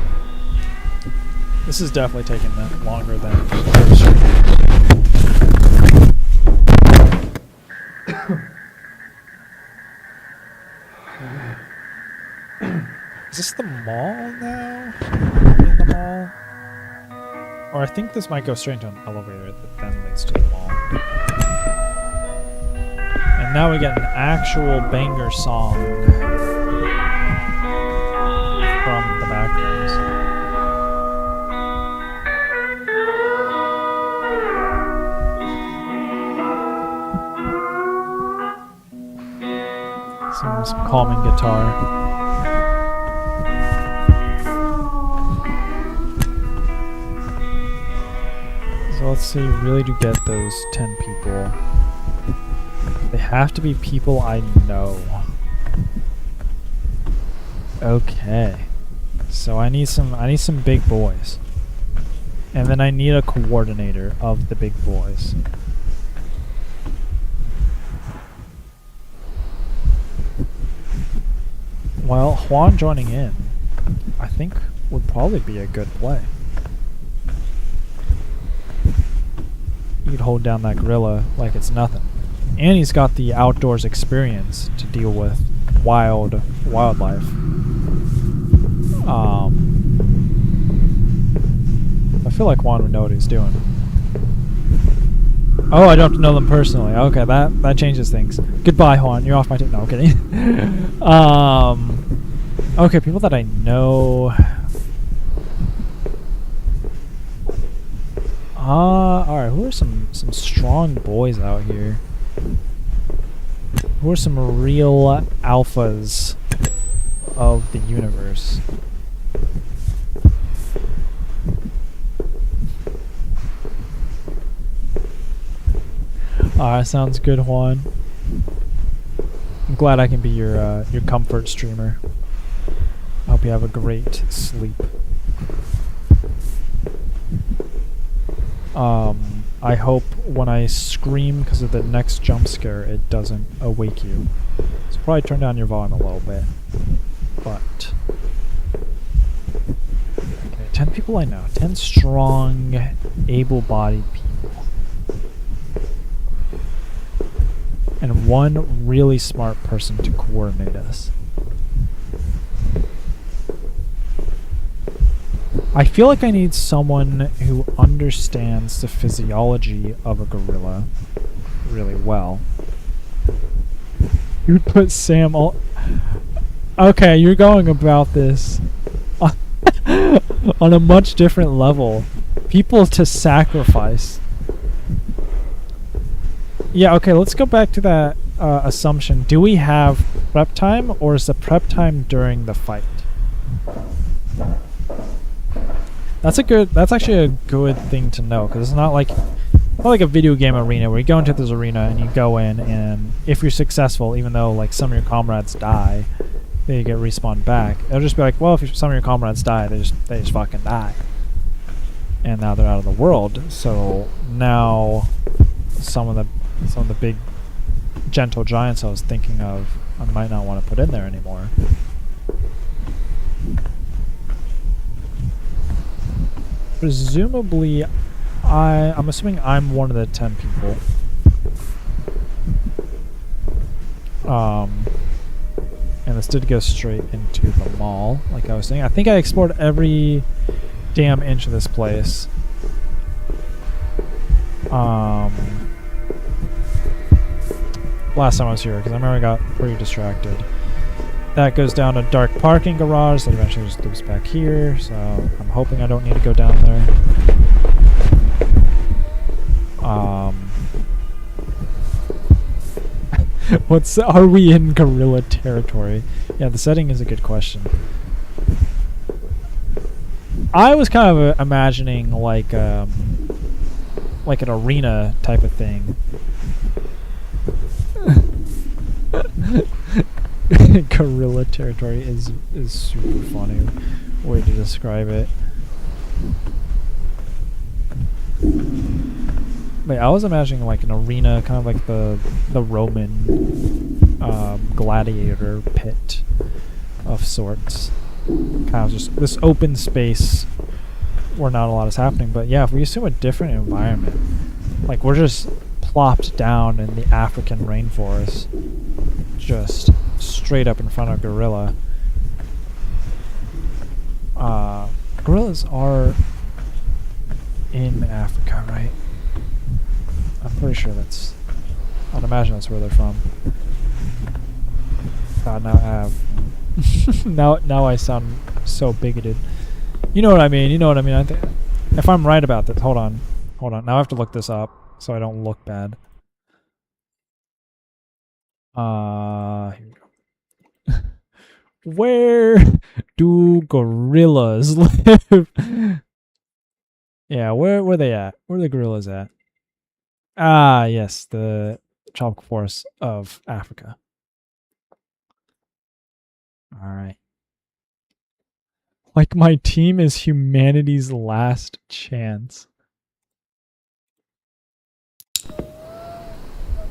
This is definitely taking longer than Is this the mall now? In the mall? Or I think this might go straight to an elevator that then leads to the mall. And now we get an actual banger song from the backgrounds. Some calming guitar. So let's see, really to get those 10 people. They have to be people I know. Okay. So I need some big boys. And then I need a coordinator of the big boys. Well, Juan joining in, I think, would probably be a good play. You could hold down that gorilla like it's nothing. And he's got the outdoors experience to deal with wildlife. I feel like Juan would know what he's doing. Oh, I don't have to know them personally. Okay, that changes things. Goodbye, Juan. You're off my team. No, I'm kidding. Okay, people that I know. Alright, who are some strong boys out here? Who are some real alphas of the universe? Alright, sounds good, Juan. I'm glad I can be your comfort streamer. I hope you have a great sleep. I hope when I scream because of the next jump scare, it doesn't awake you. So probably turn down your volume a little bit. But okay, 10 people I know. 10 strong, able-bodied people. And one really smart person to coordinate us. I feel like I need someone who understands the physiology of a gorilla really well. You would put Sam all... Okay, you're going about this on a much different level. People to sacrifice. Yeah, okay, let's go back to that assumption. Do we have prep time, or is the prep time during the fight? That's actually a good thing to know, because it's not like a video game arena where you go into this arena and you go in, and if you're successful, even though like some of your comrades die, they get respawned back. It'll just be like, well, if some of your comrades die, they just fucking die, and now they're out of the world. So now some of the big gentle giants I was thinking of, I might not want to put in there anymore. Presumably, I'm assuming I'm one of the 10 people. And this did go straight into the mall, like I was saying. I think I explored every damn inch of this place. Last time I was here, because I remember I got pretty distracted. That goes down a dark parking garage that eventually just loops back here, so I'm hoping I don't need to go down there. Are we in gorilla territory? Yeah, the setting is a good question. I was kind of imagining like an arena type of thing. Gorilla territory is super funny way to describe it. Wait, I was imagining like an arena, kind of like the Roman gladiator pit of sorts. Kind of just this open space where not a lot is happening. But yeah, if we assume a different environment, like we're just plopped down in the African rainforest, just straight up in front of gorilla. Gorillas are in Africa, right? I'm pretty sure I'd imagine that's where they're from. God, now I sound so bigoted. You know what I mean? I think if I'm right about this, hold on. Now I have to look this up so I don't look bad. Here we go. Where do gorillas live? Yeah, where they at? Where are the gorillas at? Ah, yes, the tropical forests of Africa. Alright. Like my team is humanity's last chance.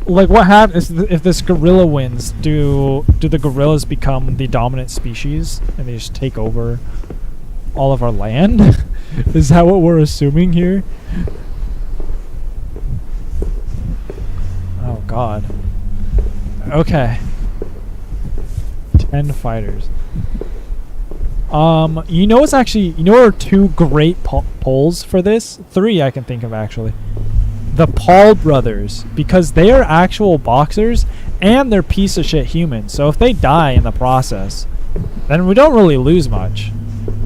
Like what happens if this gorilla wins? Do the gorillas become the dominant species and they just take over all of our land? Is that what we're assuming here? Oh god. Okay. 10 fighters. You know there are two great polls for this? 3 I can think of actually. The Paul brothers, because they are actual boxers and they're piece of shit humans. So if they die in the process, then we don't really lose much.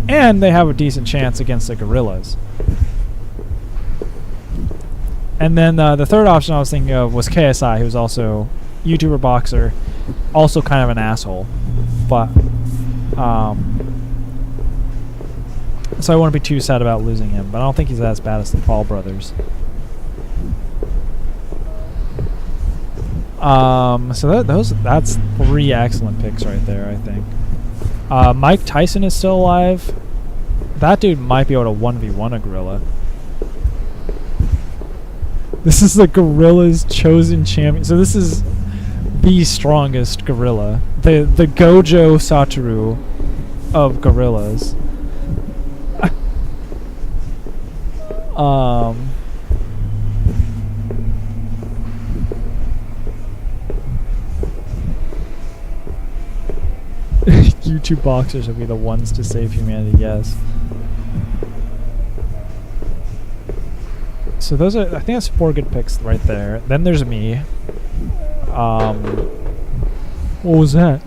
And they have a decent chance against the gorillas. And then the third option I was thinking of was KSI, who's also YouTuber boxer, also kind of an asshole, but so I wouldn't be too sad about losing him. But I don't think he's as bad as the Paul brothers. So that's 3 excellent picks right there, I think. Mike Tyson is still alive. That dude might be able to 1v1 a gorilla. This is the gorilla's chosen champion. So this is the strongest gorilla. The Gojo Satoru of gorillas. YouTube boxers will be the ones to save humanity, yes. So those are, I think that's 4 good picks right there. Then there's me. What was that?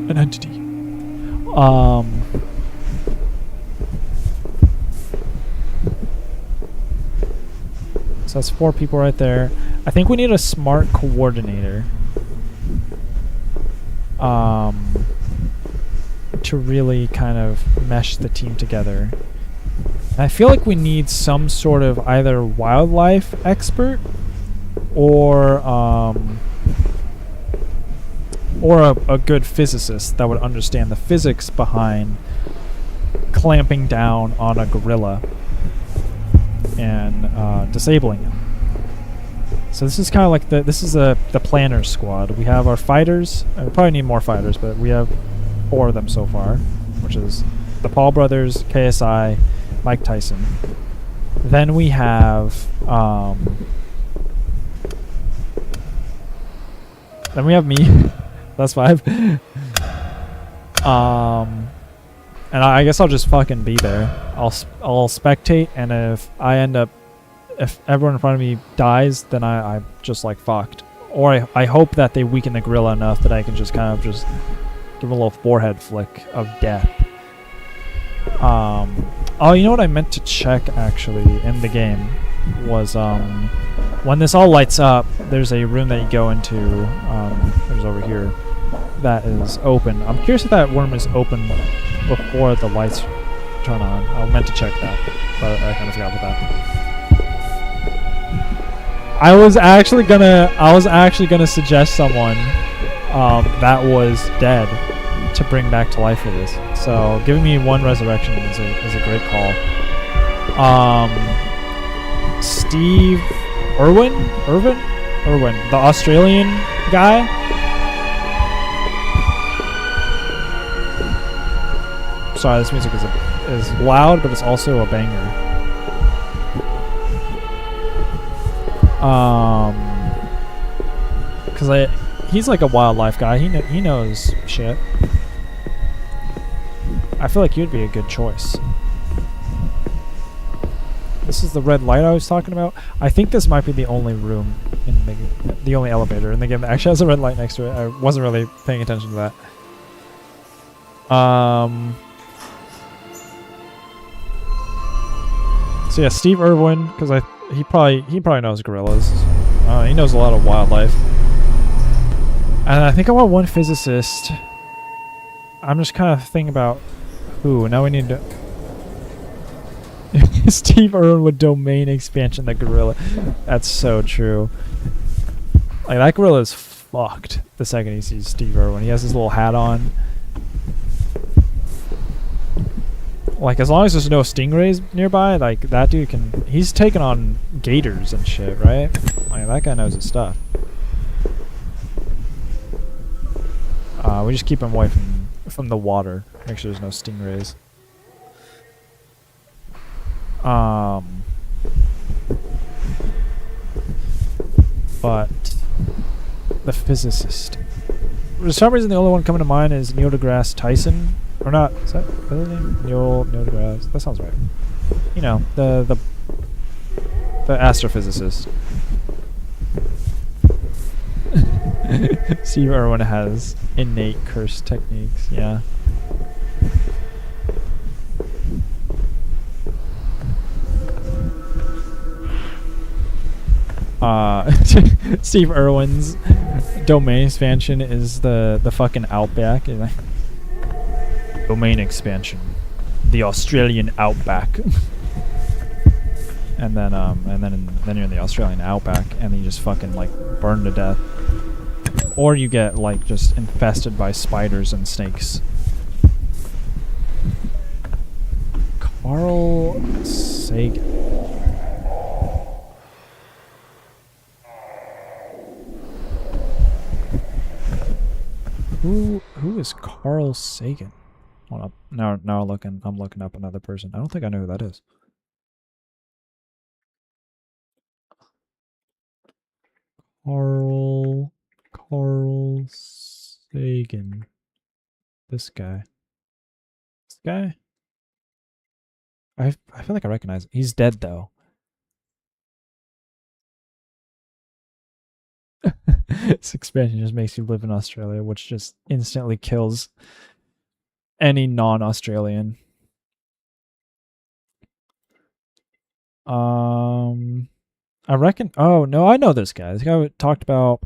An entity. So that's 4 people right there. I think we need a smart coordinator. To really kind of mesh the team together. And I feel like we need some sort of either wildlife expert or a good physicist that would understand the physics behind clamping down on a gorilla and disabling him. So this is kind of like the planner squad. We have our fighters. We probably need more fighters, but we have 4 of them so far, which is the Paul brothers, KSI, Mike Tyson. Then we have me. That's 5. And I guess I'll just fucking be there. I'll spectate, and if everyone in front of me dies, then I'm just like fucked. Or I hope that they weaken the gorilla enough that I can just kind of just give him a little forehead flick of death. Oh, you know what I meant to check actually in the game was when this all lights up, there's a room that you go into. There's over here that is open. I'm curious if that room is open before the lights turn on. I meant to check that, but I kind of forgot about that. I was actually gonna suggest someone that was dead to bring back to life for this. So giving me 1 resurrection is a great call. Steve Irwin, the Australian guy. Sorry, this music is loud, but it's also a banger. Because he's like a wildlife guy. He knows shit. I feel like you'd be a good choice. This is the red light I was talking about. I think this might be the only room in the only elevator in the game that actually has a red light next to it. I wasn't really paying attention to that. So yeah, Steve Irwin, because he probably knows gorillas. He knows a lot of wildlife. And I think I want 1 physicist. I'm just kind of thinking about who. Now we need to... Steve Irwin with domain expansion, the gorilla. That's so true. Like, that gorilla is fucked the second he sees Steve Irwin. He has his little hat on. Like, as long as there's no stingrays nearby, like, that dude can... He's taking on gators and shit, right? Like, that guy knows his stuff. We just keep him away from the water. Make sure there's no stingrays. But the physicist. For some reason, the only one coming to mind is Neil deGrasse Tyson. Or not? Is that his name? Neil deGrasse. That sounds right. You know, the astrophysicist. Steve Irwin has innate curse techniques. Yeah. Steve Irwin's domain expansion is the fucking Outback. Domain expansion, the Australian Outback. and then you're in the Australian Outback, and then you just fucking like burn to death, or you get like just infested by spiders and snakes. Carl Sagan. Who is Carl Sagan? Hold up. Now I'm looking up another person. I don't think I know who that is. Carl Sagan. This guy. I feel like I recognize him. He's dead though. This expansion just makes you live in Australia, which just instantly kills any non-Australian. I reckon. Oh no, I know this guy. This guy talked about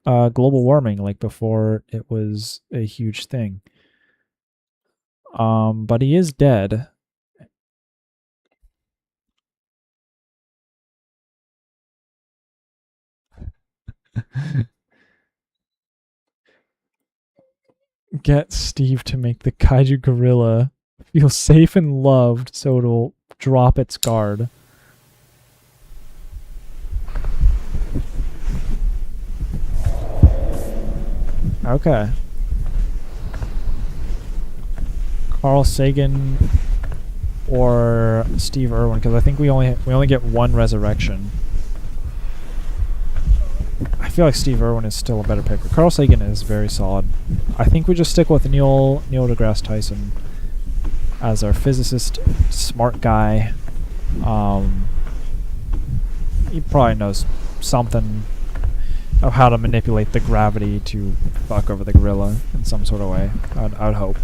global warming like before it was a huge thing. But he is dead. Get Steve to make the kaiju gorilla feel safe and loved so it'll drop its guard. Okay. Carl Sagan or Steve Irwin, because I think we only get one resurrection. I feel like Steve Irwin is still a better picker. Carl Sagan is very solid. I think we just stick with Neil deGrasse Tyson as our physicist, smart guy. He probably knows something of how to manipulate the gravity to fuck over the gorilla in some sort of way. I would hope.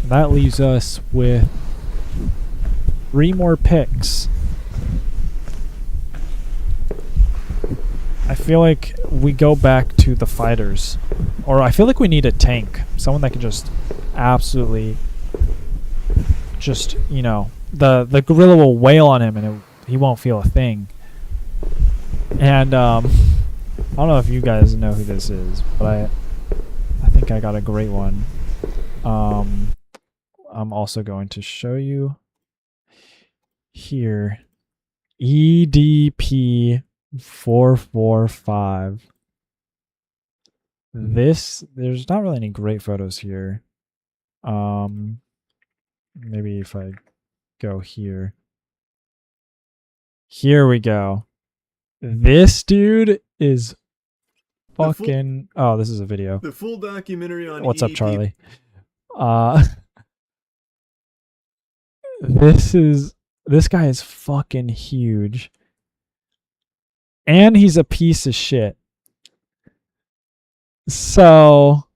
That leaves us with 3 more picks. I feel like we go back to the fighters, or I feel like we need a tank, someone that can just absolutely, just, you know, the gorilla will wail on him and he won't feel a thing. And I don't know if you guys know who this is, but I think I got a great one. I'm also going to show you here. EDP 445. There's not really any great photos here. Maybe if I go here. Here we go. This dude is fucking... Oh, this is a video. The full documentary on What's up, EDP. Charlie? This guy is fucking huge. And he's a piece of shit. So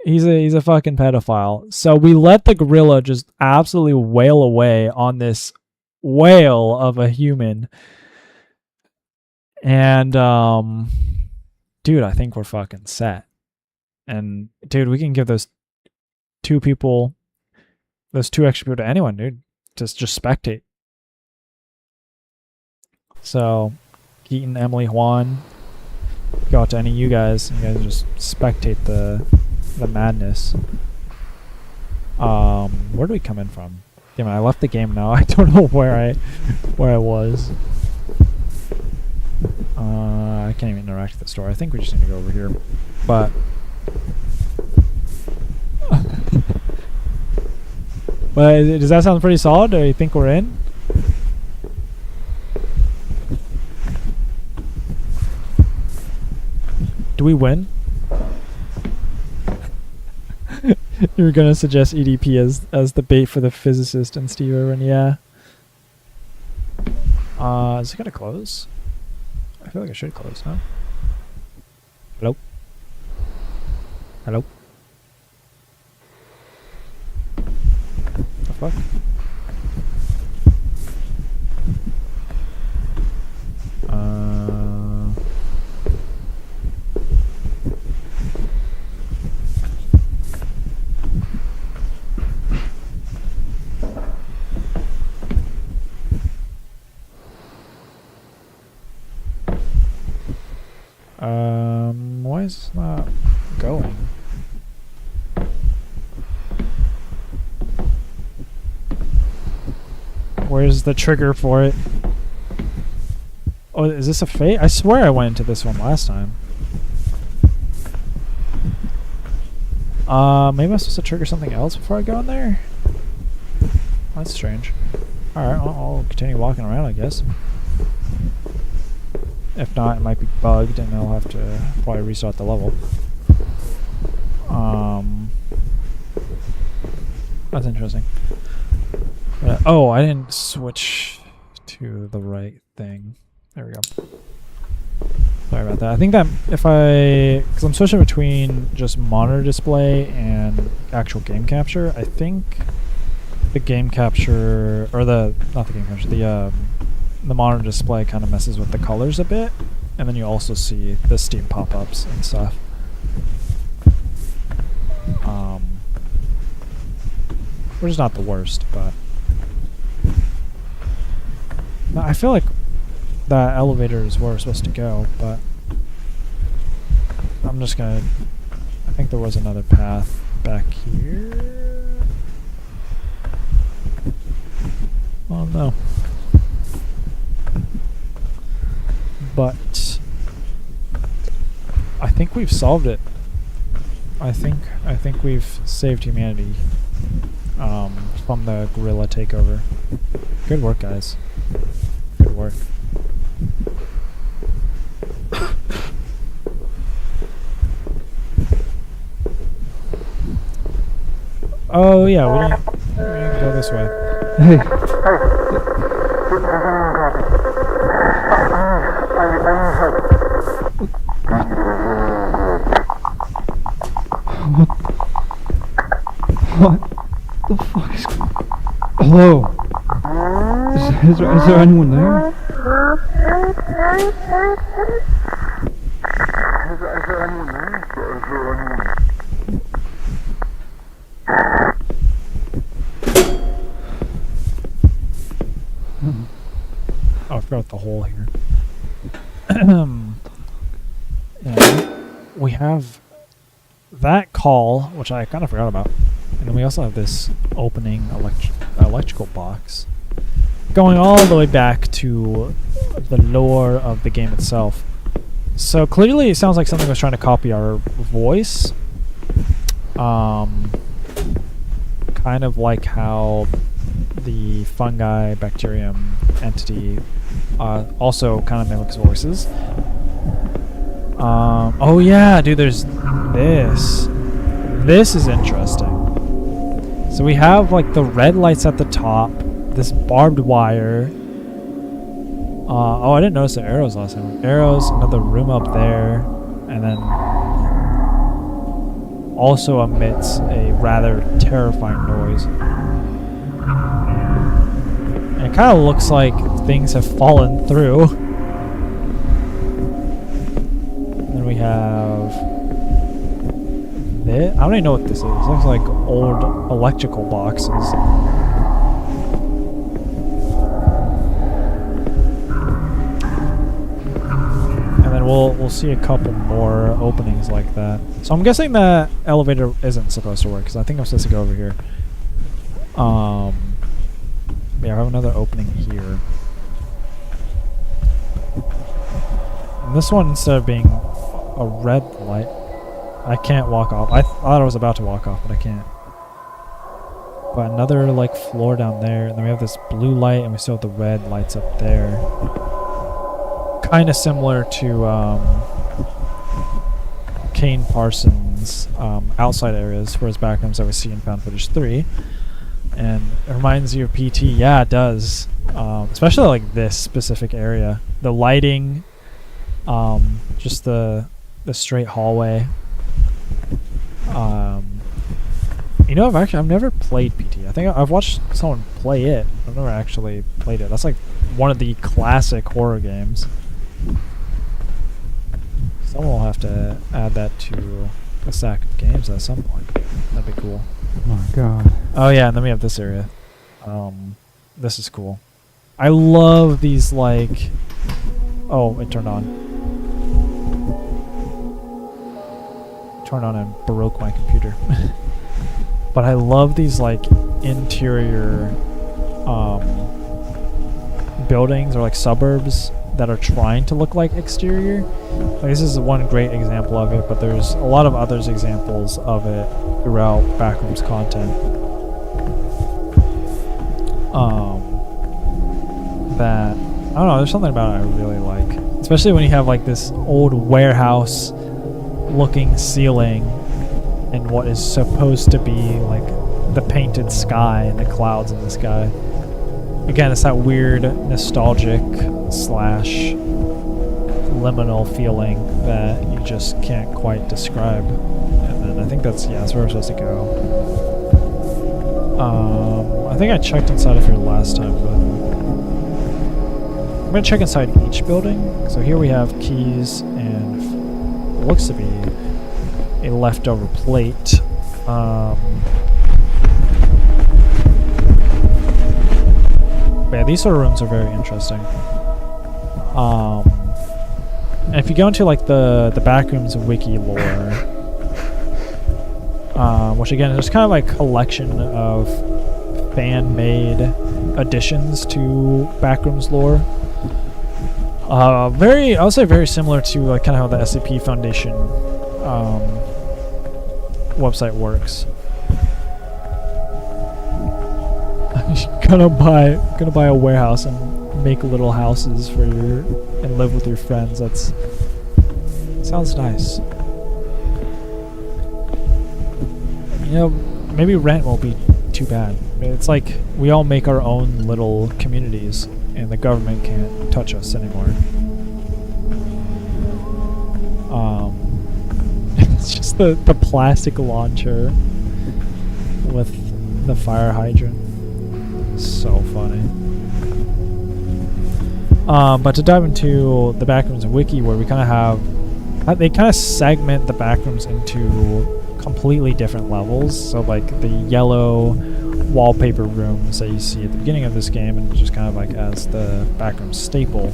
he's a fucking pedophile. So we let the gorilla just absolutely wail away on this whale of a human. And dude, I think we're fucking set. And dude, we can give those 2 extra people to anyone, dude. Just spectate. So Keaton, Emily, Juan, go out to any of you guys. You guys just spectate the madness. Where do we come in from? Damn it, I left the game now. I don't know where I was. I can't even interact with the store. I think we just need to go over here. But does that sound pretty solid? Do you think we're in? Do we win? You're gonna suggest EDP as the bait for the physicist and Steve Irwin, yeah. Is it gonna close? I feel like it should close, huh? Hello? Hello? The fuck? Why is this not going? Where's the trigger for it? Oh, is this a fate? I swear I went into this one last time. Maybe I'm supposed to trigger something else before I go in there? That's strange. Alright, I'll continue walking around, I guess. If not, it might be bugged and I'll have to probably restart the level. That's interesting. Oh, I didn't switch to the right thing. There we go. Sorry about that. I think that if because I'm switching between just monitor display and actual game capture, I think the game capture, or not the game capture, the monitor display kind of messes with the colors a bit, and then you also see the Steam pop-ups and stuff. Which is not the worst, but no, I feel like that elevator is where we're supposed to go, but I'm just gonna. I think there was another path back here. Oh no. But I think we've solved it. I think we've saved humanity from the gorilla takeover. Good work, guys. Good work. Oh yeah, we didn't go this way. Hey. What the fuck is... Hello? Is there anyone there? Oh, I forgot the hole here. Yeah, we have that call, which I kind of forgot about. And then we also have this opening electrical box going all the way back to the lore of the game itself. So clearly it sounds like something was trying to copy our voice. Kind of like how the fungi bacterium entity also kind of mimics voices. Oh yeah, dude, there's this. This is interesting. So we have like the red lights at the top, this barbed wire. Oh, I didn't notice the arrows last time. Arrows, another room up there, and then also emits a rather terrifying noise. And it kind of looks like things have fallen through. Then we have this. I don't even know what this is. It looks like old electrical boxes. And then we'll see a couple more openings like that. So I'm guessing that elevator isn't supposed to work because I think I'm supposed to go over here. Yeah, I have another opening here. And this one, instead of being a red light, I can't walk off. I thought I was about to walk off, but I can't. But another like floor down there, and then we have this blue light, and we still have the red lights up there. Kind of similar to Kane Parsons' outside areas for his backgrounds that we see in Found Footage 3. And it reminds you of PT. Yeah, it does. Especially like this specific area. The lighting, just the straight hallway. You know, I've never played PT. I think I've watched someone play it. I've never actually played it. That's like one of the classic horror games. Someone will have to add that to a stack of games at some point. That'd be cool. Oh my god. Oh yeah, and then we have this area. This is cool. I love these like... Oh, it turned on. turned on and broke my computer. But I love these like interior buildings or like suburbs that are trying to look like exterior. Like, this is one great example of it, but there's a lot of others examples of it throughout Backrooms content. That I don't know, there's something about it I really like. Especially when you have like this old warehouse looking ceiling and what is supposed to be like the painted sky and the clouds in the sky. Again, it's that weird nostalgic / liminal feeling that you just can't quite describe. And then I think that's where we're supposed to go. I think I checked inside of here last time, but I'm gonna check inside each building. So here we have keys and what looks to be a leftover plate. But yeah, these sort of rooms are very interesting. And if you go into like the Backrooms wiki lore, which again is kind of like a collection of fan-made additions to Backrooms lore. I would say very similar to like kind of how the SCP Foundation website works. gonna buy a warehouse and make little houses for and live with your friends. Sounds nice. You know, maybe rent won't be too bad. It's like we all make our own little communities and the government can't touch us anymore. It's just the plastic launcher with the fire hydrant. So funny. But to dive into the Backrooms wiki, where we kind of have, they kind of segment the Backrooms into completely different levels. So like the yellow wallpaper rooms that you see at the beginning of this game, and just kind of like as the Backrooms staple.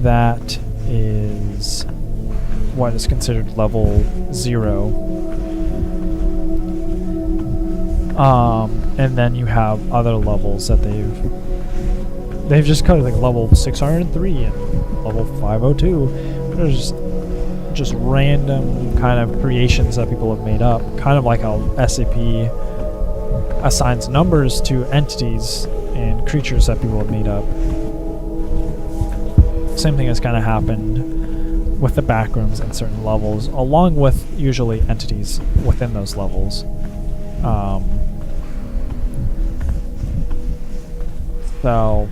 That is what is considered level 0. And then you have other levels that they've just cut, like level 603 and level 502. There's just random kind of creations that people have made up, kind of like how SCP assigns numbers to entities and creatures that people have made up. Same thing has kind of happened with the Backrooms in certain levels, along with usually entities within those levels. So,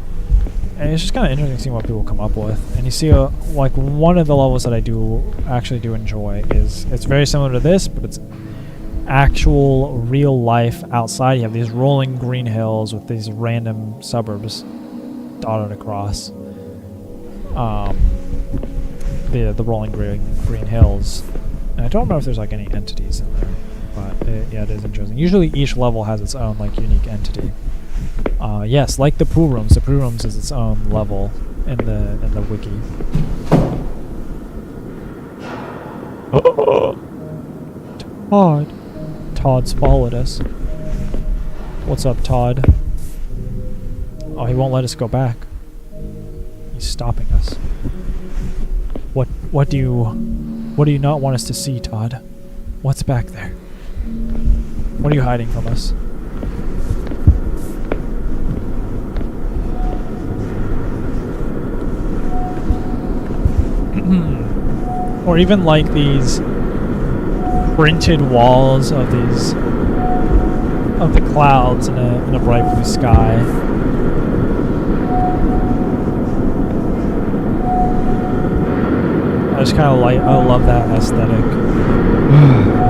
and it's just kind of interesting seeing what people come up with. And you see, like one of the levels that I actually do enjoy is, it's very similar to this, but it's actual real life outside. You have these rolling green hills with these random suburbs dotted across. The rolling green hills. And I don't remember if there's like any entities in there, but yeah, it is interesting. Usually each level has its own like unique entity. Yes, like the pool rooms. The pool rooms is its own level in the wiki. Todd's followed us. What's up, Todd? Oh, he won't let us go back. He's stopping us. What do you not want us to see, Todd? What's back there? What are you hiding from us? Or even like these printed walls of the clouds in a bright blue sky. I just kind of I love that aesthetic.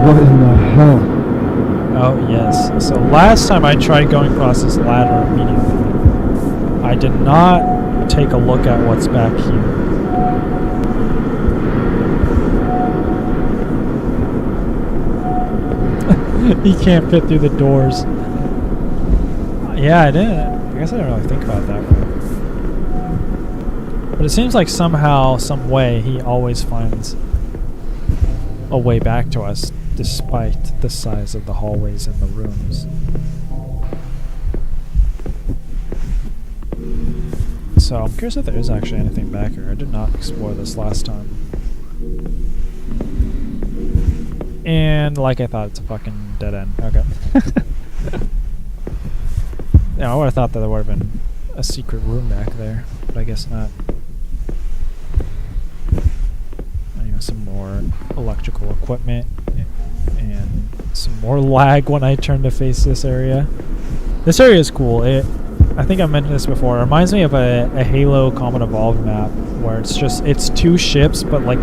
What in the hell? Oh yes. So last time I tried going across this ladder immediately. I did not take a look at what's back here. He can't fit through the doors. Yeah, I didn't. I guess I didn't really think about it that way. But it seems like somehow, some way, he always finds a way back to us, despite the size of the hallways and the rooms. So I'm curious if there is actually anything back here. I did not explore this last time. And like I thought, it's a fucking dead end. Okay. Yeah, I would have thought that there would have been a secret room back there, but I guess not. You know, some more electrical equipment and some more lag when I turn to face this area. This area is cool. I think I mentioned this before. It reminds me of a Halo Combat Evolved map where it's two ships, but like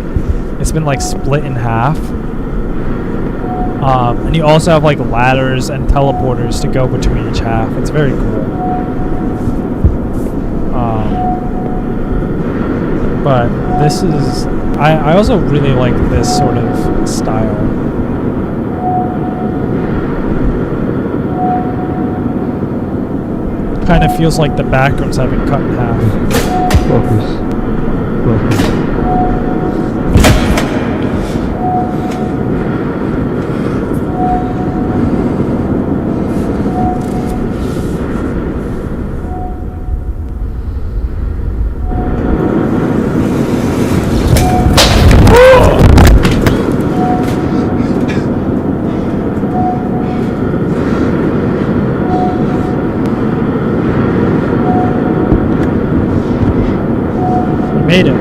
it's been like split in half. And you also have like ladders and teleporters to go between each half. It's very cool. But this is... I also really like this sort of style. Kind of feels like the backgrounds have been cut in half. Focus. Made it.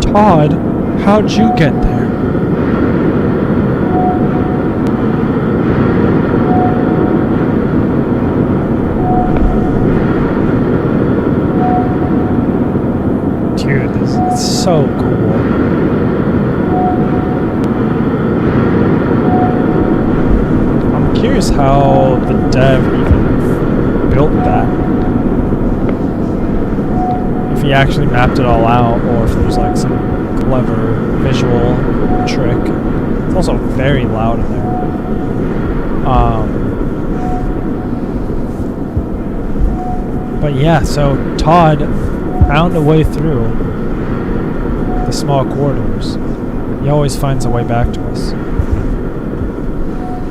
Todd, how'd you get there? Dude, this is so cool. I'm curious how the dev even built that. If he actually mapped it all out, or if there's like some clever visual trick. It's also very loud in there. But yeah, so Todd found a way through the small corridors. He always finds a way back to us.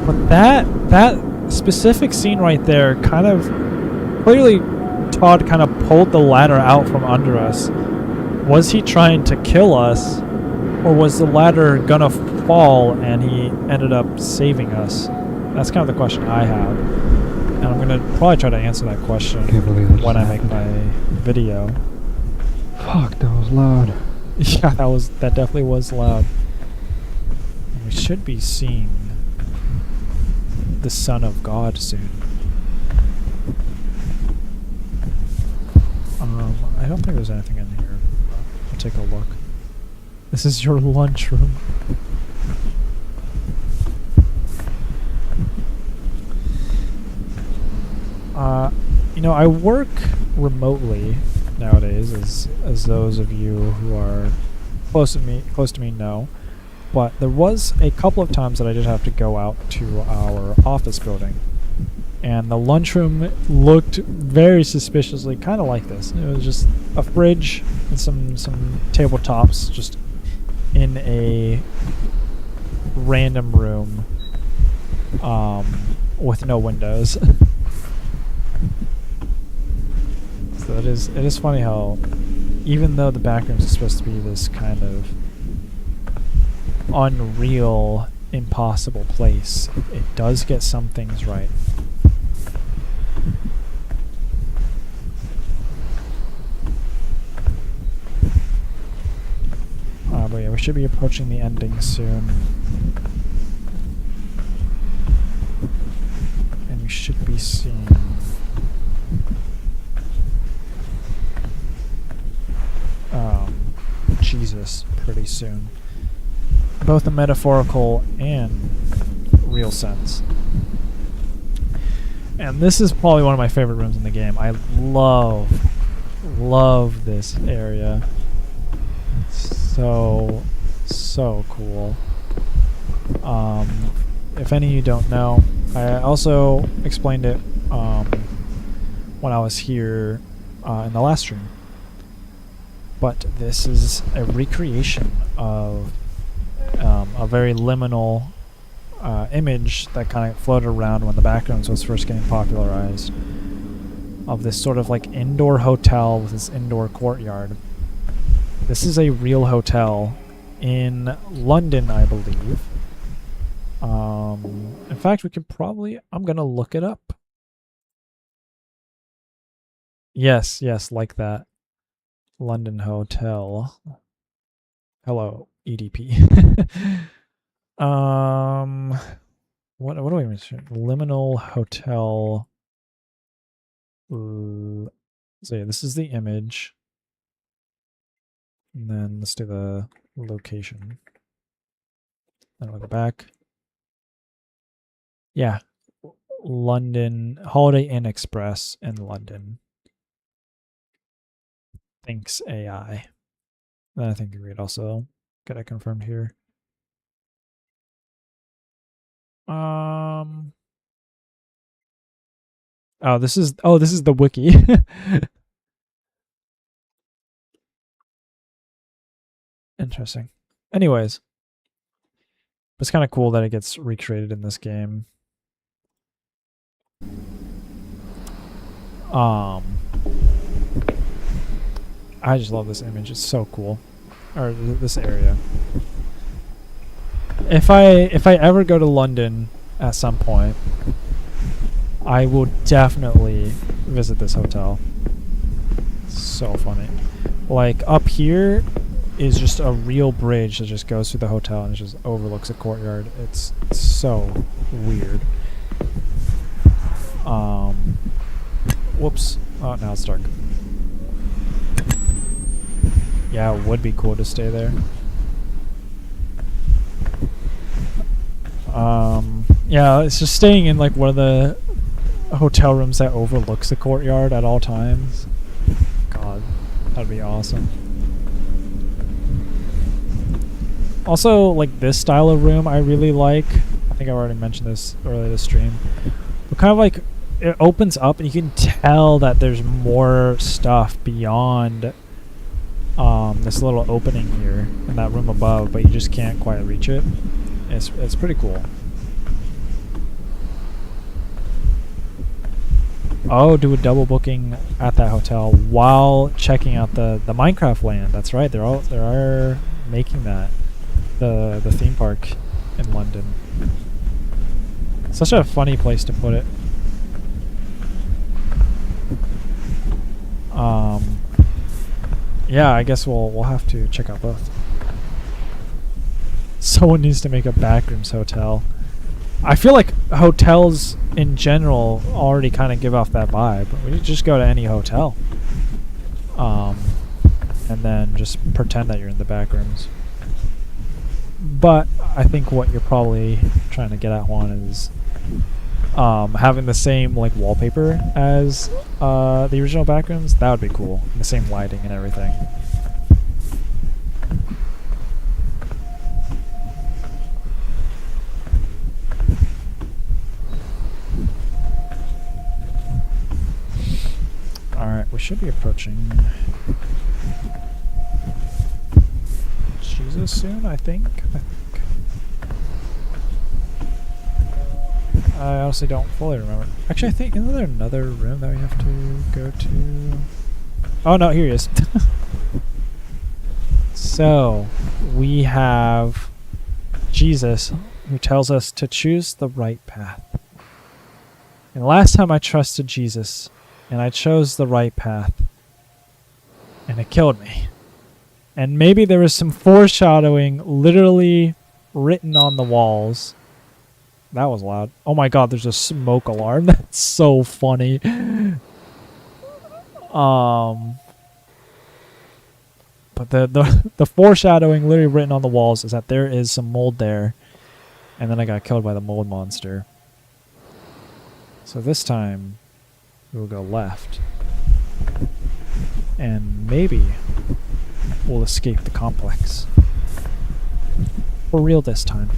But that specific scene right there kind of clearly Todd kind of pulled the ladder out from under us. Was he trying to kill us, or was the ladder gonna fall and he ended up saving us? That's kind of the question I have, and I'm gonna probably try to answer that question when I make my video. Fuck, that was loud. Yeah, that definitely was loud. And we should be seeing the Son of God soon. I don't think there's anything in here. I'll take a look. This is your lunchroom. You know, I work remotely nowadays, as those of you who are close to me know. But there was a couple of times that I did have to go out to our office building. And the lunchroom looked very suspiciously kind of like this. It was just a fridge and some tabletops just in a random room with no windows. So it is funny how even though the background is supposed to be this kind of unreal, impossible place, it does get some things right. But yeah, we should be approaching the ending soon. And we should be seeing Jesus pretty soon. Both a metaphorical and real sense. And this is probably one of my favorite rooms in the game. I love this area. So cool. If any of you don't know, I also explained it when I was here in the last stream. but this is a recreation of a very liminal image that kind of floated around when the Backrooms was first getting popularized, of this sort of like indoor hotel with this indoor courtyard. This is a real hotel in London, I believe. In fact, we could probably... I'm gonna look it up. Yes, like that. London Hotel. Hello, EDP. What do we mean? Liminal Hotel. So yeah, this is the image. And then let's do the location. Then we'll go back. Yeah. London, Holiday Inn Express in London. Thanks AI. Then I think we could also get it confirmed here. Oh, this is the wiki. Interesting. Anyways, it's kind of cool that it gets recreated in this game. I just love this image. It's so cool. Or this area. If I ever go to London at some point, I will definitely visit this hotel. It's so funny. Like up here is just a real bridge that just goes through the hotel and it just overlooks a courtyard. It's so weird. Whoops. Oh, now it's dark. Yeah, it would be cool to stay there. Yeah, it's just staying in like one of the hotel rooms that overlooks the courtyard at all times. God, that'd be awesome. Also, like this style of room I really like. I think I already mentioned this earlier this stream. But kind of like it opens up and you can tell that there's more stuff beyond this little opening here in that room above, but you just can't quite reach it. It's pretty cool. Oh, do a double booking at that hotel while checking out the Minecraft land. That's right. They are making that the theme park in London. Such a funny place to put it. Yeah, I guess we'll have to check out both. Someone needs to make a Backrooms hotel. I feel like hotels in general already kind of give off that vibe. We just go to any hotel. And then just pretend that you're in the Backrooms. But I think what you're probably trying to get at, Juan, is having the same like wallpaper as the original Backrooms. That would be cool. And the same lighting and everything. Alright, we should be approaching Jesus soon, I think. I honestly don't fully remember. Actually, I think, isn't there another room that we have to go to? Oh no, here he is. So, we have Jesus, who tells us to choose the right path. And last time I trusted Jesus, and I chose the right path, and it killed me. And maybe there was some foreshadowing literally written on the walls. That was loud. Oh my god, there's a smoke alarm. That's so funny. But the foreshadowing literally written on the walls is that there is some mold there. And then I got killed by the mold monster. So this time, we'll go left. And maybe we'll escape the complex. For real this time.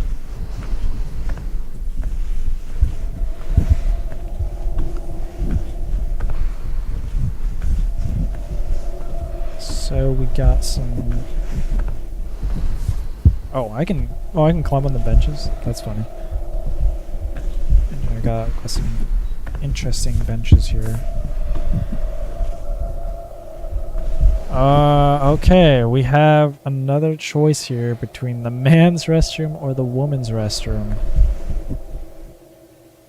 So we got some. Oh, I can climb on the benches. That's funny. And I got some interesting benches here. Okay, we have another choice here between the man's restroom or the woman's restroom.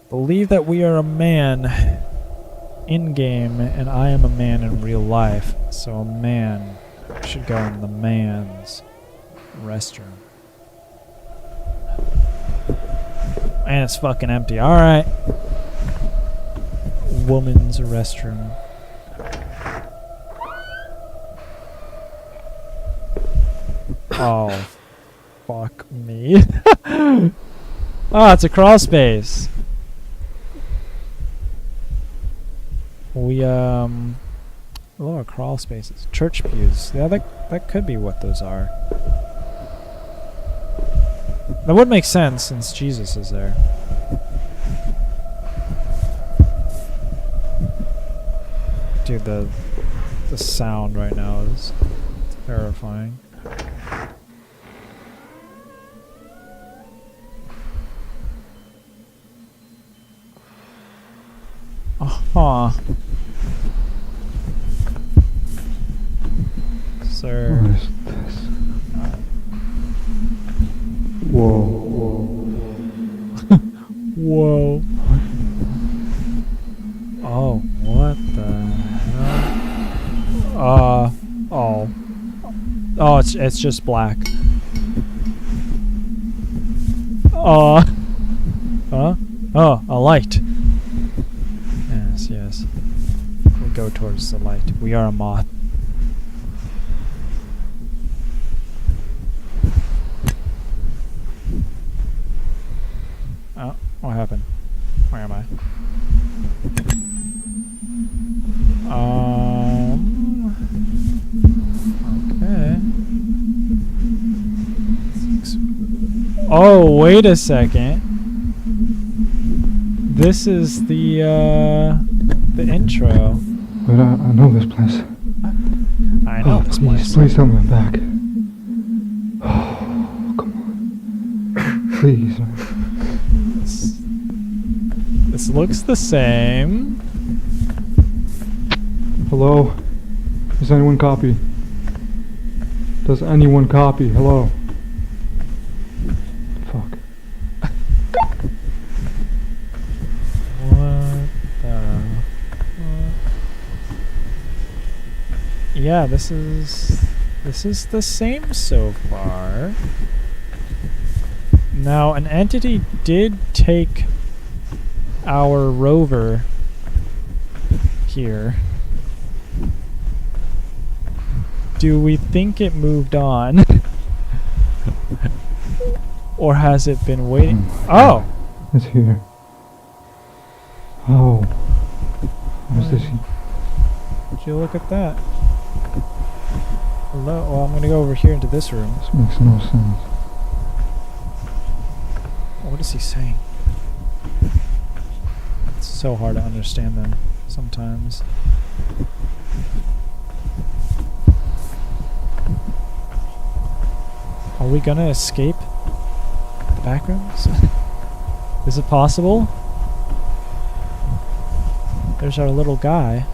Believe that we are a man in game, and I am a man in real life, so a man should go in the man's restroom. And it's fucking empty. Alright. Woman's restroom. Oh, fuck me. Oh, it's a crawl space. We, lower crawl spaces. Church pews. Yeah, that could be what those are. That would make sense since Jesus is there. Dude, the sound right now is terrifying. Huh. Sir. What is this? Whoa. Whoa. Oh, what the hell? Oh. Oh, it's just black. Huh? Oh, a light. Yes. We go towards the light. We are a moth. Oh, what happened? Where am I? Okay. Oh, wait a second. This is the intro. But I know this place. I know this place. Please tell me I'm back. Oh, come on. Please, man. This looks the same. Hello? Does anyone copy? Does anyone copy? Hello? Fuck. Yeah, this is the same so far. Now, an entity did take our rover here. Do we think it moved on? Or has it been waiting? Oh! It's here. Oh. What is this? Would you look at that? Hello? Well, I'm gonna go over here into this room. This makes no sense. What is he saying? It's so hard to understand them sometimes. Are we gonna escape the back rooms? Is it possible? There's our little guy.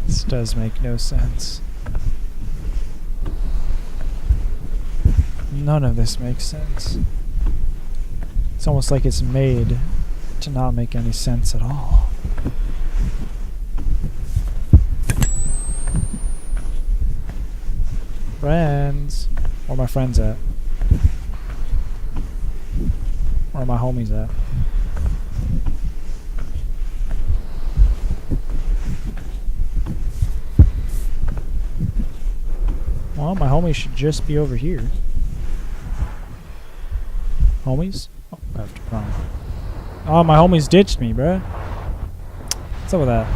This does make no sense. None of this makes sense. It's almost like it's made to not make any sense at all. Friends! Where are my friends at? Where are my homies at? Well, my homies should just be over here. Homies? Oh, I have to run. Oh, my homies ditched me, bruh. What's up with that?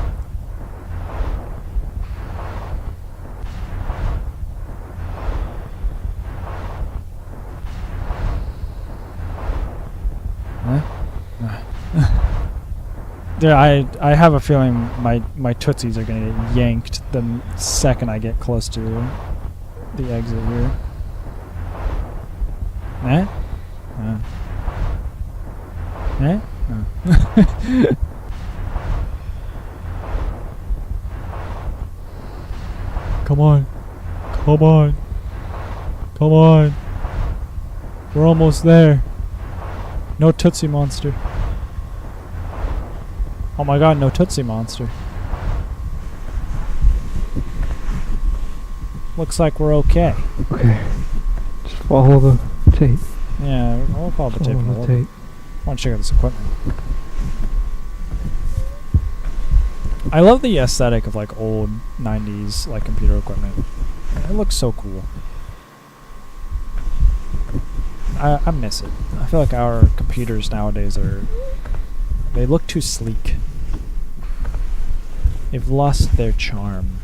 Dude, I have a feeling my tootsies are gonna get yanked the second I get close to the exit here. Eh? Eh? Oh. Come on. Come on. Come on. We're almost there. No Tootsie Monster. Oh my god, no Tootsie Monster. Looks like we're okay. Okay. Just follow the tape. Yeah, we'll follow the tape in a Follow little the bit. tape. I want to check out this equipment. I love the aesthetic of like old 90s like computer equipment. It looks so cool. I miss it. I feel like our computers nowadays they look too sleek. They've lost their charm.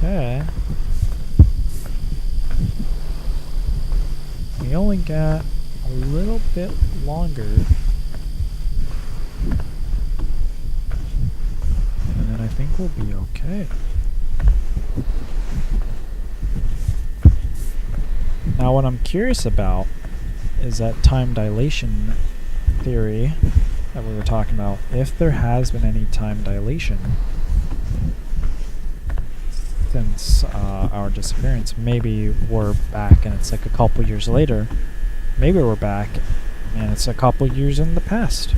Okay. We only got a little bit longer. And then I think we'll be okay. Now what I'm curious about is that time dilation theory that we were talking about. If there has been any time dilation since our disappearance, maybe we're back and it's like a couple years later. Maybe we're back and it's a couple years in the past.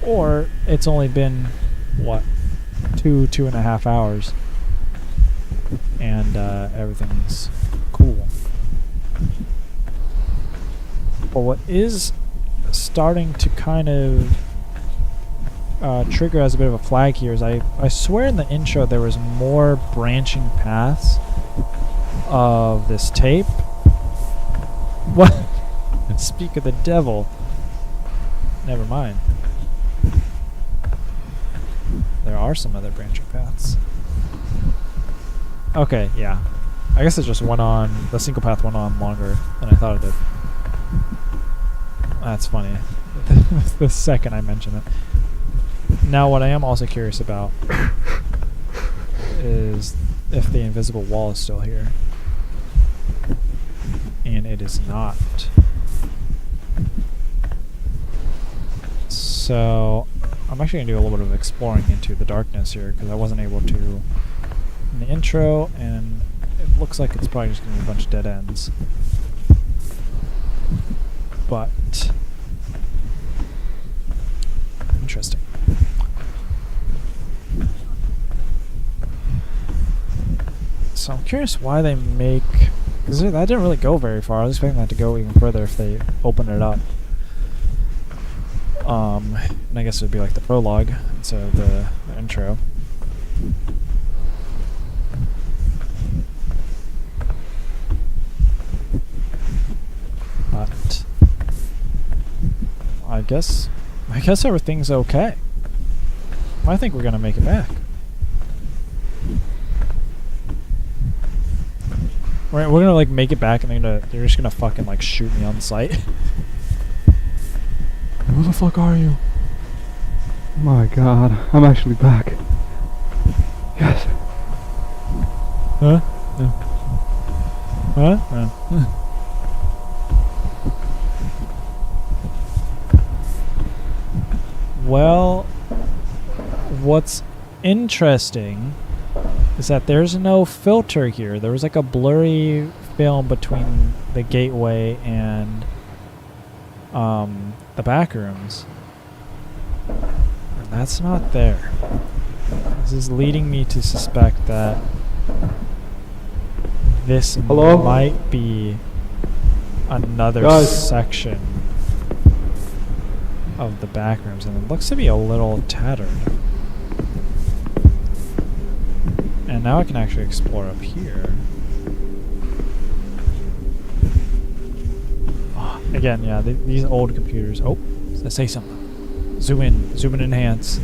Or it's only been, what, 2.5 hours and everything's cool. But what is starting to kind of trigger as a bit of a flag here is I swear in the intro there was more branching paths of this tape. What? Speak of the devil. Never mind. There are some other branching paths. Okay, yeah. I guess it just went on, the single path went on longer than I thought it did. That's funny. The second I mention it. Now what I am also curious about is if the invisible wall is still here. And it is not. So I'm actually going to do a little bit of exploring into the darkness here because I wasn't able to in the intro, and it looks like it's probably just going to be a bunch of dead ends. But interesting. So I'm curious why they make, because that didn't really go very far. I was expecting that to go even further if they open it up. And I guess it would be like the prologue instead of the intro. But I guess everything's okay. I think we're gonna make it back. We're gonna like make it back, and they're just gonna fucking like shoot me on sight. Who the fuck are you? My god, I'm actually back. Yes. Huh? No. Huh? No. Well, what's interesting is that there's no filter here. There was like a blurry film between the gateway and the back rooms. And that's not there. This is leading me to suspect that this Hello? might be another Guys. section of the back rooms, and it looks to be a little tattered. now I can actually explore up here. Oh, again, yeah, these old computers. Oh, let's say something. Zoom and enhance.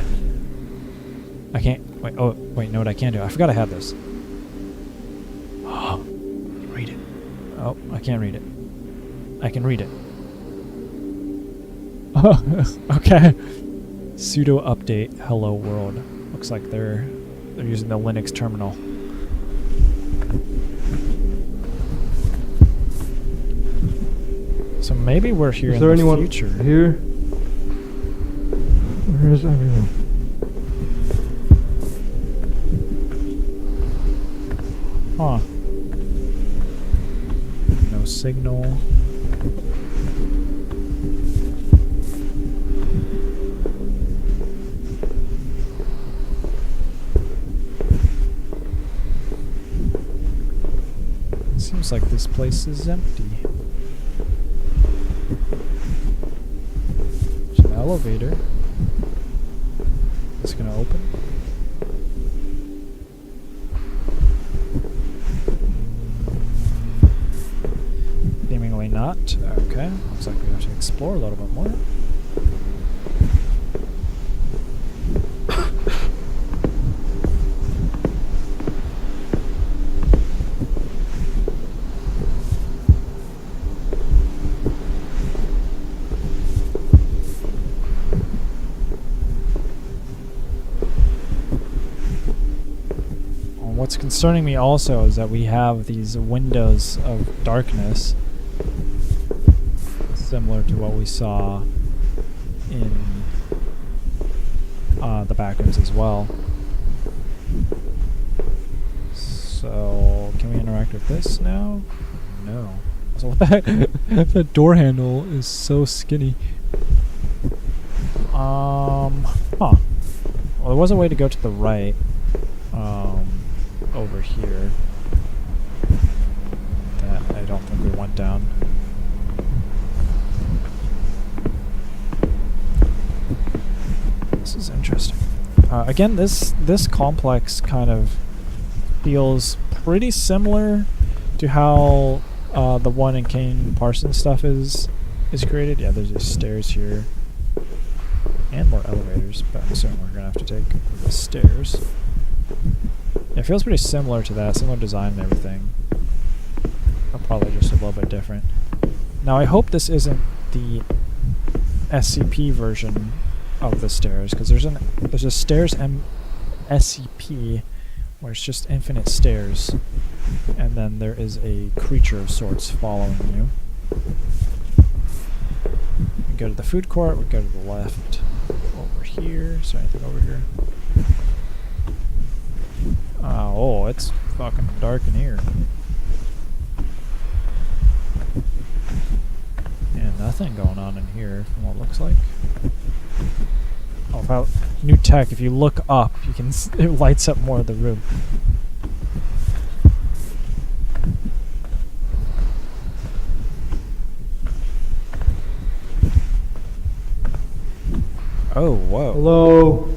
I can't. Wait. Oh, wait. No, what I can do? I forgot I had this. Oh, read it. Oh, I can't read it. I can read it. Oh, okay. Sudo update hello world. Looks like they're using the Linux terminal. So maybe we're here Is in there the anyone future. here? Where is everyone? Huh. No signal. Seems like this place is empty. There's an elevator. It's gonna open. Seemingly not. Okay. Looks like we have to explore a little bit more. What's concerning me also is that we have these windows of darkness, similar to what we saw in the backrooms as well. So, can we interact with this now? No. So what the heck? The door handle is so skinny. Huh. Well, there was a way to go to the right. Over here. That I don't think we went down. This is interesting. Again, this complex kind of feels pretty similar to how the one in Kane Parsons stuff is created. Yeah, there's these stairs here. And more elevators, but I'm assuming we're gonna have to take the stairs. Yeah, it feels pretty similar to that, similar design and everything. Probably just a little bit different. Now I hope this isn't the SCP version of the stairs, because there's a stairs SCP where it's just infinite stairs, and then there is a creature of sorts following you. We go to the food court, we go to the left. Over here, is there anything over here? Oh, it's fucking dark in here. And nothing going on in here from what it looks like. Oh, about new tech, if you look up, you can it lights up more of the room. Oh, whoa. Hello.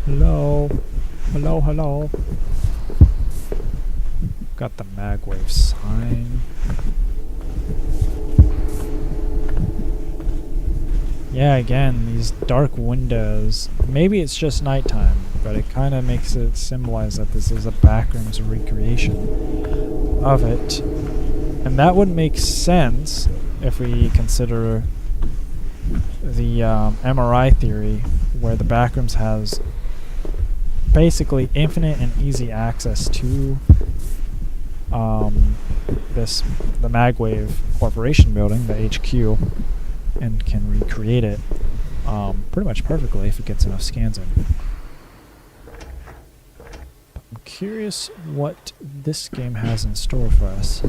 Hello. Hello, hello. Got the Magwave sign. Yeah, again, these dark windows. Maybe it's just nighttime, but it kind of makes it symbolize that this is a backrooms recreation of it. And that would make sense if we consider the MRI theory, where the backrooms has basically infinite and easy access to the Magwave Corporation building, the HQ, and can recreate it pretty much perfectly if it gets enough scans in. I'm curious what this game has in store for us.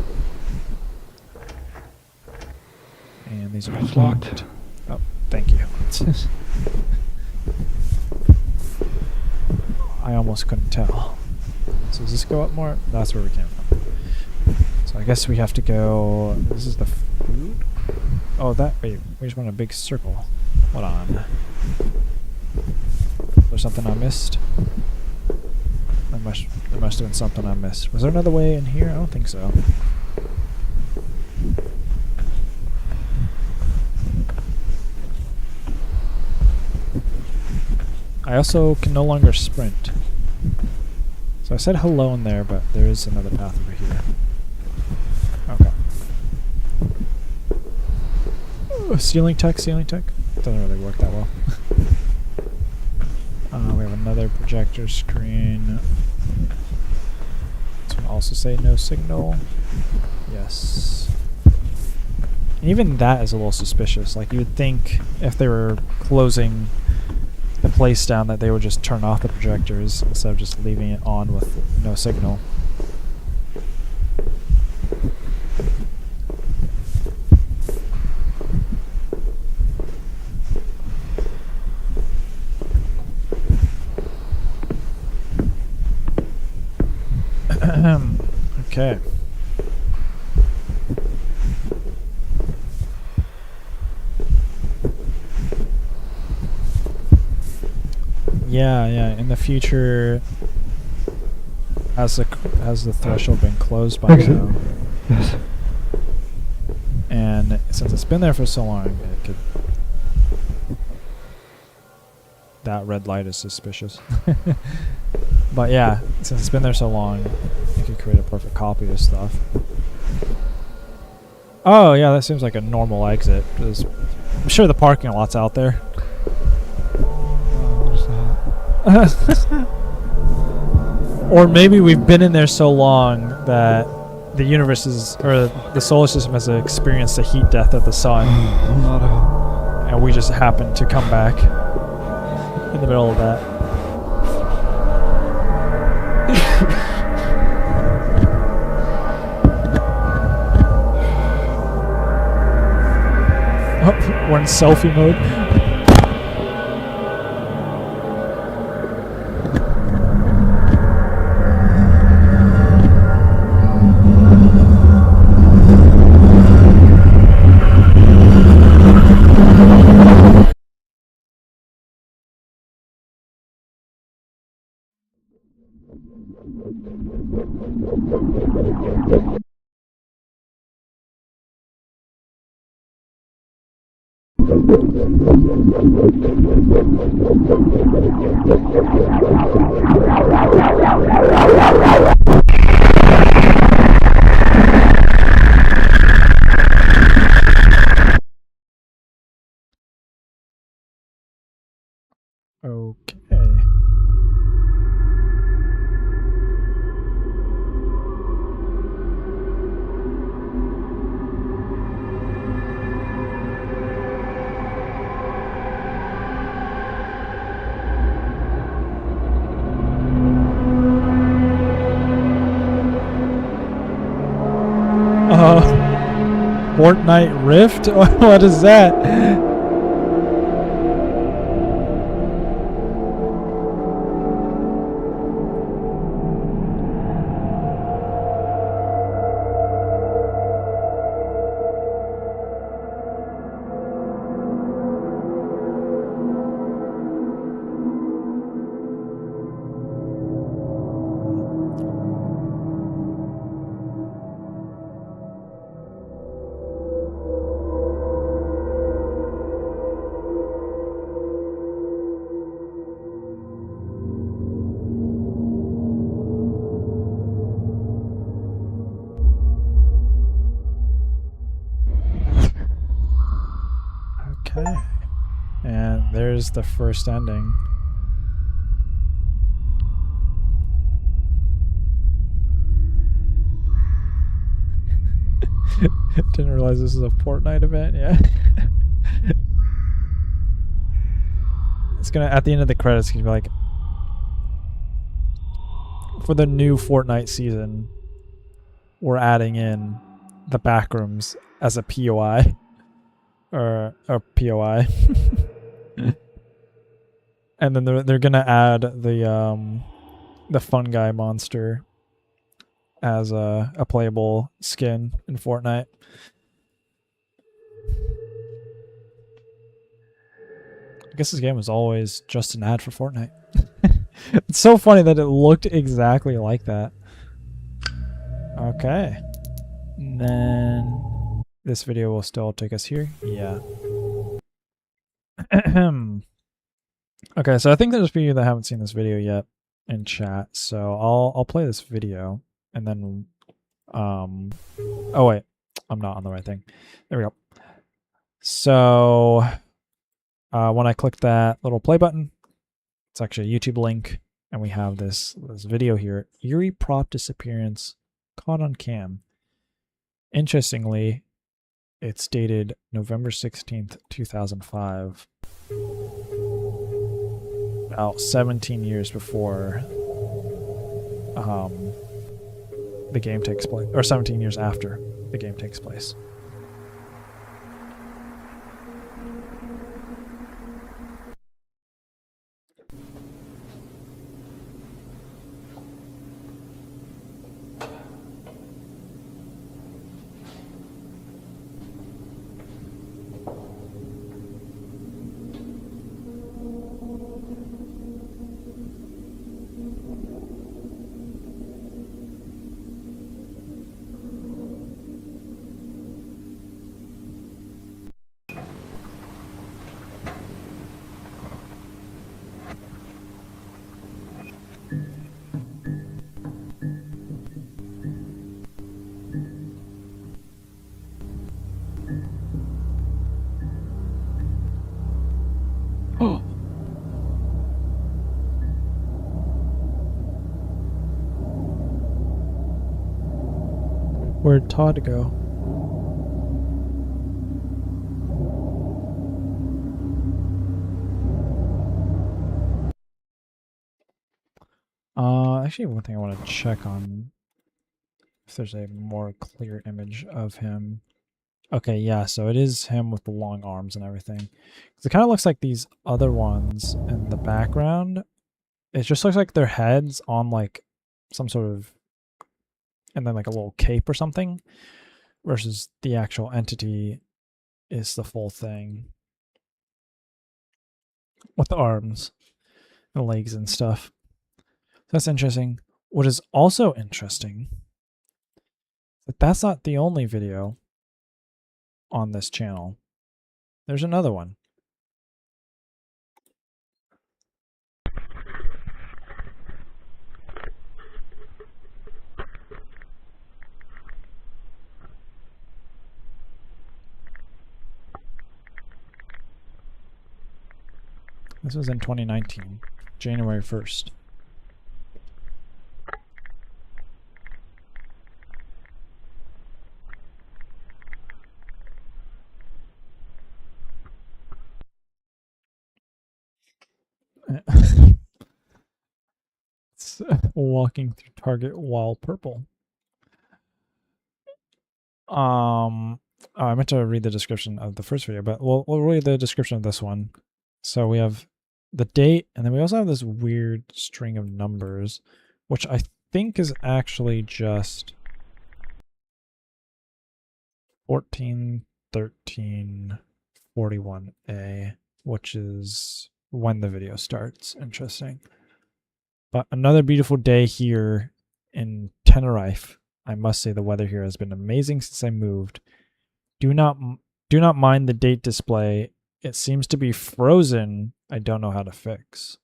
And these are It's locked. Oh, thank you. I almost couldn't tell. So does this go up more? That's where we came from. So I guess we have to go... This is the food? Oh, that... Wait, we just went a big circle. Hold on. There's something I missed? Let must have been something I missed. Was there another way in here? I don't think so. I also can no longer sprint. So I said hello in there, but there is another path over here. Okay. Ceiling tech, ceiling tech. Doesn't really work that well. We have another projector screen. This one also say no signal. Yes. And even that is a little suspicious. Like, you would think if they were closing the place down that they would just turn off the projectors instead of just leaving it on with no signal. Okay. Yeah. In the future, has the threshold been closed by Exit. now? Yes. And since it's been there for so long, it could. That red light is suspicious. But yeah, since it's been there so long, you could create a perfect copy of stuff. Oh yeah, that seems like a normal exit. I'm sure the parking lot's out there. What's that? Or maybe we've been in there so long that the universe is, or the solar system has experienced the heat death of the sun, I'm not out. and we just happen to come back in the middle of that. Oh, we're in selfie mode. Okay. Fortnite Rift? What is that? Okay. And there's the first ending. Didn't realize this is a Fortnite event, yeah. It's gonna, at the end of the credits, it's gonna be like, for the new Fortnite season, we're adding in the backrooms as a POI. Or POI. And then they're gonna add the fun guy monster as a playable skin in Fortnite. I guess this game was always just an ad for Fortnite. It's so funny that it looked exactly like that. Okay. And then this video will still take us here. Yeah. Okay, so I think there's people that haven't seen this video yet in chat, so I'll play this video and then oh wait, I'm not on the right thing. There we go. So when I click that little play button, it's actually a YouTube link, and we have this video here. Eerie prop disappearance caught on cam. Interestingly, it's dated November 16th, 2005. About 17 years before the game takes place, or 17 years after the game takes place. Where'd Todd go? Actually, one thing I want to check on if there's a more clear image of him. Okay, yeah, so it is him with the long arms and everything. 'Cause it kind of looks like these other ones in the background. It just looks like their heads on like some sort of, and then like a little cape or something, versus the actual entity is the full thing with the arms and legs and stuff. That's interesting. What is also interesting, but that's not the only video on this channel. There's another one. This was in 2019, January 1st. It's walking through Target while purple. I meant to read the description of the first video, but we'll read the description of this one. So we have the date, and then we also have this weird string of numbers, which I think is actually just 14, 13, 41A, which is when the video starts. Interesting. But another beautiful day here in Tenerife. I must say the weather here has been amazing since I moved. Do not mind the date display. It seems to be frozen. I don't know how to fix.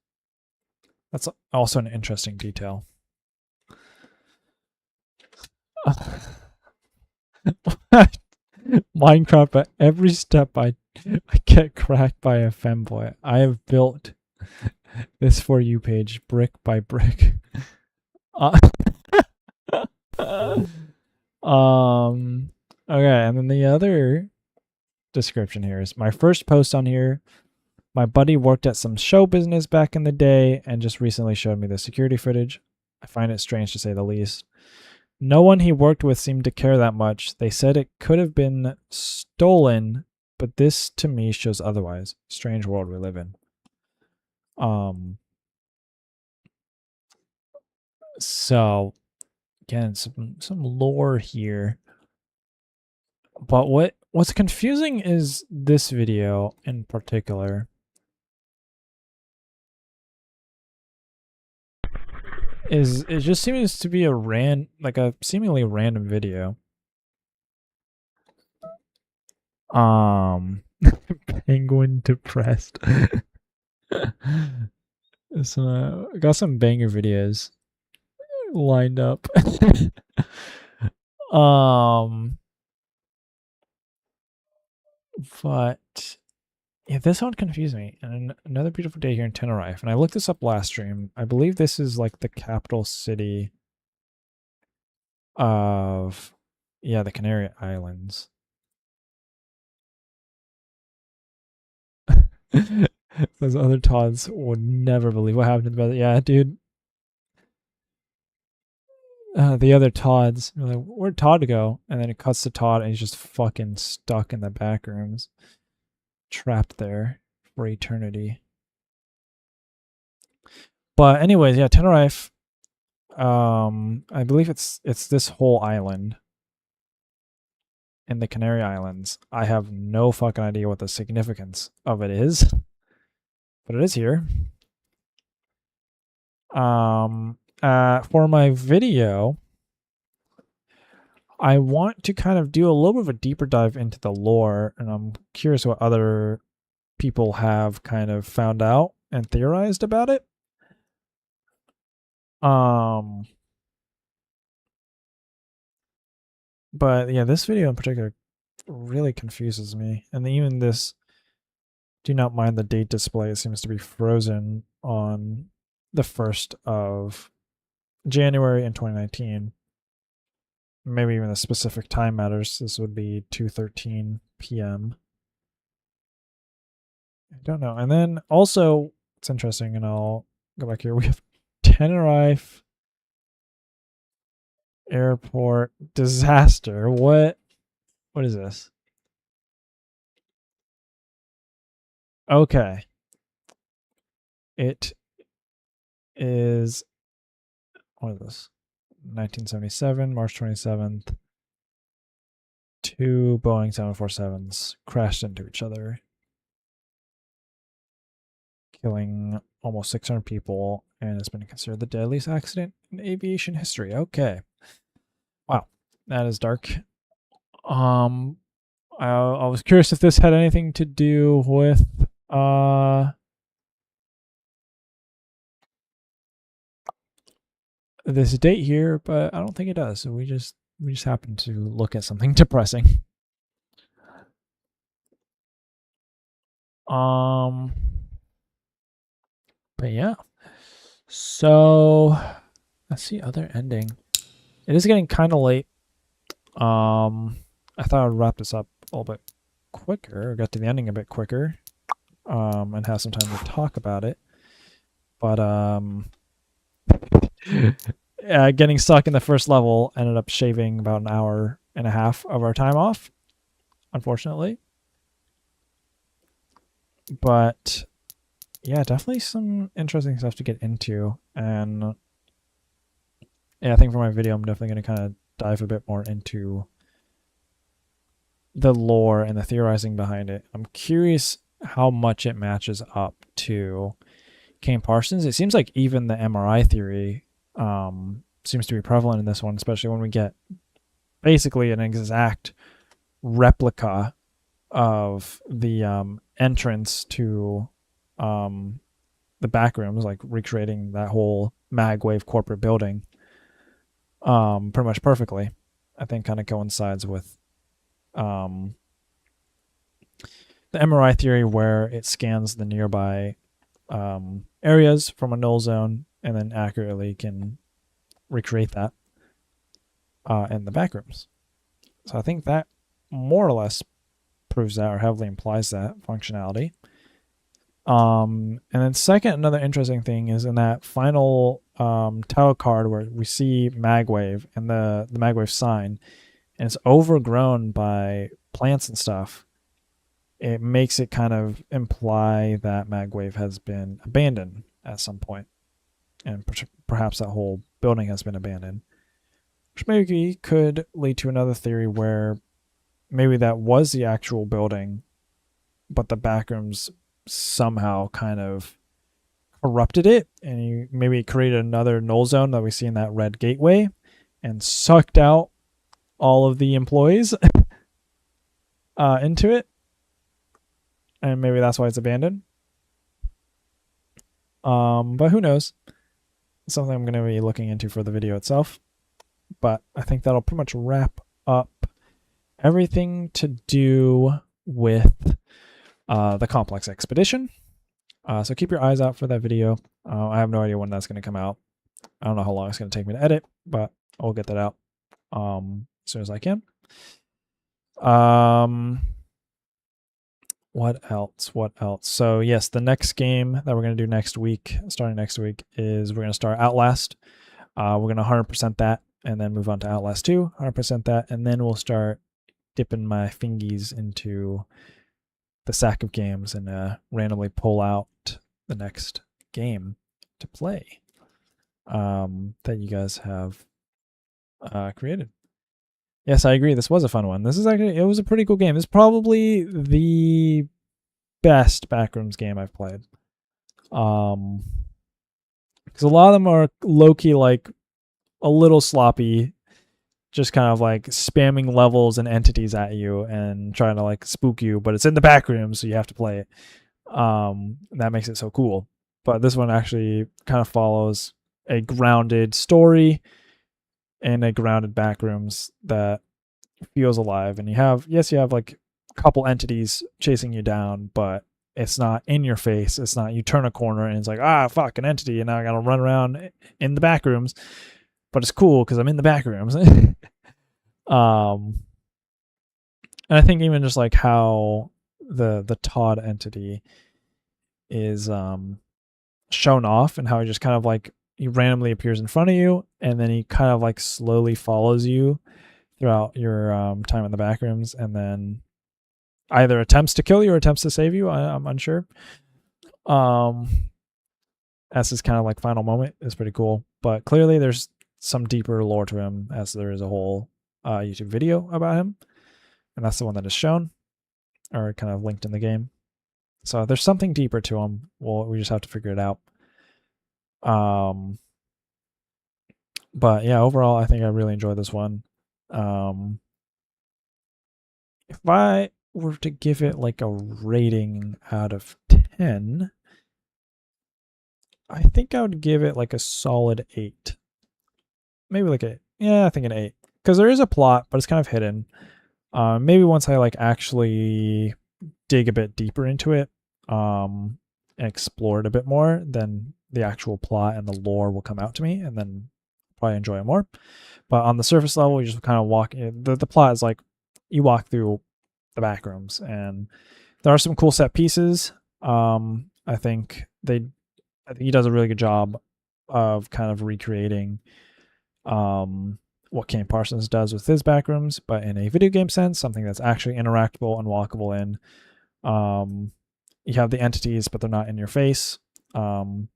That's also an interesting detail. Minecraft, at every step I get cracked by a femboy. I have built this For You page brick by brick. Okay, and then the other description here is my first post on here. My buddy worked at some show business back in the day and just recently showed me the security footage. I find it strange to say the least. No one he worked with seemed to care that much. They said it could have been stolen, but this to me shows otherwise. Strange world we live in. So again, some lore here. But what's confusing is this video in particular. is it just seems to be a seemingly random video. Penguin depressed. So I got some banger videos lined up. But yeah, this one confused me. And another beautiful day here in Tenerife. And I looked this up last stream. I believe this is like the capital city of, yeah, the Canary Islands. Those other Todds would never believe what happened to the brother. Yeah, dude. The other Todds, like, where'd Todd go? And then it cuts to Todd and he's just fucking stuck in the back rooms. Trapped there for eternity. But anyways, yeah, Tenerife. I believe it's this whole island in the Canary Islands. I have no fucking idea what the significance of it is, but it is here. For my video, I want to kind of do a little bit of a deeper dive into the lore, and I'm curious what other people have kind of found out and theorized about it. But yeah, this video in particular really confuses me. And even this do not mind the date display, it seems to be frozen on the 1st of January in 2019. Maybe even the specific time matters. This would be 2:13 p.m. I don't know. And then also, it's interesting, and I'll go back here. We have Tenerife Airport disaster. What is this? Okay. It is, what is this? 1977, March 27th. 2 Boeing 747s crashed into each other, killing almost 600 people, and it's been considered the deadliest accident in aviation history. Okay. Wow. That is dark. I was curious if this had anything to do with this date here, but I don't think it does. So we just happen to look at something depressing. But yeah. So let's see, other ending. It is getting kind of late. I thought I'd wrap this up a little bit quicker, or get to the ending a bit quicker, and have some time to talk about it. But getting stuck in the first level ended up shaving about an hour and a half of our time off, unfortunately. But yeah, definitely some interesting stuff to get into. And yeah, I think for my video, I'm definitely going to kind of dive a bit more into the lore and the theorizing behind it. I'm curious how much it matches up to Kane Parsons. It seems like even the MRI theory seems to be prevalent in this one, especially when we get basically an exact replica of the entrance to the back rooms, like recreating that whole Magwave corporate building pretty much perfectly. I think kind of coincides with the MRI theory, where it scans the nearby areas from a null zone and then accurately can recreate that in the back rooms. So I think that more or less proves that, or heavily implies that functionality. And then second, another interesting thing is in that final title card where we see Magwave and the Magwave sign, and it's overgrown by plants and stuff. It makes it kind of imply that Magwave has been abandoned at some point, and perhaps that whole building has been abandoned, which maybe could lead to another theory where maybe that was the actual building, but the backrooms somehow kind of corrupted it, and he maybe created another null zone that we see in that red gateway, and sucked out all of the employees into it, and maybe that's why it's abandoned. But who knows? It's something I'm going to be looking into for the video itself. But I think that'll pretty much wrap up everything to do with the complex expedition. So keep your eyes out for that video. I have no idea when that's going to come out. I don't know how long it's going to take me to edit, but I'll get that out as soon as I can. What else? So yes, the next game that we're going to do starting next week, is we're going to start Outlast. We're going to 100% that, and then move on to Outlast 2, 100% that, and then we'll start dipping my fingies into the sack of games and randomly pull out the next game to play that you guys have created. Yes, I agree. This was a fun one. It was a pretty cool game. It's probably the best Backrooms game I've played. Because a lot of them are low-key, like, a little sloppy, just kind of like spamming levels and entities at you and trying to like spook you, but it's in the back room, so you have to play it. That makes it so cool. But this one actually kind of follows a grounded story and a grounded backrooms that feels alive. And you have like a couple entities chasing you down, but it's not in your face. It's not you turn a corner and it's like, fuck, an entity, and now I gotta run around in the backrooms. But it's cool because I'm in the backrooms. And I think even just like how the Todd entity is shown off, and how he just kind of like he randomly appears in front of you, and then he kind of like slowly follows you throughout your time in the backrooms, and then either attempts to kill you or attempts to save you. I'm unsure. As his kind of like final moment is pretty cool, but clearly there's some deeper lore to him, as there is a whole YouTube video about him, and that's the one that is shown or kind of linked in the game. So there's something deeper to him. Well, we just have to figure it out. But yeah, overall, I think I really enjoyed this one. If I were to give it like a rating out of 10, I think I would give it like a solid 8. Maybe like I think an 8. Because there is a plot, but it's kind of hidden. Maybe once I like actually dig a bit deeper into it, and explore it a bit more, then the actual plot and the lore will come out to me, and then probably enjoy it more. But on the surface level, you just kind of walk. The plot is like you walk through the back rooms, and there are some cool set pieces. I think he does a really good job of kind of recreating what Kane Parsons does with his backrooms, but in a video game sense, something that's actually interactable and walkable in. You have the entities, but they're not in your face. You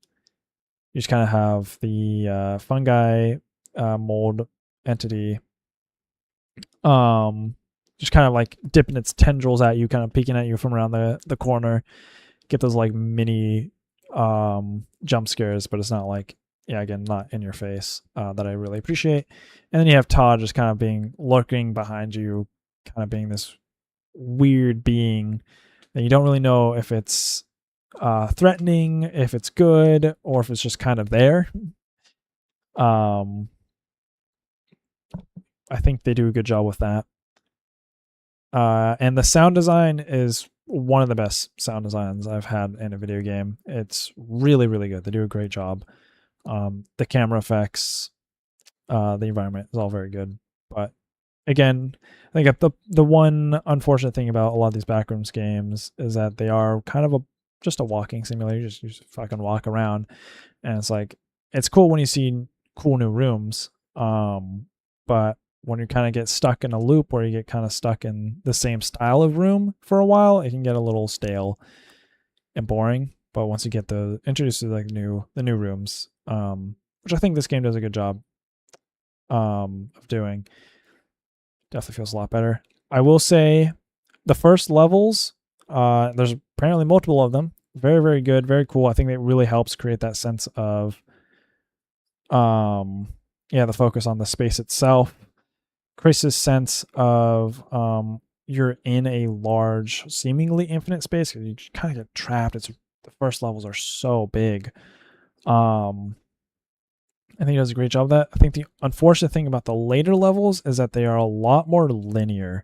just kind of have the fungi mold entity just kind of like dipping its tendrils at you, kind of peeking at you from around the corner. Get those like mini jump scares, but it's not like, again, not in your face, that I really appreciate. And then you have Todd just kind of lurking behind you, kind of being this weird being that you don't really know if it's threatening, if it's good, or if it's just kind of there. I think they do a good job with that. And the sound design is one of the best sound designs I've had in a video game. It's really, really good. They do a great job. The camera effects, the environment is all very good. But again, I think the one unfortunate thing about a lot of these backrooms games is that they are kind of just a walking simulator. You just fucking walk around, and it's like, it's cool when you see cool new rooms, but when you kind of get stuck in a loop where you get kind of stuck in the same style of room for a while, it can get a little stale and boring. But once you get introduced to like the new rooms, which I think this game does a good job of doing, definitely feels a lot better. I will say the first levels, there's apparently multiple of them. very, very good, very cool. I think it really helps create that sense of the focus on the space itself. Creates this sense of you're in a large, seemingly infinite space. You kind of get trapped. The first levels are so big. I think he does a great job of that. I think the unfortunate thing about the later levels is that they are a lot more linear.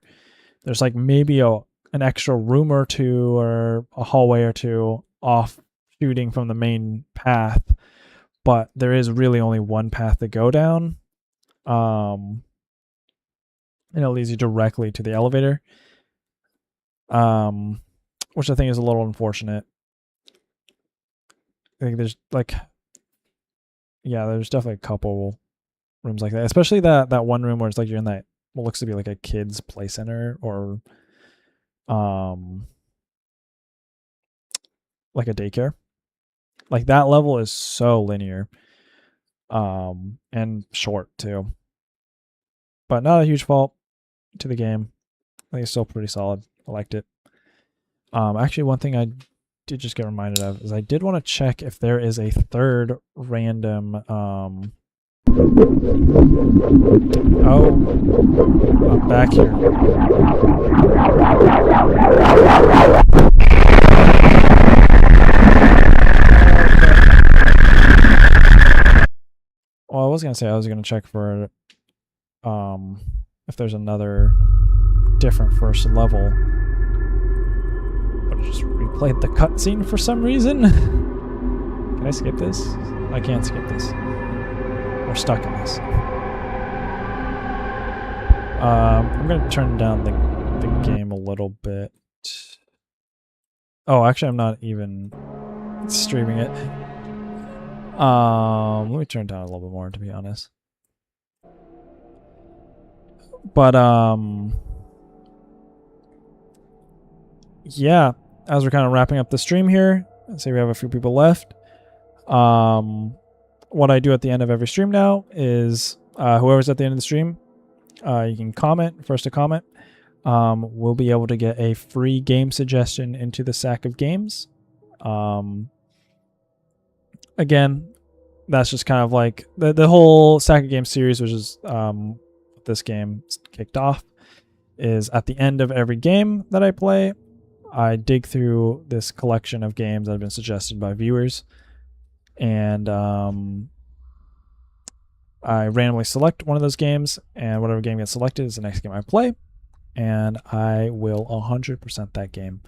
There's like maybe an extra room or two or a hallway or two off shooting from the main path, but there is really only one path to go down. And it leads you directly to the elevator, which I think is a little unfortunate. I think there's there's definitely a couple rooms like that, especially that one room where it's like you're in that what looks to be like a kid's play center or like a daycare. Like that level is so linear and short too, but not a huge fault to the game. I think it's still pretty solid. I liked it. Actually, one thing I did just get reminded of is I did want to check if there is a third random back here. Well, I was gonna say I was gonna check for if there's another different first level. But I just replayed the cutscene for some reason. Can I skip this? I can't skip this. We're stuck in this. I'm gonna turn down the game a little bit. Oh, actually, I'm not even streaming it. Let me turn it down a little bit more, to be honest. But yeah, as we're kind of wrapping up the stream here, let's say we have a few people left. What I do at the end of every stream now is whoever's at the end of the stream, you can comment. First to comment, we'll be able to get a free game suggestion into the sack of games. Again, that's just kind of like the whole sack of games series, which is this game kicked off, is at the end of every game that I play, I dig through this collection of games that have been suggested by viewers, and I randomly select one of those games, and whatever game gets selected is the next game I play, and I will 100% that game.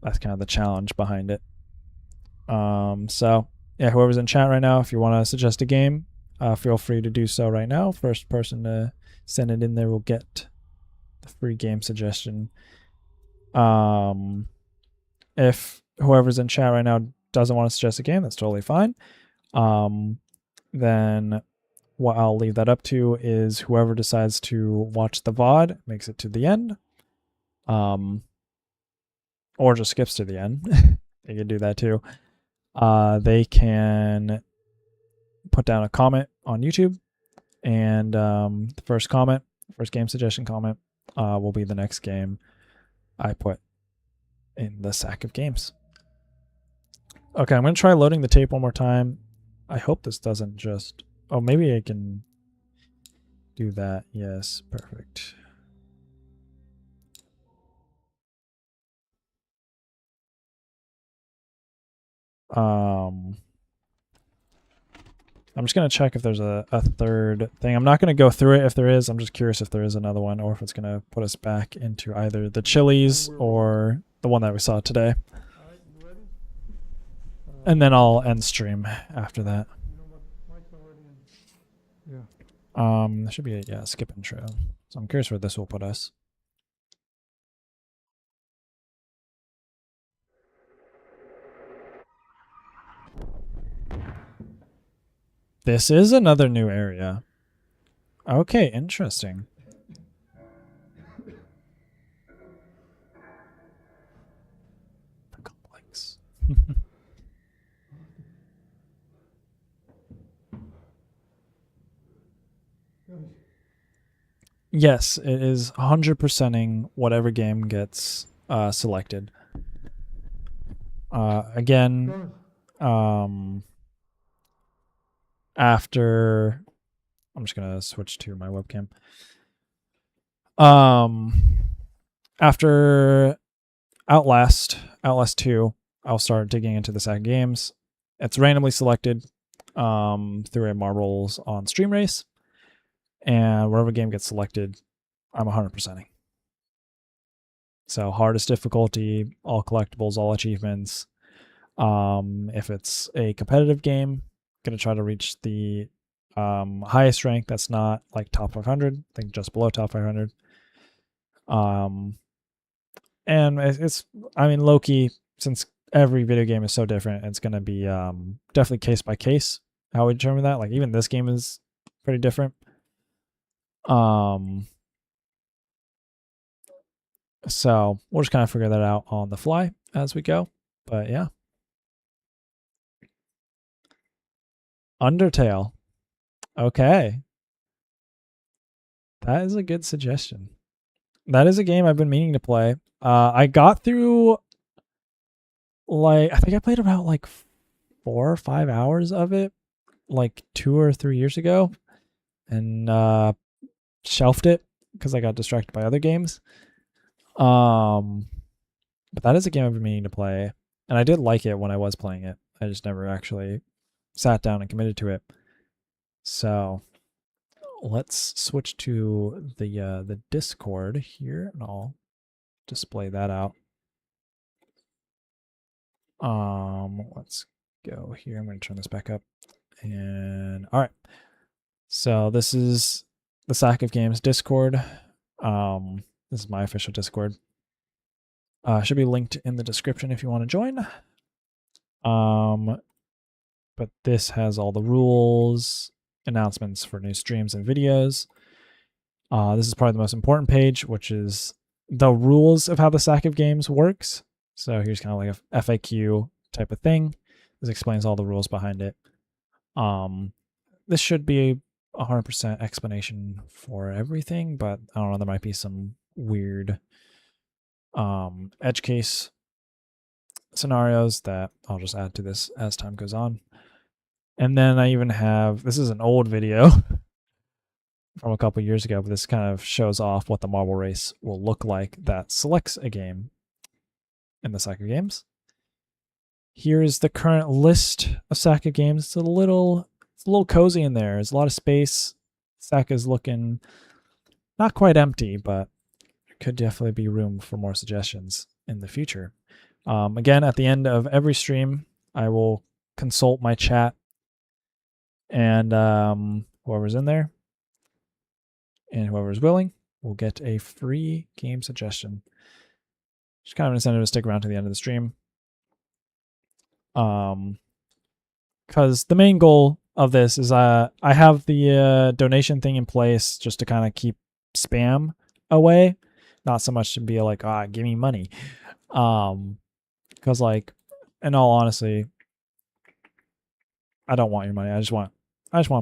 That's kind of the challenge behind it. So yeah, whoever's in chat right now, if you want to suggest a game, feel free to do so right now. First person to send it in there will get the free game suggestion. If whoever's in chat right now doesn't want to suggest a game, that's totally fine. Then what I'll leave that up to is whoever decides to watch the VOD makes it to the end, or just skips to the end. They can do that too. They can put down a comment on YouTube, and the first game suggestion comment will be the next game I put in the sack of games. Okay, I'm going to try loading the tape one more time. I hope this doesn't just... Oh, maybe I can do that. Yes, perfect. I'm just going to check if there's a third thing. I'm not going to go through it if there is. I'm just curious if there is another one, or if it's going to put us back into either the Chili's or the one that we saw today. And then I'll end stream after that. There should be a skip intro. So I'm curious where this will put us. This is another new area. Okay, interesting. The complex. Yes, it is 100%ing whatever game gets selected. Again, after I'm just gonna switch to my webcam. After Outlast 2, I'll start digging into the SAC games. It's randomly selected through a marbles on Stream Race, and wherever game gets selected, I'm 100%ing. So hardest difficulty, all collectibles, all achievements. If it's a competitive game, gonna try to reach the highest rank that's not like top 500. I think just below top 500. And it's I mean, low-key, since every video game is so different, it's gonna be definitely case by case how we determine that. Like even this game is pretty different. So we'll just kind of figure that out on the fly as we go. But yeah. Undertale. Okay. That is a good suggestion. That is a game I've been meaning to play. I got through, like, I think I played about like 4 or 5 hours of it like 2 or 3 years ago, and shelved it because I got distracted by other games. But that is a game I've been meaning to play, and I did like it when I was playing it. I just never actually sat down and committed to it. So let's switch to the Discord here, and I'll display that out. Let's go here. I'm going to turn this back up. And all right. So this is the Sack of Games Discord. This is my official Discord. Should be linked in the description if you want to join. But this has all the rules, announcements for new streams and videos. This is probably the most important page, which is the rules of how the Sack of Games works. So here's kind of like a FAQ type of thing. This explains all the rules behind it. This should be 100% explanation for everything, but I don't know, there might be some weird edge case scenarios that I'll just add to this as time goes on. And then I even have, this is an old video from a couple years ago, but this kind of shows off what the marble race will look like that selects a game in the Sack of Games. Here is the current list of Sack of Games. It's a little cozy in there. There's a lot of space. Sack is looking not quite empty, but there could definitely be room for more suggestions in the future. Again, at the end of every stream, I will consult my chat and whoever's in there and whoever's willing will get a free game suggestion. Just kind of an incentive to stick around to the end of the stream. Because the main goal of this is I have the donation thing in place just to kind of keep spam away, not so much to be like, give me money. Because like, in all honesty, I don't want your money. I just want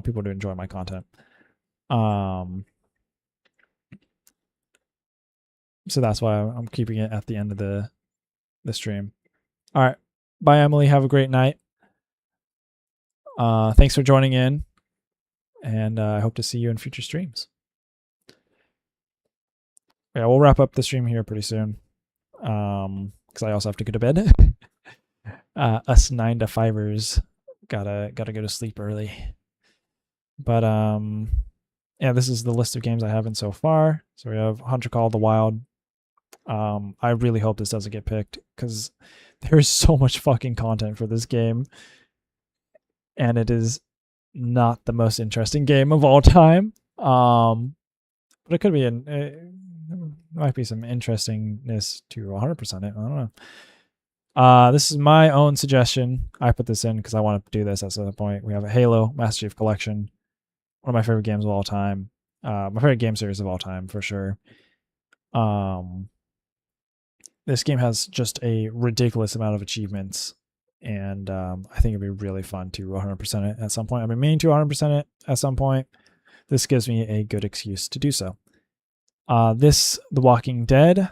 people to enjoy my content. So that's why I'm keeping it at the end of the stream. All right. Bye, Emily. Have a great night. Thanks for joining in, and I hope to see you in future streams. Yeah, we'll wrap up the stream here pretty soon, because I also have to go to bed. Us 9 to 5ers gotta go to sleep early. But yeah, this is the list of games I have in so far. So we have Hunter Call of the Wild. I really hope this doesn't get picked because there's so much fucking content for this game. And it is not the most interesting game of all time. But it could be there might be some interestingness to 100% it. I don't know. This is my own suggestion. I put this in because I want to do this at some point. We have a Halo Master Chief Collection. One of my favorite games of all time. My favorite game series of all time, for sure. This game has just a ridiculous amount of achievements. And I think it'd be really fun to 100% it at some point. I've been meaning to 100% it at some point. This gives me a good excuse to do so. The Walking Dead,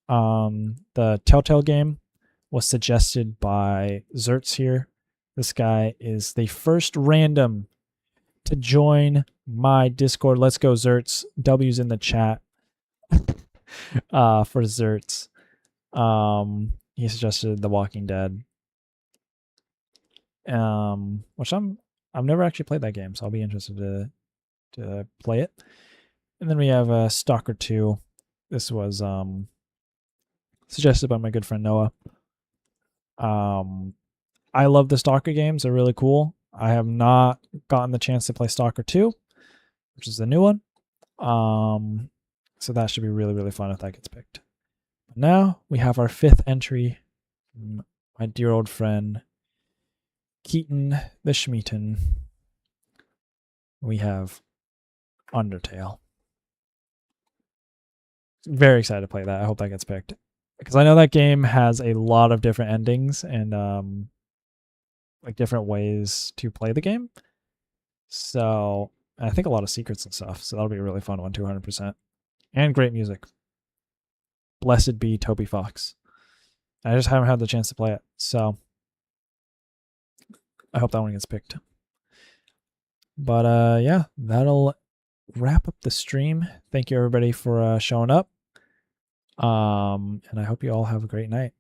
the Telltale game, was suggested by Zertz here. This guy is the first random to join my Discord. Let's go, Zertz. W's in the chat for Zertz. He suggested The Walking Dead, which I've never actually played that game, so I'll be interested to play it. And then we have Stalker 2. This was suggested by my good friend Noah. I love the Stalker games. They're really cool. I have not gotten the chance to play Stalker 2, which is the new one. So that should be really, really fun if that gets picked. But now we have our 5th entry. My dear old friend, Keaton the Schmeaton. We have Undertale. Very excited to play that. I hope that gets picked, because I know that game has a lot of different endings and like different ways to play the game. So I think a lot of secrets and stuff. So that'll be a really fun one, 200%. And great music. Blessed be Toby Fox. I just haven't had the chance to play it, so I hope that one gets picked. But yeah, that'll wrap up the stream. Thank you everybody for showing up. And I hope you all have a great night.